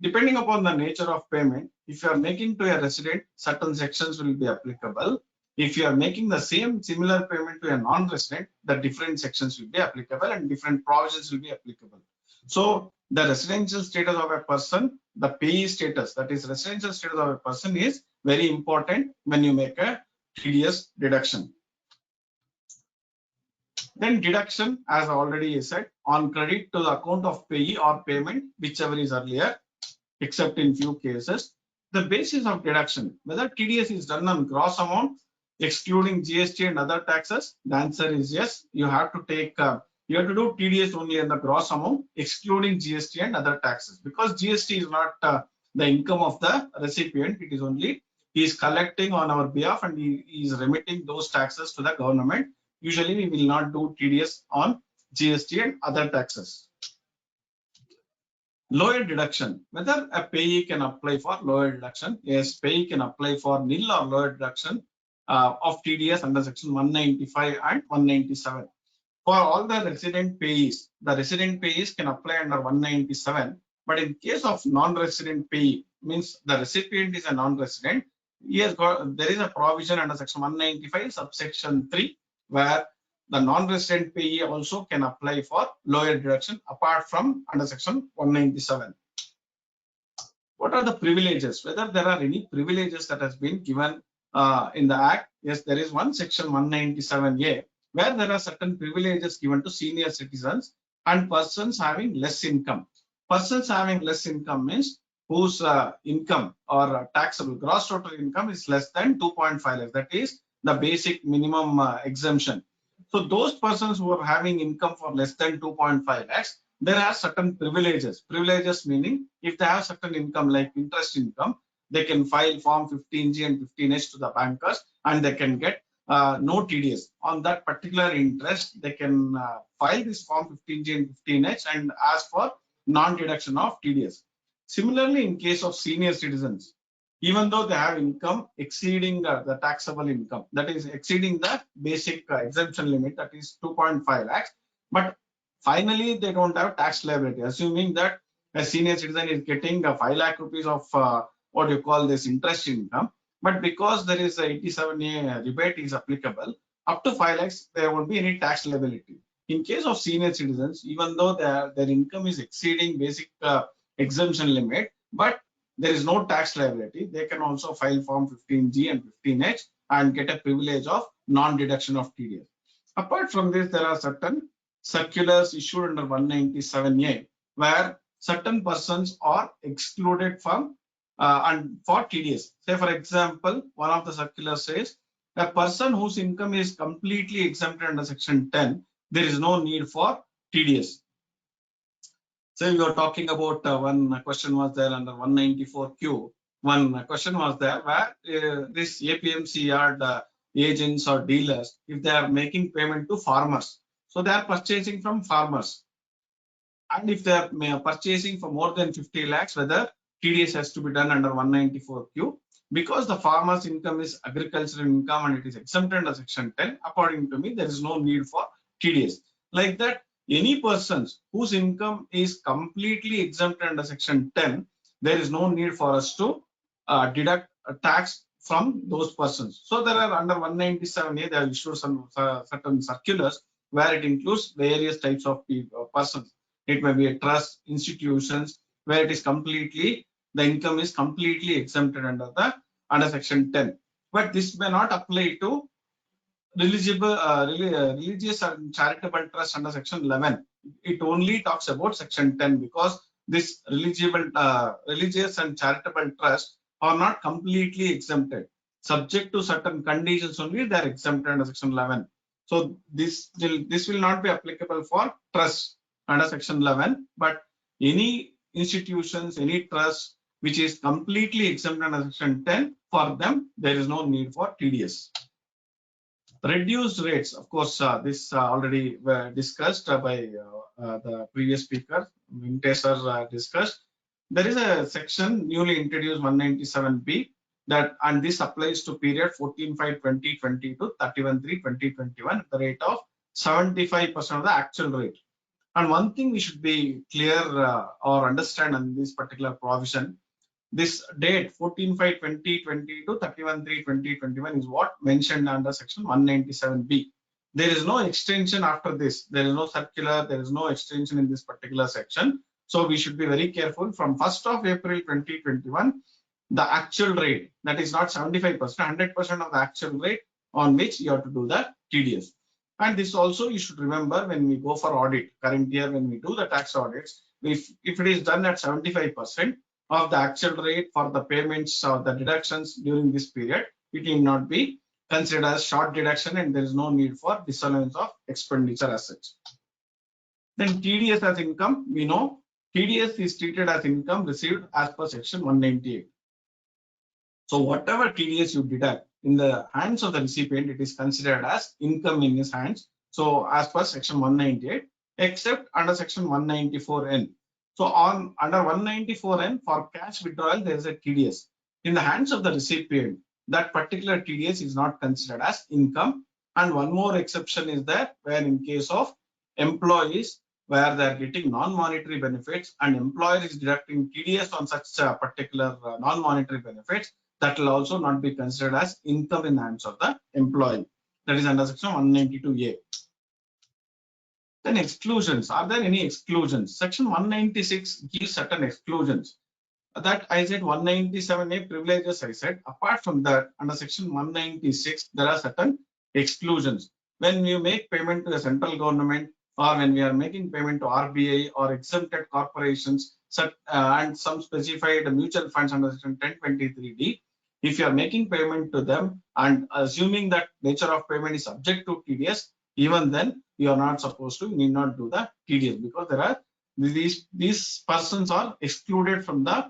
depending upon the nature of payment, if you are making to a resident, certain sections will be applicable. If you are making the similar payment to a non-resident, the different sections will be applicable and different provisions will be applicable. So the residential status of a person, the payee status, that is residential status of a person, is very important when you make a TDS deduction. Then deduction, as already said, on credit to the account of payee or payment, whichever is earlier, except in few cases. The basis of deduction, whether TDS is done on gross amount, excluding GST and other taxes, the answer is yes. You have to take, you have to do TDS only on the gross amount, excluding GST and other taxes, because GST is not the income of the recipient. It is only he is collecting on our behalf and he is remitting those taxes to the government. Usually we will not do TDS on GST and other taxes. Lower deduction, whether a payee can apply for lower deduction. Yes, payee can apply for nil or lower deduction of TDS under section 195 and 197. For all the resident payees can apply under 197. But in case of non-resident payee, means the recipient is a non-resident, there is a provision under section 195 subsection 3, where the non-resident payee also can apply for lower deduction apart from under section 197. What are the privileges? Whether there are any privileges that has been given in the Act? Yes, there is one, section 197A, where there are certain privileges given to senior citizens and persons having less income. Persons having less income means whose income or taxable gross total income is less than 2.5 lakhs. That is the basic minimum exemption. So those persons who are having income for less than 2.5 lakhs, there are certain privileges. Privileges meaning if they have certain income like interest income, they can file form 15G and 15H to the bankers and they can get no TDS. On that particular interest, they can file this form 15G and 15H and ask for non-deduction of TDS. Similarly, in case of senior citizens, even though they have income exceeding the taxable income, that is exceeding the basic exemption limit, that is 2.5 lakhs, but finally they don't have tax liability, assuming that a senior citizen is getting 5 lakh rupees of what you call this interest income, but because there is a 87A rebate is applicable, up to 5 lakhs, there won't be any tax liability. In case of senior citizens, even though their income is exceeding basic exemption limit, but there is no tax liability, they can also file form 15G and 15H and get a privilege of non-deduction of TDS. Apart from this, there are certain circulars issued under 197A where certain persons are excluded from and for TDS. Say for example, one of the circulars says a person whose income is completely exempted under section 10, there is no need for TDS. So we were talking about one question was there under 194Q. One question was there where this APMC yard agents or dealers, if they are making payment to farmers, so they are purchasing from farmers, and if they are purchasing for more than 50 lakhs, whether TDS has to be done under 194Q, because the farmer's income is agricultural income and it is exempted under section 10. According to me, there is no need for TDS. Like that, any persons whose income is completely exempt under section 10, there is no need for us to deduct a tax from those persons. So there are under 197A, they have issued some certain circulars where it includes various types of persons. It may be a trust, institutions, where it is completely, the income is completely exempted under section 10. But this may not apply to religious and charitable trust under section 11. It only talks about section 10 because this religious and charitable trust are not completely exempted. Subject to certain conditions only, they are exempted under section 11. So this will not be applicable for trust under section 11, but any institutions, any trust which is completely exempt under section 10, for them there is no need for TDS. Reduced rates, of course, this already discussed by the previous speaker, Venkatesh discussed. There is a section newly introduced 197B that, and this applies to period 14/5/2020 to 31/3/2021 at the rate of 75% of the actual rate. And one thing we should be clear or understand on this particular provision, this date 14/5/2020 to 31/3/2021 is what mentioned under section 197B. There is no extension after this. There is no circular, there is no extension in this particular section. So we should be very careful. From 1st of April 2021, the actual rate, that is not 75%, 100% of the actual rate on which you have to do the TDS. And this also you should remember when we go for audit. Current year when we do the tax audits, if it is done at 75% of the actual rate for the payments or the deductions during this period, it will not be considered as short deduction and there is no need for disallowance of expenditure as such. Then TDS as income, we know TDS is treated as income received as per section 198. So whatever TDS you deduct in the hands of the recipient, it is considered as income in his hands. So as per section 198, except under section 194N. So under 194N for cash withdrawal, there is a TDS. In the hands of the recipient, that particular TDS is not considered as income. And one more exception is there, where in case of employees, where they are getting non-monetary benefits and employer is deducting TDS on such particular non-monetary benefits, that will also not be considered as income in the hands of the employee. That is under section 192A. Then exclusions. Are there any exclusions? Section 196 gives certain exclusions. That I said 197A privileges I said. Apart from that, under section 196, there are certain exclusions. when you make payment to the central government, or when we are making payment to RBI or exempted corporations, and some specified mutual funds under section 1023D, if you are making payment to them and assuming that nature of payment is subject to TDS, even then you are not supposed to, you need not do the TDS, because there are these persons are excluded from the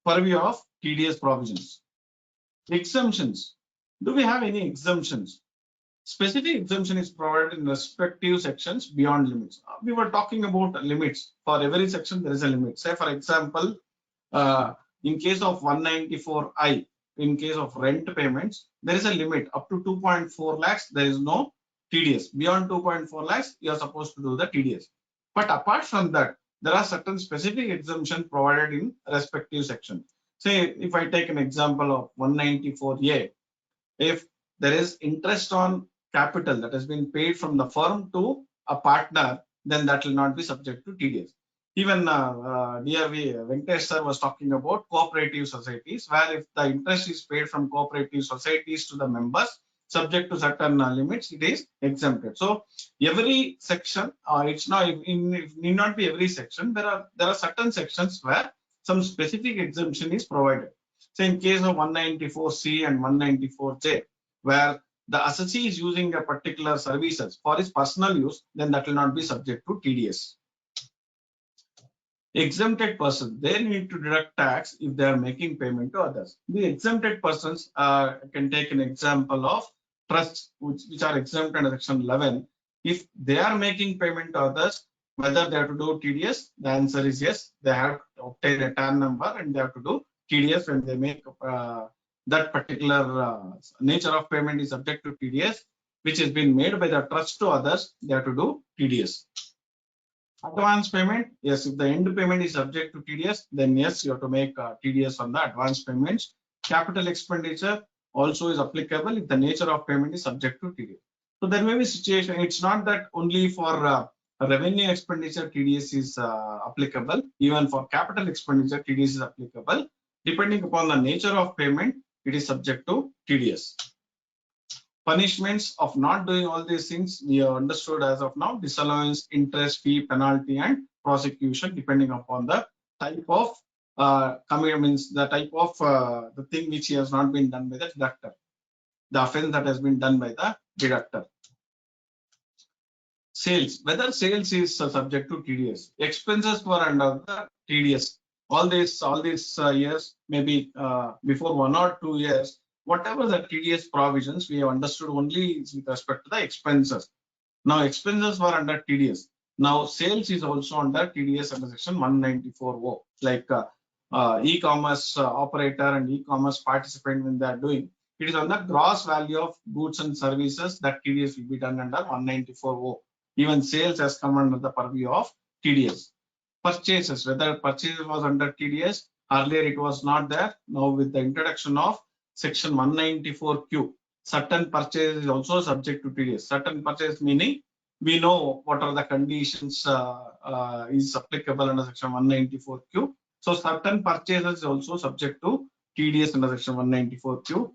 purview of TDS provisions. Exemptions. Do we have any exemptions? Specific exemption is provided in respective sections beyond limits. We were talking about limits. For every section, there is a limit. Say, for example, in case of 194I, in case of rent payments, there is a limit up to 2.4 lakhs. There is no TDS. Beyond 2.4 lakhs, you are supposed to do the TDS. But apart from that, there are certain specific exemptions provided in respective section. Say, if I take an example of 194A, if there is interest on capital that has been paid from the firm to a partner, then that will not be subject to TDS. Even dear Venkatesh sir was talking about cooperative societies, where if the interest is paid from cooperative societies to the members, subject to certain limits, it is exempted. So every section, it's not, it need not be every section. There are certain sections where some specific exemption is provided. So in case of 194C and 194J, where the assessee is using a particular services for his personal use, then that will not be subject to TDS. Exempted persons, they need to deduct tax if they are making payment to others. The exempted persons can take an example of trusts which are exempt under section 11. If they are making payment to others, whether they have to do TDS, the answer is yes. They have to obtain a TAN number and they have to do TDS when they make that particular nature of payment is subject to TDS, which has been made by the trust to others, they have to do TDS. Advance payment, yes, if the end payment is subject to TDS, then yes, you have to make TDS on the advance payments. Capital expenditure also is applicable if the nature of payment is subject to TDS. So there may be situation, it's not that only for revenue expenditure TDS is applicable, even for capital expenditure TDS is applicable. Depending upon the nature of payment, it is subject to TDS. Punishments of not doing all these things, we have understood as of now: disallowance, interest, fee, penalty, and prosecution, depending upon the type of the type of the thing which has not been done by the deductor, the offense that has been done by the deductor. Sales, whether sales is subject to TDS. Expenses were under the TDS. All these years, maybe before 1 or 2 years, whatever the TDS provisions, we have understood only with respect to the expenses. Now expenses were under TDS. Now sales is also under TDS under section 194O. Like e-commerce operator and e-commerce participant, when they are doing, it is on the gross value of goods and services that TDS will be done under 194O. Even sales has come under the purview of TDS. Purchases, whether purchases was under TDS, earlier it was not there. Now with the introduction of section 194Q, certain purchases is also subject to TDS. Certain purchase meaning we know what are the conditions is applicable under section 194Q. So certain purchases is also subject to TDS under section 194Q.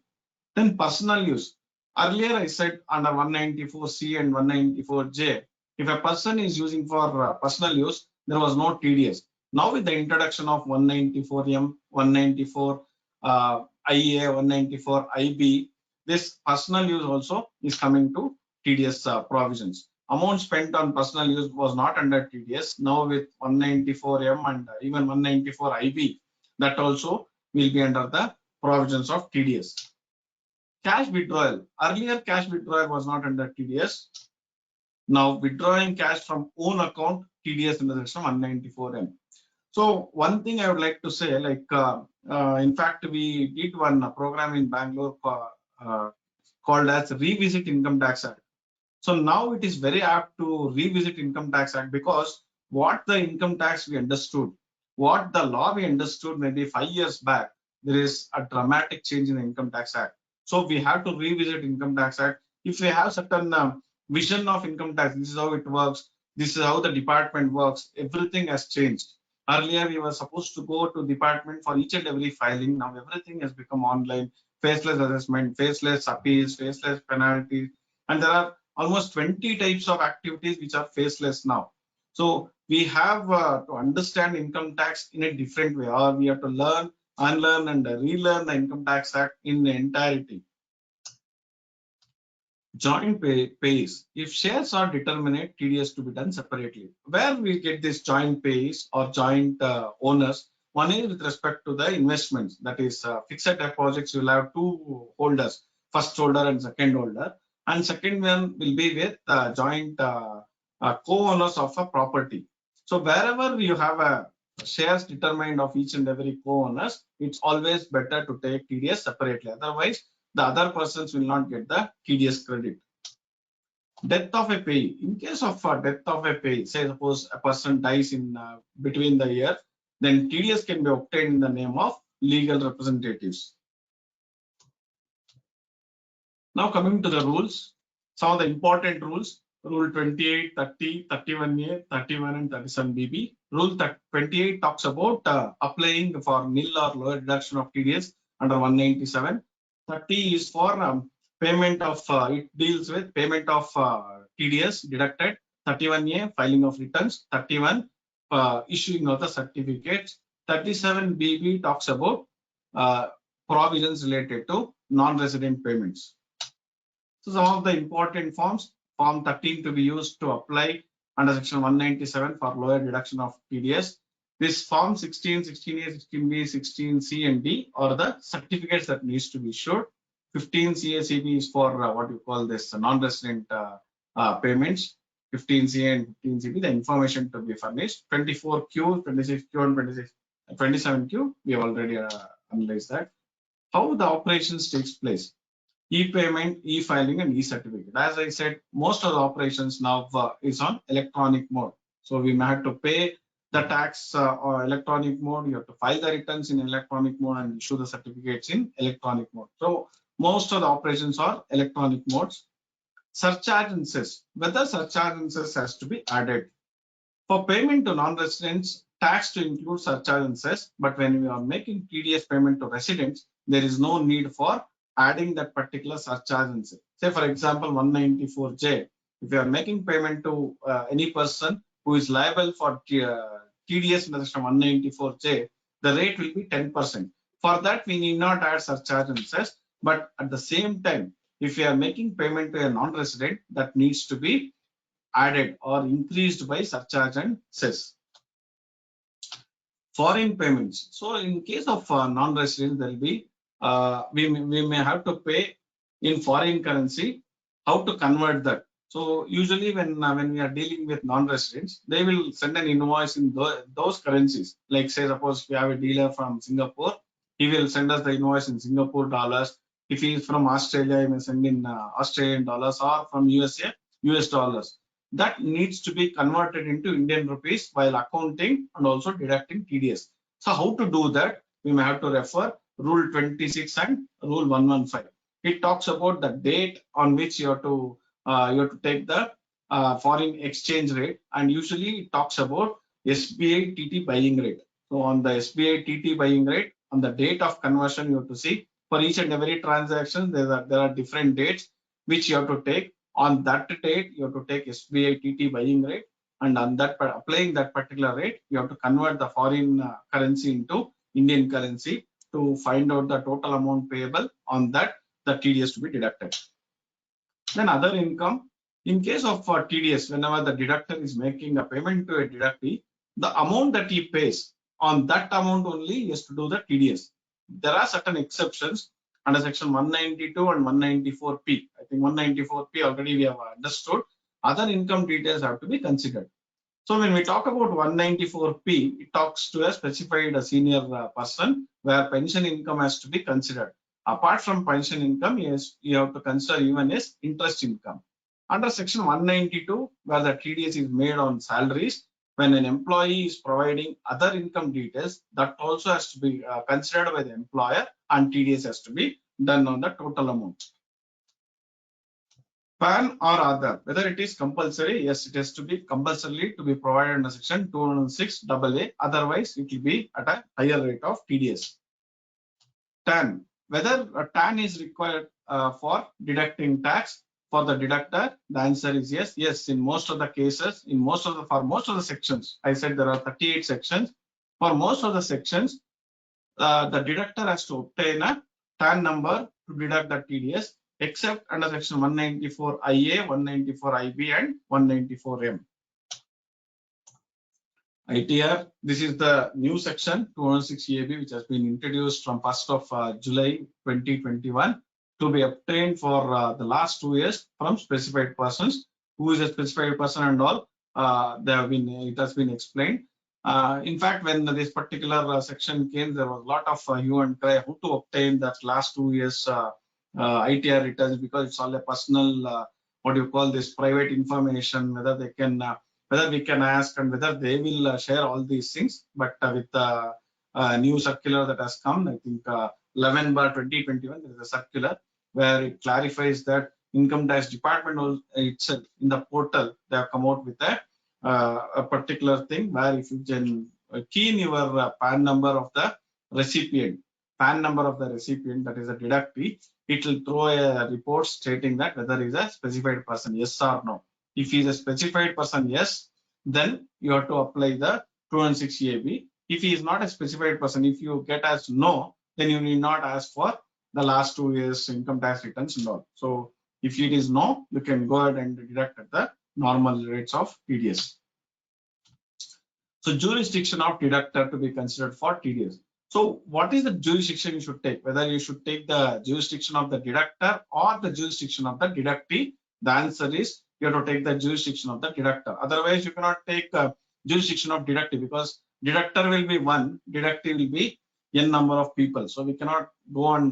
Then personal use. Earlier I said under 194C and 194J, if a person is using for personal use, there was no TDS. Now with the introduction of 194M, 194 IEA, 194 IB, this personal use also is coming to TDS provisions. Amount spent on personal use was not under TDS. Now with 194M and even 194 IB, that also will be under the provisions of TDS. Cash withdrawal. Earlier cash withdrawal was not under TDS. Now withdrawing cash from own account, TDS under section 194M. So one thing I would like to say, like in fact we did one program in Bangalore called as Revisit Income Tax Act. So now it is very apt to revisit Income Tax Act, because what the income tax we understood, what the law we understood maybe 5 years back, there is a dramatic change in the Income Tax Act. So we have to revisit Income Tax Act. If we have certain vision of income tax, this is how it works, this is how the department works, everything has changed. Earlier we were supposed to go to department for each and every filing. Now everything has become online, faceless assessment, faceless appeals, faceless penalties, and there are almost 20 types of activities which are faceless now. So we have to understand income tax in a different way, or we have to learn, unlearn and relearn the Income Tax Act in entirety. Joint pays. If shares are determinate, TDS to be done separately. Where we get this joint pays or joint owners? One is with respect to the investments, that is fixed deposits. You will have two holders, first holder and second holder, and second one will be with joint co-owners of a property. So wherever you have a shares determined of each and every co-owners, it's always better to take TDS separately. Otherwise, the other persons will not get the TDS credit. Death of a payee. In case of death of a payee, say suppose a person dies in between the year, then TDS can be obtained in the name of legal representatives. Now coming to the rules, some of the important rules. Rule 28, 30, 31A, 31 and 37BB. Rule 28 talks about applying for nil or lower deduction of TDS under 197. 30 is for payment of, it deals with payment of TDS deducted. 31A, filing of returns. 31, issuing of the certificates. 37BB talks about provisions related to non-resident payments. So some of the important forms. Form 13 to be used to apply under section 197 for lower deduction of TDS. This form 16, 16A, 16B, 16C and D are the certificates that needs to be issued. 15CA, CB is for what you call this non-resident payments. 15CA and 15CB, the information to be furnished. 24Q, 26Q and 27Q, we have already analyzed that. How the operations takes place. E-payment, e-filing and e-certificate. As I said, most of the operations now is on electronic mode. So we may have to pay the tax or electronic mode. You have to file the returns in electronic mode and issue the certificates in electronic mode. So most of the operations are electronic modes. Surcharge and cess. Whether surcharge and cess has to be added. For payment to non-residents, tax to include surcharge and cess. But when we are making TDS payment to residents, there is no need for adding that particular surcharge and cess. Say for example 194J, if you are making payment to any person who is liable for TDS under section 194J, the rate will be 10%. For that we need not add surcharge and cess, but at the same time, if you are making payment to a non-resident, that needs to be added or increased by surcharge and cess. Foreign payments. So in case of non-resident, there will be we may have to pay in foreign currency. How to convert that? So usually when we are dealing with non-residents, they will send an invoice in those currencies. Like say suppose we have a dealer from Singapore, he will send us the invoice in Singapore dollars. If he is from Australia, he may send in Australian dollars, or from USA, US dollars. That needs to be converted into Indian rupees while accounting and also deducting TDS. So how to do that? We may have to refer Rule 26 and Rule 115. It talks about the date on which you have to take the foreign exchange rate, and usually it talks about SBI TT buying rate. So on the SBI TT buying rate, on the date of conversion, you have to see for each and every transaction there are different dates which you have to take. On that date, you have to take SBI TT buying rate, and on that applying that particular rate, you have to convert the foreign currency into Indian currency to find out the total amount payable. On that, the TDS to be deducted. Then other income. In case of TDS, whenever the deductor is making a payment to a deductee, the amount that he pays, on that amount only he has to do the TDS. There are certain exceptions under section 192 and 194P. I think 194P already we have understood. Other income details have to be considered. So when we talk about 194P, it talks to a specified senior person where pension income has to be considered. Apart from pension income, yes, you have to consider even as interest income. Under section 192, where the TDS is made on salaries, when an employee is providing other income details, that also has to be considered by the employer, and TDS has to be done on the total amount. PAN or other, whether it is compulsory, yes, it has to be compulsory to be provided under section 206AA. Otherwise, it will be at a higher rate of TDS. TAN, whether a TAN is required for deducting tax. for the deductor? The answer is yes. Yes, in most of the cases, for most of the sections, I said there are 38 sections. For most of the sections, the deductor has to obtain a TAN number to deduct the TDS, except under section 194IA, 194IB, and 194M. ITR, this is the new section 206EAB, which has been introduced from 1st of July 2021 to be obtained for the last 2 years from specified persons. Who is a specified person and all, it has been explained. In fact, when this particular section came, there was a lot of hue and cry how to obtain that last 2 years ITR returns, because it's all a personal, private information, whether they can, whether we can ask and whether they will share all these things. But with the new circular that has come, I think 11/2021, there is a circular where it clarifies that Income Tax Department itself in the portal, they have come out with a particular thing where if you can key in your PAN number of the recipient, that is a deductee, it will throw a report stating that whether he is a specified person, yes or no. If he is a specified person, yes, then you have to apply the 206EAB. If he is not a specified person, if you get as no, then you need not ask for the last 2 years income tax returns and all. So if it is no, you can go ahead and deduct at the normal rates of TDS. So jurisdiction of deductor to be considered for TDS. So what is the jurisdiction you should take? Whether you should take the jurisdiction of the deductor or the jurisdiction of the deductee? The answer is you have to take the jurisdiction of the deductor. Otherwise, you cannot take jurisdiction of deductee, because deductor will be one, deductee will be n number of people. So we cannot go and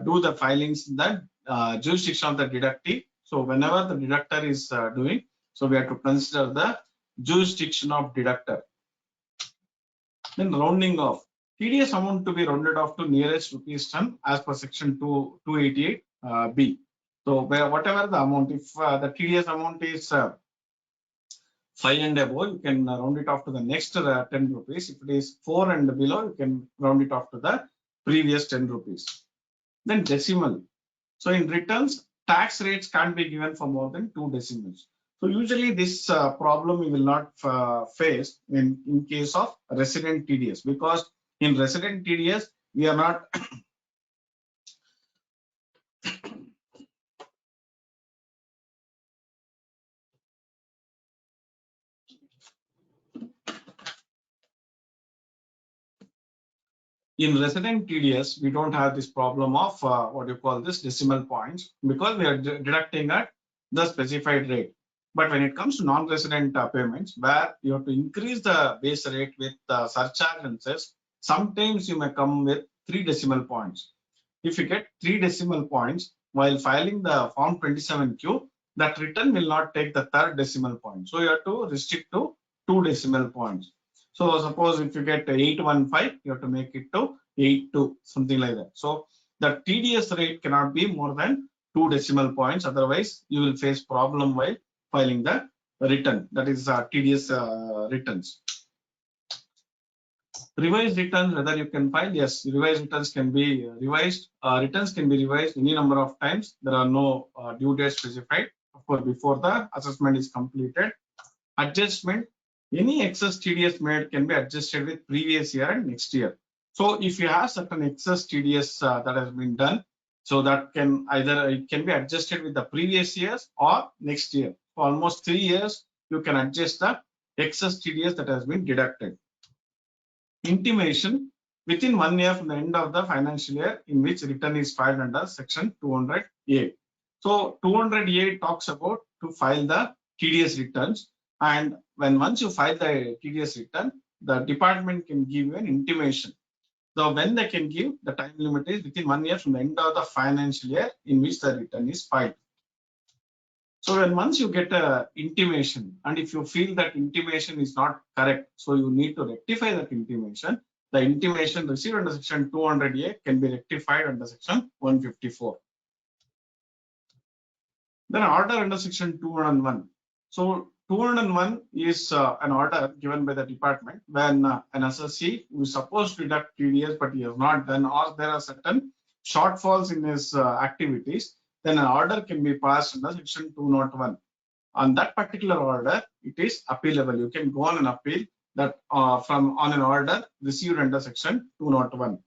do the filings in the jurisdiction of the deductee. So whenever the deductor is doing, so we have to consider the jurisdiction of deductor. Then rounding off. TDS amount to be rounded off to nearest ₹10 as per section 288B. So whatever the amount, if the TDS amount is 5 and above, you can round it off to the next 10 rupees. If it is 4 and below, you can round it off to the previous 10 rupees. Then decimal. So in returns, tax rates can't be given for more than 2 decimals. So usually this problem we will not face in case of resident TDS, because in resident TDS, we are not in resident TDS, we don't have this problem of decimal points, because we are deducting at the specified rate. But when it comes to non-resident payments, where you have to increase the base rate with surcharge and cess, sometimes you may come with 3 decimal points. If you get 3 decimal points while filing the form 27Q, that return will not take the 3rd decimal point. So you have to restrict to 2 decimal points. So suppose if you get 815, you have to make it to 82, something like that. So the TDS rate cannot be more than 2 decimal points. Otherwise, you will face problem while filing the return, that is TDS returns. Revised returns, whether you can file, yes, revised returns can be revised. Returns can be revised any number of times. There are no due dates specified, of course, before the assessment is completed. Adjustment, any excess TDS made can be adjusted with previous year and next year. So if you have certain excess TDS that has been done, so that can either it can be adjusted with the previous years or next year. For almost 3 years, you can adjust the excess TDS that has been deducted. Intimation, within 1 year from the end of the financial year in which return is filed under section 200A. So 200A talks about to file the TDS returns, and once you file the TDS return, the department can give you an intimation. So when they can give, the time limit is within 1 year from the end of the financial year in which the return is filed. So when once you get a intimation, and if you feel that intimation is not correct, so you need to rectify that intimation. The intimation received under section 200A can be rectified under section 154. Then order under section 201. So 201 is an order given by the department when an assessee who is supposed to deduct TDS but he has not done, or there are certain shortfalls in his activities. then an order can be passed under section 201. On that particular order, it is appealable. You can go on an appeal that on an order received under section 201.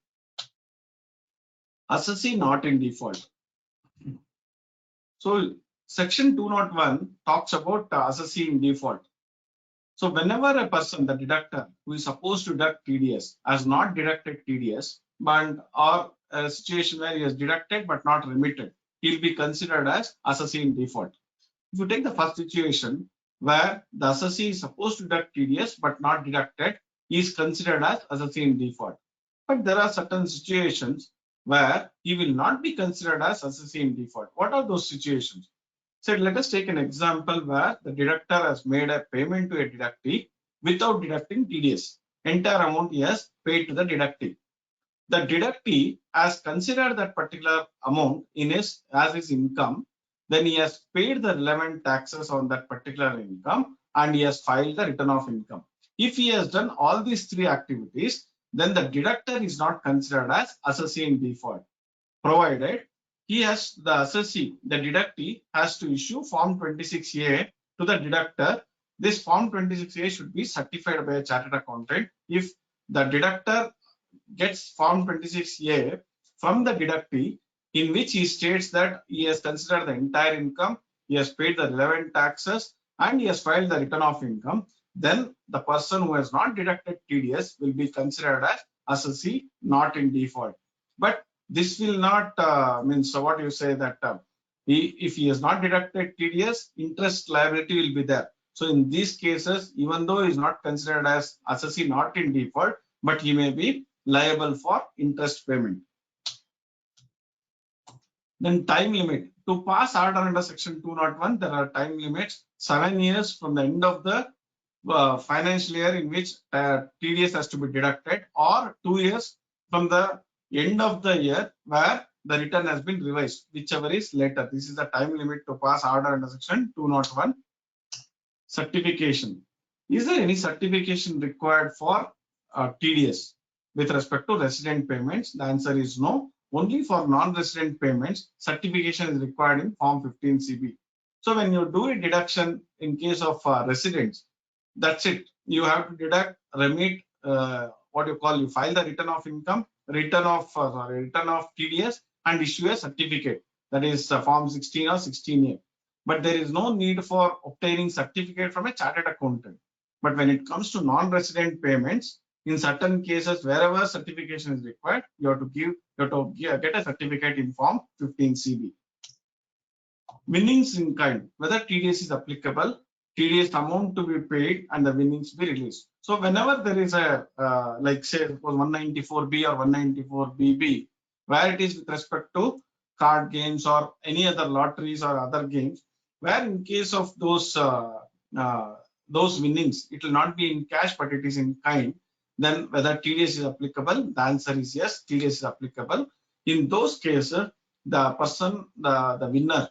Assessee not in default. So section 201 talks about assessee in default. So whenever a person, the deductor, who is supposed to deduct TDS, has not deducted TDS, or a situation where he has deducted but not remitted, he will be considered as assessee in default. If you take the first situation where the assessee is supposed to deduct TDS but not deducted, he is considered as assessee in default. But there are certain situations where he will not be considered as assessee in default. What are those situations? So let us take an example where the deductor has made a payment to a deductee without deducting TDS. Entire amount he has paid to the deductee. The deductee has considered that particular amount as his income. Then he has paid the relevant taxes on that particular income and he has filed the return of income. If he has done all these three activities, then the deductor is not considered as assessee in default, provided the assessee, the deductee, has to issue Form 26A to the deductor. This Form 26A should be certified by a chartered accountant. If the deductor gets Form 26A from the deductee, in which he states that he has considered the entire income, he has paid the relevant taxes, and he has filed the return of income, then the person who has not deducted TDS will be considered as assessee not in default. But this will not so what you say that if he has not deducted TDS, interest liability will be there. So in these cases, even though he is not considered as assessee not in default, but he may be liable for interest payment. Then time limit. To pass order under section 201, there are time limits. 7 years from the end of the financial year in which TDS has to be deducted, or 2 years from the end of the year where the return has been revised, whichever is later. This is the time limit to pass order under section 201. Certification. Is there any certification required for TDS with respect to resident payments? The answer is no. Only for non-resident payments, certification is required in Form 15CB. So when you do a deduction in case of residents, that's it. You have to deduct, remit, you file the return of income, return of TDS, and issue a certificate. That is Form 16 or 16A. But there is no need for obtaining certificate from a chartered accountant. But when it comes to non-resident payments, in certain cases, wherever certification is required, you have to get a certificate in Form 15CB. Winnings in kind, whether TDS is applicable, TDS amount to be paid, and the winnings be released. So whenever there is a like say suppose 194B or 194BB, where it is with respect to card games or any other lotteries or other games, where in case of those winnings, it will not be in cash but it is in kind, then whether TDS is applicable, the answer is yes, TDS is applicable. In those cases, the person, the winner,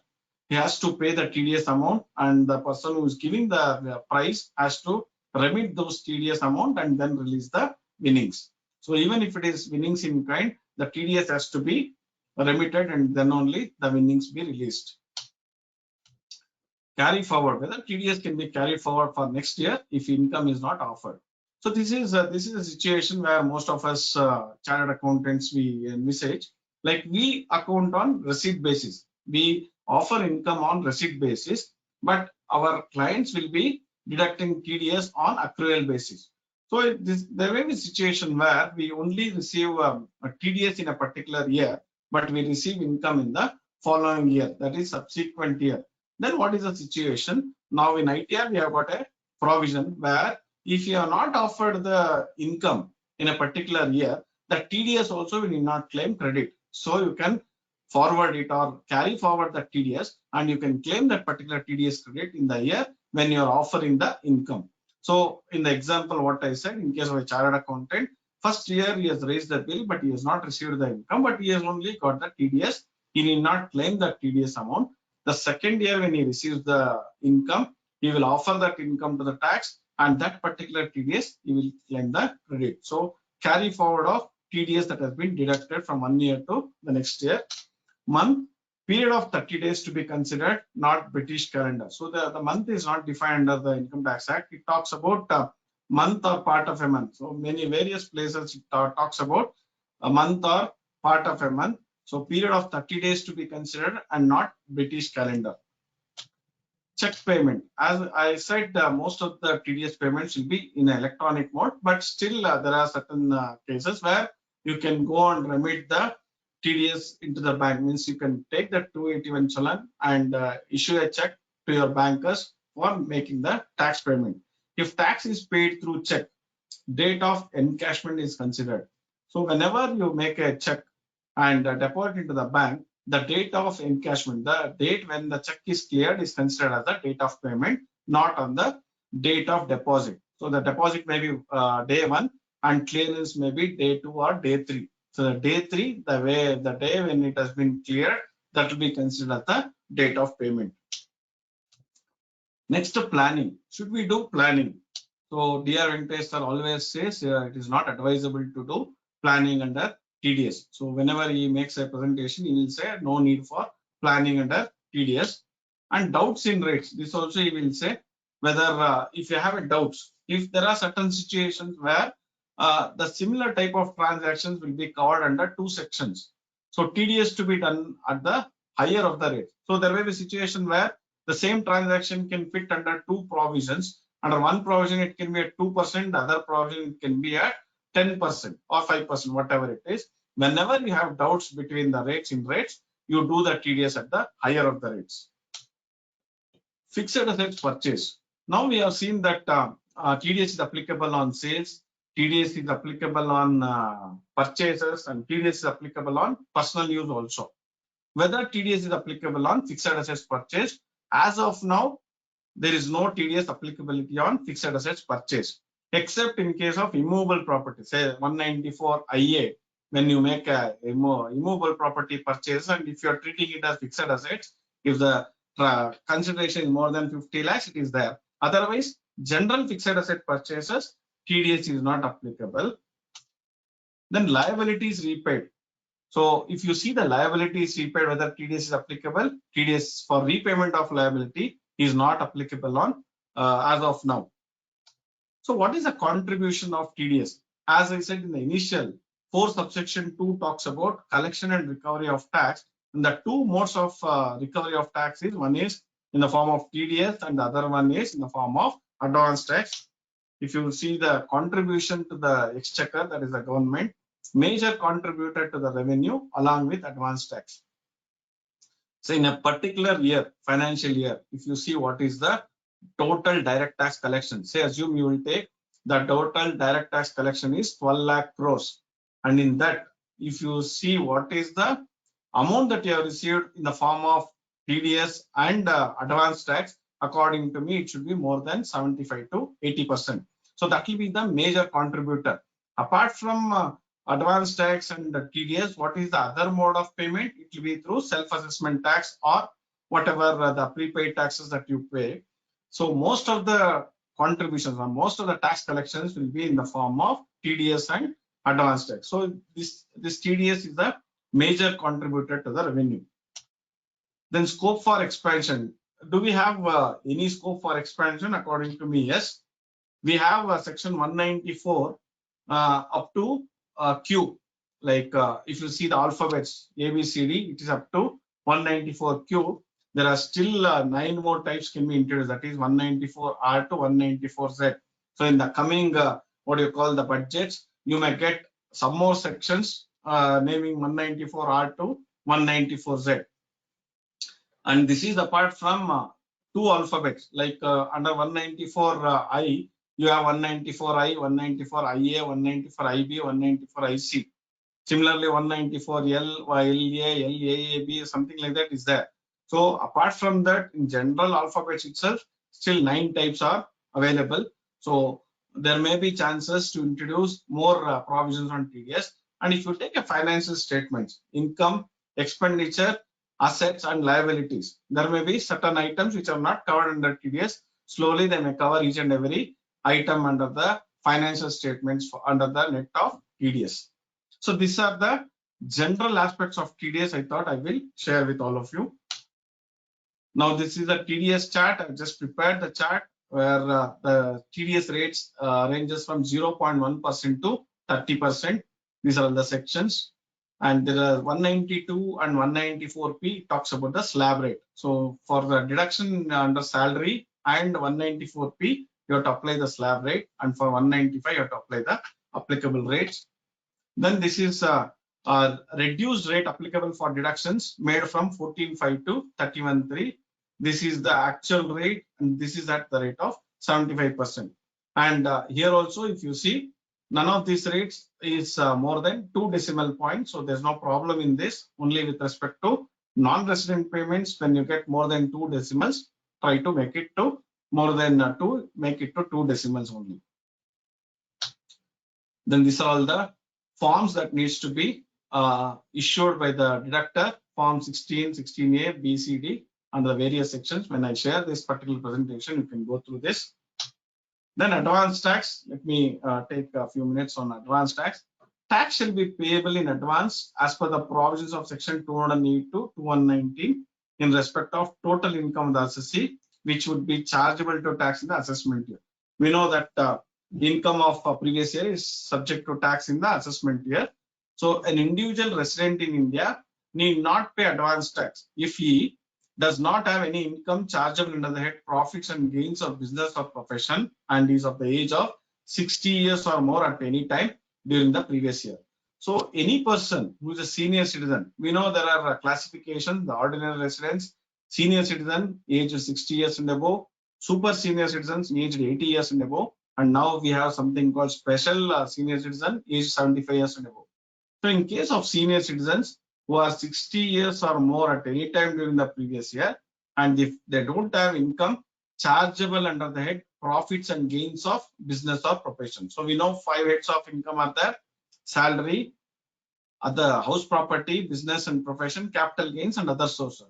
he has to pay the TDS amount, and the person who is giving the prize has to remit those TDS amount and then release the winnings. So even if it is winnings in kind, the TDS has to be remitted and then only the winnings be released. Carry forward, whether TDS can be carried forward for next year if income is not offered. So this is a situation where most of us chartered accountants we envisage, like we account on receipt basis. We offer income on receipt basis, but our clients will be deducting TDS on accrual basis. So there may be a situation where we only receive a TDS in a particular year, but we receive income in the following year, that is subsequent year. Then what is the situation? Now in ITR we have got a provision where if you are not offered the income in a particular year, the TDS also will not claim credit. So you can forward it or carry forward the TDS and you can claim that particular TDS credit in the year when you are offering the income. So in the example what I said, in case of a chartered accountant, first year he has raised the bill but he has not received the income, but he has only got the TDS. He need not claim the TDS amount. The second year when he receives the income, he will offer that income to the tax, and that particular TDS he will claim the credit. So carry forward of TDS that has been deducted from 1 year to the next year. Month, Period of 30 days to be considered, not British calendar. So the month is not defined under the Income Tax Act. It talks about month or part of a month. So various places it talks about a month or part of a month. So period of 30 days to be considered and not British calendar. Check payment. As I said, most of the TDS payments will be in electronic mode, but still there are certain cases where you can go and remit the TDS into the bank. Means you can take the 281 challan and issue a check to your bankers for making the tax payment. If tax is paid through check, date of encashment is considered. So whenever you make a check and deposit into the bank, the date of encashment, the date when the check is cleared is considered as the date of payment, not on the date of deposit. So the deposit may be day 1 and clearance may be day 2 or day 3. So the day 3, the day when it has been cleared, that will be considered as the date of payment. Next, planning. Should we do planning? So dear Venkatesh sir always says it is not advisable to do planning under TDS. So whenever he makes a presentation, he will say no need for planning under TDS. And doubts in rates. This also he will say whether if you have a doubts, if there are certain situations where the similar type of transactions will be covered under 2 sections. So TDS to be done at the higher of the rate. So there may be a situation where the same transaction can fit under 2 provisions. Under one provision, it can be at 2%, the other provision it can be at 10% or 5%, whatever it is. Whenever you have doubts between the rates in rates, you do the TDS at the higher of the rates. Fixed assets purchase. Now we have seen that TDS is applicable on sales, TDS is applicable on purchases, and TDS is applicable on personal use also. Whether TDS is applicable on fixed assets purchase, as of now, there is no TDS applicability on fixed assets purchase, except in case of immovable property, say 194 IA, when you make a immovable property purchase, and if you are treating it as fixed assets, if the consideration is more than 50 lakhs, it is there. Otherwise, general fixed asset purchases, TDS is not applicable. Then liabilities repaid. So if you see the liabilities repaid, whether TDS is applicable, TDS for repayment of liability is not applicable on as of now. So what is the contribution of TDS? As I said in the initial, 4 subsection 2 talks about collection and recovery of tax. And the 2 modes of recovery of tax is, one is in the form of TDS and the other one is in the form of advance tax. If you see the contribution to the exchequer, that is the government, major contributor to the revenue along with advance tax. So in a particular year, financial year, if you see what is the total direct tax collection, say assume you will take the total direct tax collection is 12 lakh crores. And in that, if you see what is the amount that you have received in the form of TDS and advance tax, according to me, it should be more than 75 to 80%. So that will be the major contributor. Apart from advance tax and the TDS, what is the other mode of payment? It will be through self-assessment tax or whatever the prepaid taxes that you pay. So most of the contributions or most of the tax collections will be in the form of TDS and advance tax. So this TDS is the major contributor to the revenue. Then scope for expansion. Do we have any scope for expansion? According to me, yes. We have section 194 up to Q. Like if you see the alphabets A, B, C, D, it is up to 194 Q. There are still 9 more types can be introduced. That is 194 R to 194 Z. So in the coming what you call the budgets, you may get some more sections naming 194 R to 194 Z. And this is apart from 2 alphabets, like under 194 I, you have 194 I, 194 IA, 194 IB, 194 IC. Similarly, 194 L, LA, LAAB, something like that is there. So apart from that, in general alphabets itself, still 9 types are available. So there may be chances to introduce more provisions on TDS. And if you take a financial statement, income, expenditure, assets and liabilities, there may be certain items which are not covered under TDS. Slowly they may cover each and every item under the financial statements under the net of TDS. So these are the general aspects of TDS I thought I will share with all of you. Now this is a TDS chart. I just prepared the chart where the TDS rates ranges from 0.1% to 30%. These are all the sections. And there are 192 and 194P talks about the slab rate. So for the deduction under salary and 194P, you have to apply the slab rate, and for 195 you have to apply the applicable rates. Then this is a reduced rate applicable for deductions made from 14.5 to 31.3. This is the actual rate, and this is at the rate of 75%. And here also, if you see, none of these rates is more than 2 decimal points. So there's no problem in this. Only with respect to non-resident payments, when you get more than 2 decimals, try to make it to more than 2, make it to 2 decimals only. Then these are all the forms that needs to be issued by the deductor, form 16, 16A, B, C, D, and the various sections. When I share this particular presentation, you can go through this. Then advance tax. Let me take a few minutes on advance tax. Tax shall be payable in advance as per the provisions of section 208 to 219 in respect of total income of the assessee, which would be chargeable to tax in the assessment year. We know that income of previous year is subject to tax in the assessment year. So an individual resident in India need not pay advance tax if he does not have any income chargeable under the head profits and gains of business or profession and is of the age of 60 years or more at any time during the previous year. So any person who is a senior citizen, we know there are classifications, the ordinary residents, senior citizen aged 60 years and above, super senior citizens aged 80 years and above, and now we have something called special senior citizen aged 75 years and above. So in case of senior citizens who are 60 years or more at any time during the previous year, and if they don't have income chargeable under the head profits and gains of business or profession. So we know 5 heads of income are there: salary, other house property, business and profession, capital gains, and other sources.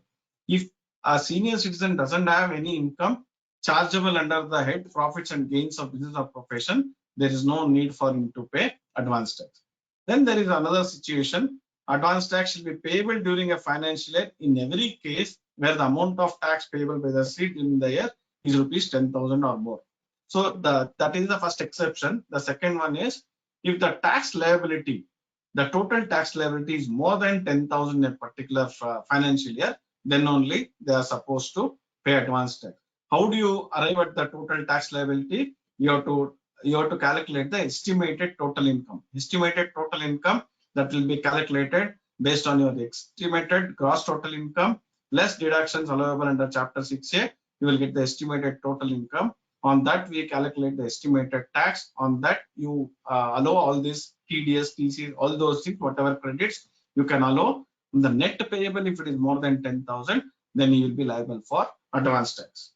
If a senior citizen doesn't have any income chargeable under the head profits and gains of business or profession, there is no need for him to pay advance tax. Then there is another situation. Advance tax shall be payable during a financial year in every case where the amount of tax payable by the state in the year is rupees 10,000 or more. So that is the first exception. The second one is if the tax liability, the total tax liability is more than 10,000 in a particular financial year, then only they are supposed to pay advance tax. How do you arrive at the total tax liability? You have to calculate the estimated total income. Estimated total income that will be calculated based on your estimated gross total income less deductions allowable under chapter 6A. You will get the estimated total income. On that we calculate the estimated tax. On that you allow all this TDS, TCS, all those things, whatever credits you can allow. The net payable, if it is more than 10,000, then you will be liable for advance tax.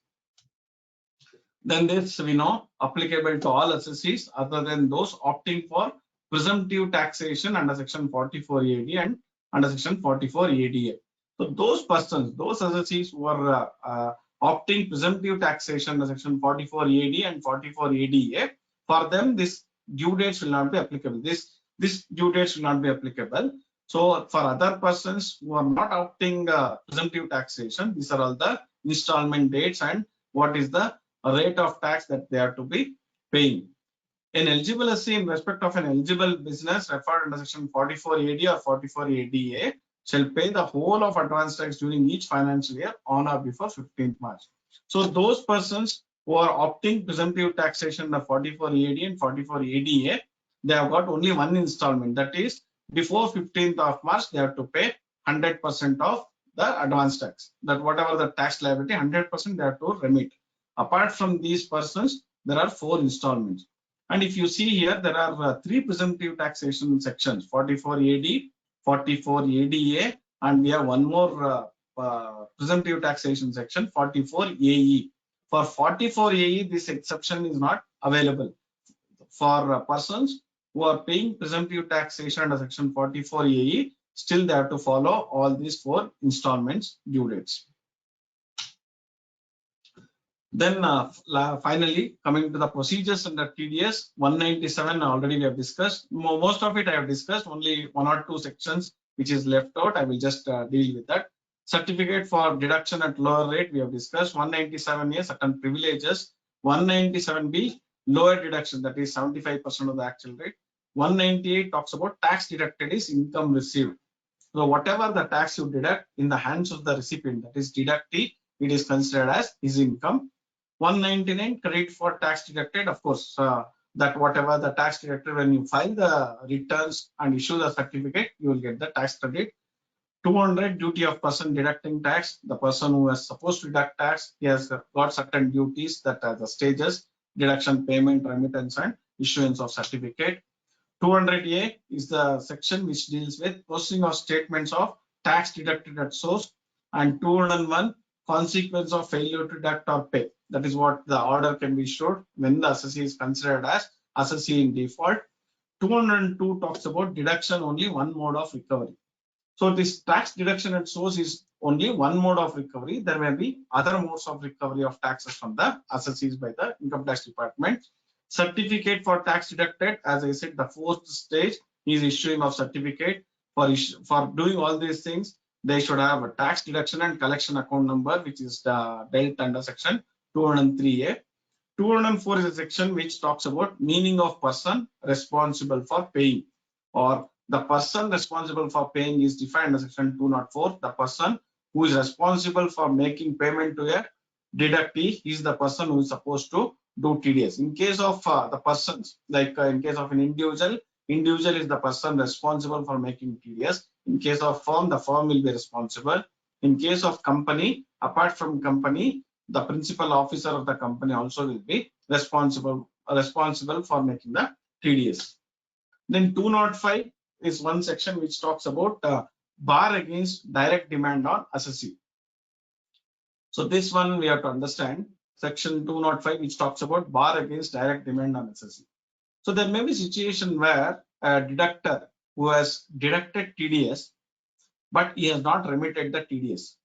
Then this we know applicable to all assessees other than those opting for presumptive taxation under section 44 AD and under section 44 ADA. So those persons, those assessees who are opting presumptive taxation under section 44 AD and 44 ADA, for them this due dates will not be applicable. This due dates will not be applicable. So for other persons who are not opting presumptive taxation, these are all the installment dates and what is the rate of tax that they are to be paying. An eligible assessee in respect of an eligible business referred under section 44 AD or 44 ADA shall pay the whole of advance tax during each financial year on or before 15th March. So those persons who are opting presumptive taxation under 44 AD and 44 ADA, they have got only one installment. That is, before 15th of March, they have to pay 100% of the advance tax. That whatever the tax liability, 100% they have to remit. Apart from these persons, there are 4 installments. And if you see here, there are 3 presumptive taxation sections: 44 AD, 44 ADA, and we have one more presumptive taxation section, 44 AE. For 44 AE, this exception is not available. For persons who are paying presumptive taxation under section 44 AE, still they have to follow all these 4 installments due dates. Then finally, coming to the procedures under TDS, 197 already we have discussed. Most of it I have discussed, only 1 or 2 sections which is left out, I will just deal with that. Certificate for deduction at lower rate, we have discussed. 197A, certain privileges. 197B, lower deduction, that is 75% of the actual rate. 198 talks about tax deducted is income received. So whatever the tax you deduct in the hands of the recipient, that is deductee, it is considered as his income. 199, credit for tax deducted, of course, that whatever the tax deducted, when you file the returns and issue the certificate, you will get the tax credit. 200, duty of person deducting tax. The person who is supposed to deduct tax, he has got certain duties that are the stages: deduction, payment, remittance, and issuance of certificate. 200A is the section which deals with processing of statements of tax deducted at source, and 201, consequence of failure to deduct or pay. That is what the order can be issued when the assessee is considered as assessee in default. 202 talks about deduction, only one mode of recovery. So this tax deduction at source is only one mode of recovery. There may be other modes of recovery of taxes from the assessees by the income tax department. Certificate for tax deducted, as I said, the fourth stage is issuing of certificate. For doing all these things, they should have a tax deduction and collection account number, which is dealt under section 203A. 204 is a section which talks about meaning of person responsible for paying, or the person responsible for paying is defined in section 204. The person who is responsible for making payment to a deductee is the person who is supposed to do TDS. In case of the persons, like in case of an individual is the person responsible for making TDS. In case of firm, the firm will be responsible. In case of company, apart from company, the principal officer of the company also will be responsible for making the TDS. Then 205 is one section which talks about bar against direct demand on assessee. So this one we have to understand. Section 205, which talks about bar against direct demand on assessee. So there may be a situation where a deductor who has deducted TDS, but he has not remitted the TDS.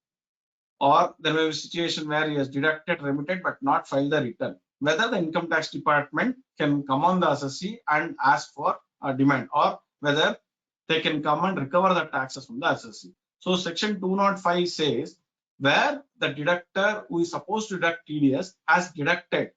Or there may be a situation where he has deducted, remitted, but not filed the return. Whether the income tax department can come on the assessee and ask for a demand, or whether they can come and recover the taxes from the assessee. So section 205 says, where the deductor who is supposed to deduct TDS has deducted,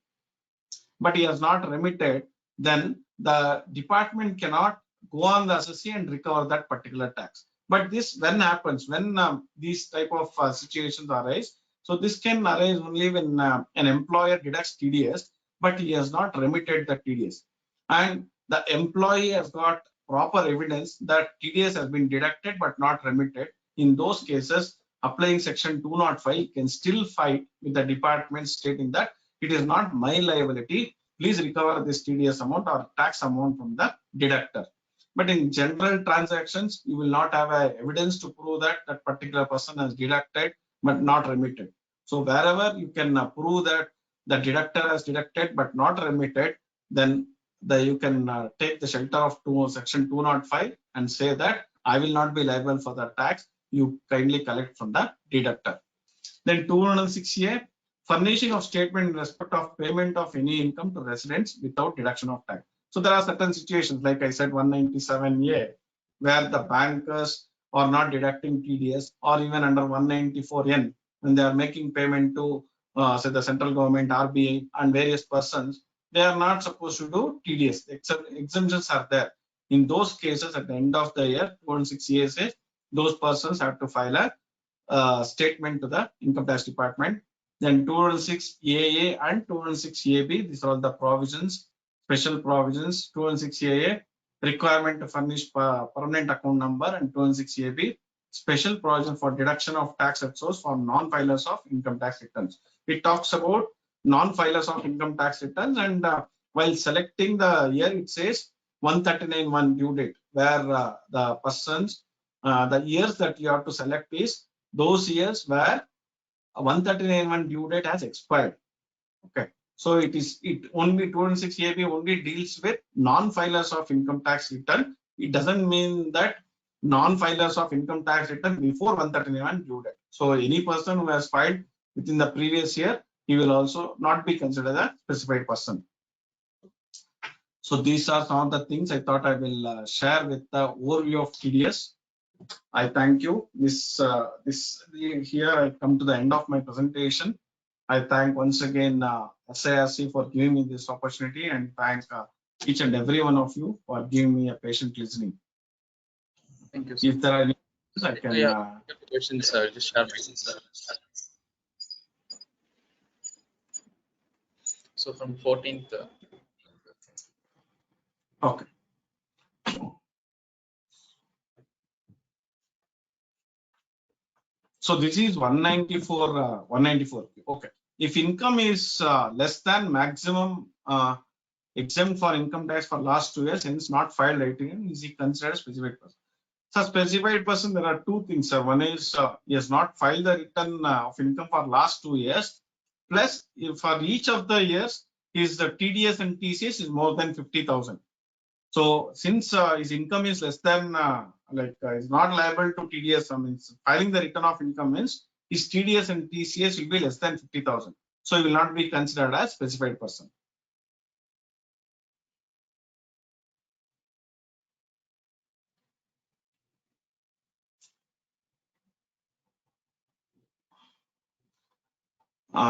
but he has not remitted, then the department cannot go on the assessee and recover that particular tax. But this when happens, when these type of situations arise, so this can arise only when an employer deducts TDS, but he has not remitted the TDS, and the employee has got proper evidence that TDS has been deducted but not remitted. In those cases, applying section 205 can still fight with the department stating that it is not my liability, please recover this TDS amount or tax amount from the deductor. But in general transactions, you will not have evidence to prove that that particular person has deducted but not remitted. So wherever you can prove that the deductor has deducted but not remitted, then you can take the shelter of section 205 and say that I will not be liable for the tax, you kindly collect from the deductor. Then 206A, furnishing of statement in respect of payment of any income to residents without deduction of tax. So there are certain situations, like I said, 197A, where the bankers are not deducting TDS, or even under 194N, when they are making payment to say the central government, RBI, and various persons, they are not supposed to do TDS. Exemptions are there. In those cases, at the end of the year, 206A says those persons have to file a statement to the income tax department. Then 206AA and 206AB, these are all the provisions, special provisions. 206AA, requirement to furnish permanent account number, and 206AB, special provision for deduction of tax at source for non-filers of income tax returns. It talks about non-filers of income tax returns, and while selecting the year, it says 139(1) due date, where the persons, the years that you have to select is those years where 139(1) due date has expired. Okay, so it only 206AB only deals with non-filers of income tax return. It doesn't mean that non-filers of income tax return before 139(1) due date. So any person who has filed within the previous year, he will also not be considered a specified person. So these are some of the things I thought I will share with the overview of TDS. I thank you. Here I come to the end of my presentation. I thank once again SIRC for giving me this opportunity, and thank each and every one of you for giving me a patient listening. Thank you, sir. If there are any questions, I can. Yeah, questions, sir. Just share my. So from 14th. Okay. So this is 194. 194. Okay. If income is less than maximum exempt for income tax for last 2 years, hence not filed return, is he considered a specified person? So specified person, there are two things. One is he has not filed the return of income for last 2 years. Plus, if for each of the years, his TDS and TCS is more than 50,000. So since his income is less than is not liable to TDS, means filing the return of income means his TDS and TCS will be less than 50,000. So he will not be considered as specified person.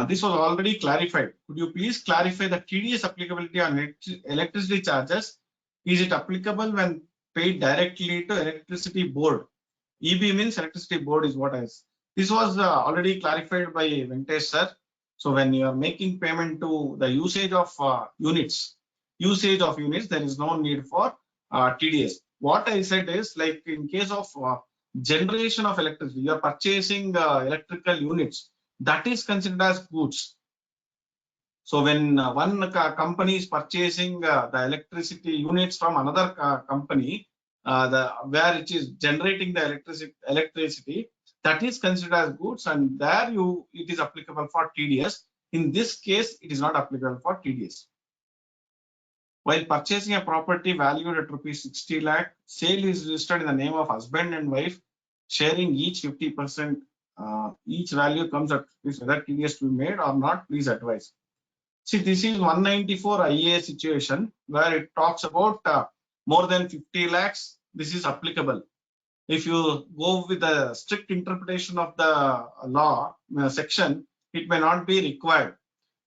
This was already clarified. Could you please clarify the TDS applicability on electricity charges? Is it applicable when paid directly to electricity board? EB means electricity board is what is. This was already clarified by Venkatesh sir. So when you are making payment to the usage of units, there is no need for TDS. What I said is, like in case of generation of electricity, you are purchasing electrical units, that is considered as goods. So when one company is purchasing the electricity units from another company, where it is generating the electricity, that is considered as goods, and there it is applicable for TDS. In this case, it is not applicable for TDS. While purchasing a property valued at rupees 60 lakh, sale is registered in the name of husband and wife, sharing each 50%. Each value comes at whether TDS to be made or not. Please advise. See, this is 194 IA situation where it talks about more than 50 lakhs. This is applicable. If you go with the strict interpretation of the law section, it may not be required.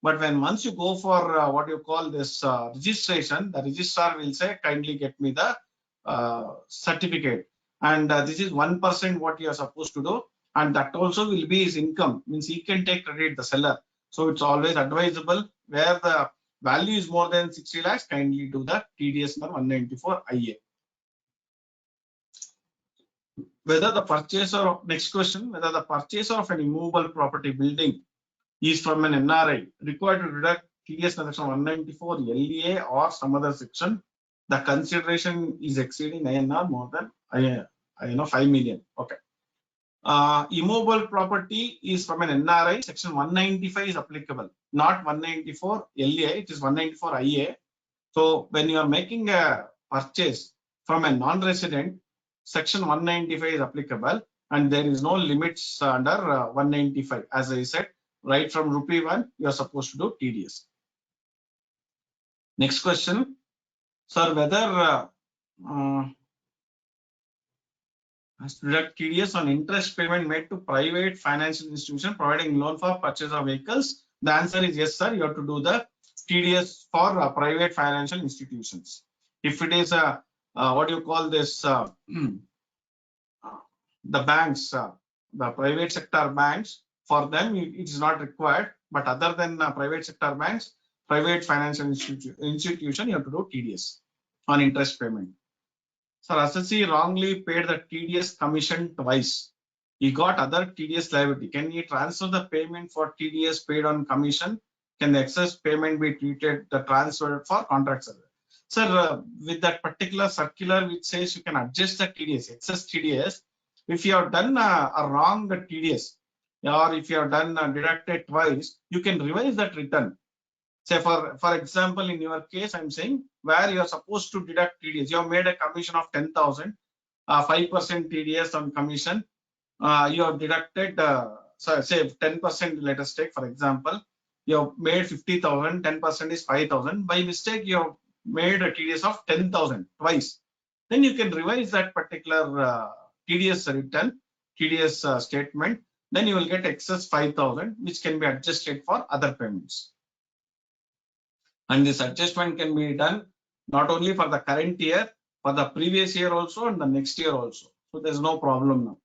But when once you go for what you call this registration, the registrar will say, kindly get me the certificate. And this is 1% what you are supposed to do. And that also will be his income, means he can take credit, the seller. So it's always advisable where the value is more than 60 lakhs, kindly do the TDS number 194 IA. Whether the purchaser of, next question, whether the purchaser of an immovable property building is from an NRI required to deduct TDS section 194 LEA or some other section, the consideration is exceeding INR more than 5 million. Okay. Immovable property is from an NRI, section 195 is applicable, not 194 LEA, it is 194 IA. So when you are making a purchase from a non-resident, section 195 is applicable, and there is no limits under 195. As I said, right from rupee 1, you are supposed to do TDS. Next question, sir, whether has to deduct TDS on interest payment made to private financial institution providing loan for purchase of vehicles? The answer is yes, sir. You have to do the TDS for private financial institutions. If it is what do you call this? The banks, the private sector banks, for them it is not required. But other than private sector banks, private financial institution, you have to do TDS on interest payment. Sir, assessee wrongly paid the TDS commission twice. He got other TDS liability. Can he transfer the payment for TDS paid on commission? Can the excess payment be treated the transfer for contract service? Sir, with that particular circular which says you can adjust the TDS, excess TDS, if you have done a wrong TDS, or if you have done deducted twice, you can revise that return. Say for example, in your case, I'm saying where you are supposed to deduct TDS, you have made a commission of 10,000, 5% TDS on commission, you have deducted, say 10%, let us take for example, you have made 50,000, 10% is 5,000. By mistake, you have made a TDS of 10,000 twice. Then you can revise that particular TDS return, TDS statement, then you will get excess 5,000, which can be adjusted for other payments. And this adjustment can be done not only for the current year, for the previous year also and the next year also. So there's no problem now.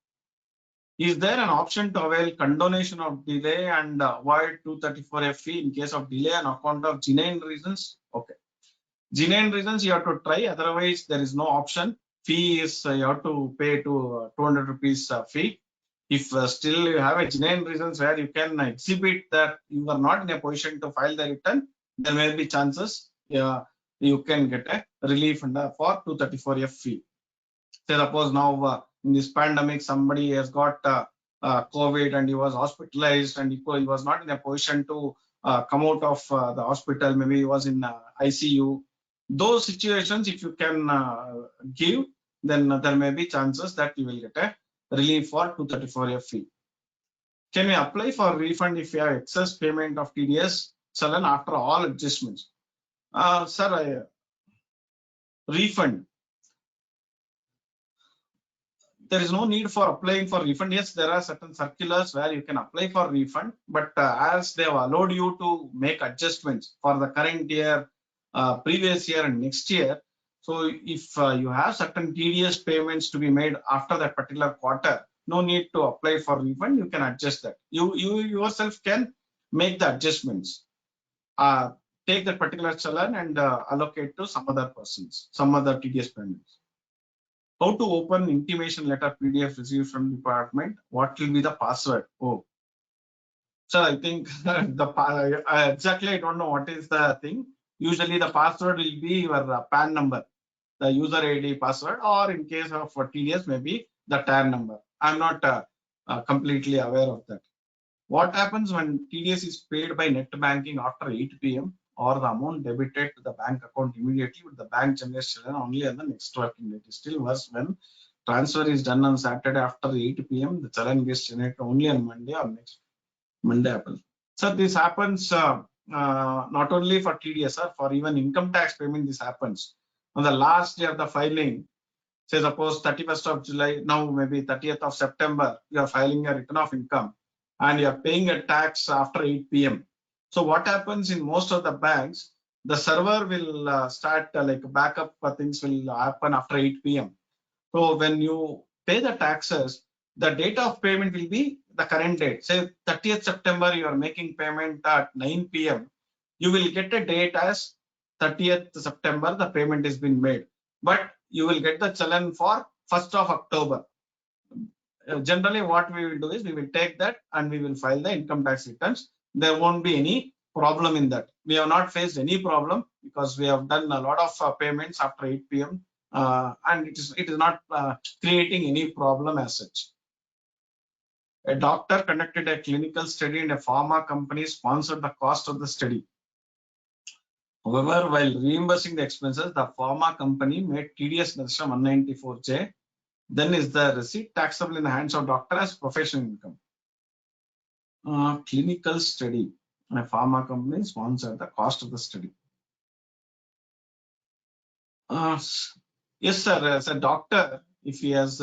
Is there an option to avail condonation of delay and avoid 234F fee in case of delay on account of genuine reasons? Okay. Genuine reasons you have to try, otherwise there is no option. Fee is you have to pay to 200 rupees fee. If still you have a genuine reasons where you can exhibit that you are not in a position to file the return, there may be chances you can get a relief for 234F fee. Say suppose now in this pandemic somebody has got COVID and he was hospitalized and he was not in a position to come out of the hospital, maybe he was in ICU. Those situations, if you can give, then there may be chances that you will get a relief for 234F fee. Can we apply for refund if you have excess payment of TDS challan after all adjustments? Sir, refund. There is no need for applying for refund. Yes, there are certain circulars where you can apply for refund, but as they have allowed you to make adjustments for the current year, previous year and next year. So if you have certain TDS payments to be made after that particular quarter, no need to apply for refund. You can adjust that. You yourself can make the adjustments. Take that particular challan and allocate to some other persons, some other TDS payments. How to open intimation letter PDF received from department? What will be the password? Oh, so I think exactly I don't know what is the thing. Usually the password will be your PAN number, the user ID password, or in case of TDS maybe the TAN number. I'm not completely aware of that. What happens when TDS is paid by net banking after 8 p.m. or the amount debited to the bank account immediately with the bank generates only on the next working day? It is still worse when transfer is done on Saturday after 8 p.m. The challan gets generated only on Monday or next Monday happens. So this happens not only for TDS, for even income tax payment this happens. On the last day of the filing, say suppose 31st of July, now maybe 30th of September, you are filing a return of income and you are paying a tax after 8 p.m. So what happens in most of the banks, the server will start like backup things will happen after 8 p.m. So when you pay the taxes, the date of payment will be the current date. Say 30th September, you are making payment at 9 p.m. You will get a date as 30th September, the payment has been made. But you will get the challan for 1st of October. Generally, what we will do is we will take that and we will file the income tax returns. There won't be any problem in that. We have not faced any problem because we have done a lot of payments after 8 p.m. And it is not creating any problem as such. A doctor conducted a clinical study and a pharma company sponsored the cost of the study. However, while reimbursing the expenses, the pharma company made TDS necessary 194J. Then is the receipt taxable in the hands of doctor as professional income? Clinical study. A pharma company sponsored the cost of the study. Yes, sir. As a doctor, if he has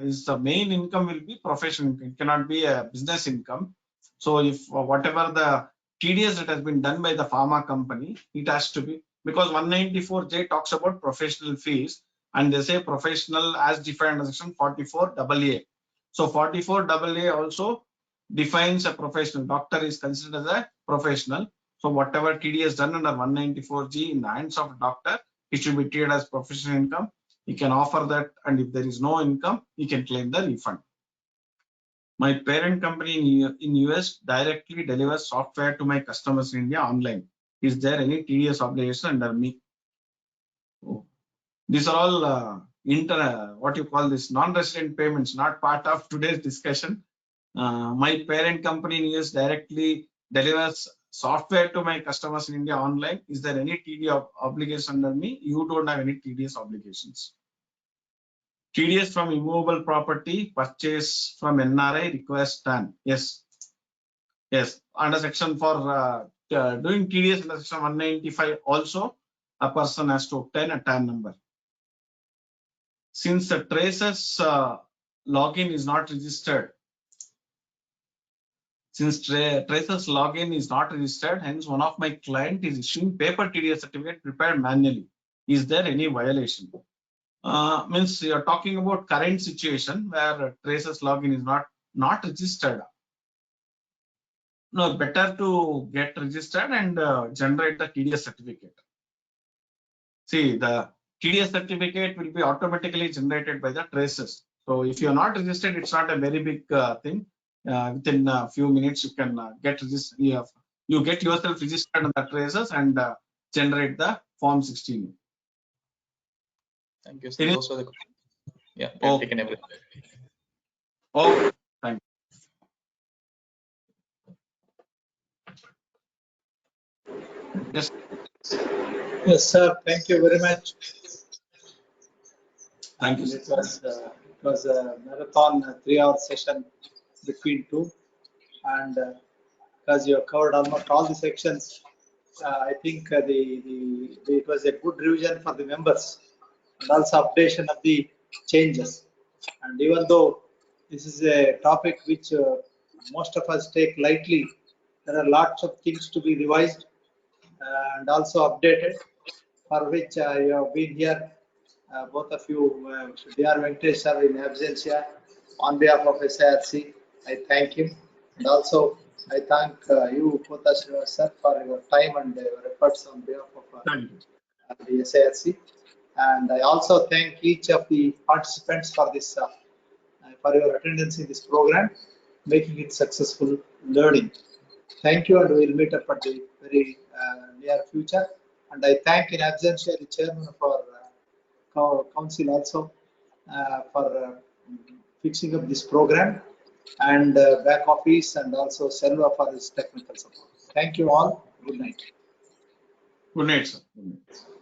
his main income will be professional income. It cannot be a business income. So if whatever the TDS that has been done by the pharma company, it has to be, because 194J talks about professional fees and they say professional as defined under section 44AA. So 44AA also defines a professional. Doctor is considered as a professional. So whatever TDS done under 194G in the hands of a doctor, it should be treated as professional income. He can offer that, and if there is no income, he can claim the refund. My parent company in US directly delivers software to my customers in India online. Is there any TDS obligation under me? Oh. These are all what you call this non-resident payments, not part of today's discussion. My parent company in US directly delivers software to my customers in India online. Is there any TDS obligation under me? You don't have any TDS obligations. TDS from immovable property purchase from NRI requires TAN. Yes. Yes. Under section for doing TDS under section 195 also, a person has to obtain a TAN number. since the traces login is not registered, traces login is not registered, hence one of my client is issuing paper TDS certificate prepared manually. Is there any violation? Means you are talking about current situation where traces login is not registered. No, better to get registered and generate the TDS certificate. See, the TDS certificate will be automatically generated by the traces. So if you are not registered, it's not a very big thing. Within a few minutes, you can get registered. You get yourself registered on the traces and generate the Form 16. Thank you, sir. Those were the questions. Yeah, we have taken everything. Oh, thank you. Yes. Yes, sir. Thank you very much. Thank you. It was a marathon 3-hour session between two, and because you have covered almost all the sections, I think it was a good revision for the members and also updation of the changes. And even though this is a topic which most of us take lightly, there are lots of things to be revised and also updated, for which you have been here, both of you, Dr. Venkatesh sir in absentia, on behalf of SIRC, I thank him. And also, I thank you, Cotha Srinivas sir, for your time and your efforts on behalf of the SIRC. And I also thank each of the participants for this, for your attendance in this program, making it successful learning. Thank you, and we will meet up at the very near future. And I thank in absentia the chairman of our council also for fixing up this program, and back office, and also Selva for his technical support. Thank you all. Good night. Good night, sir. Good night.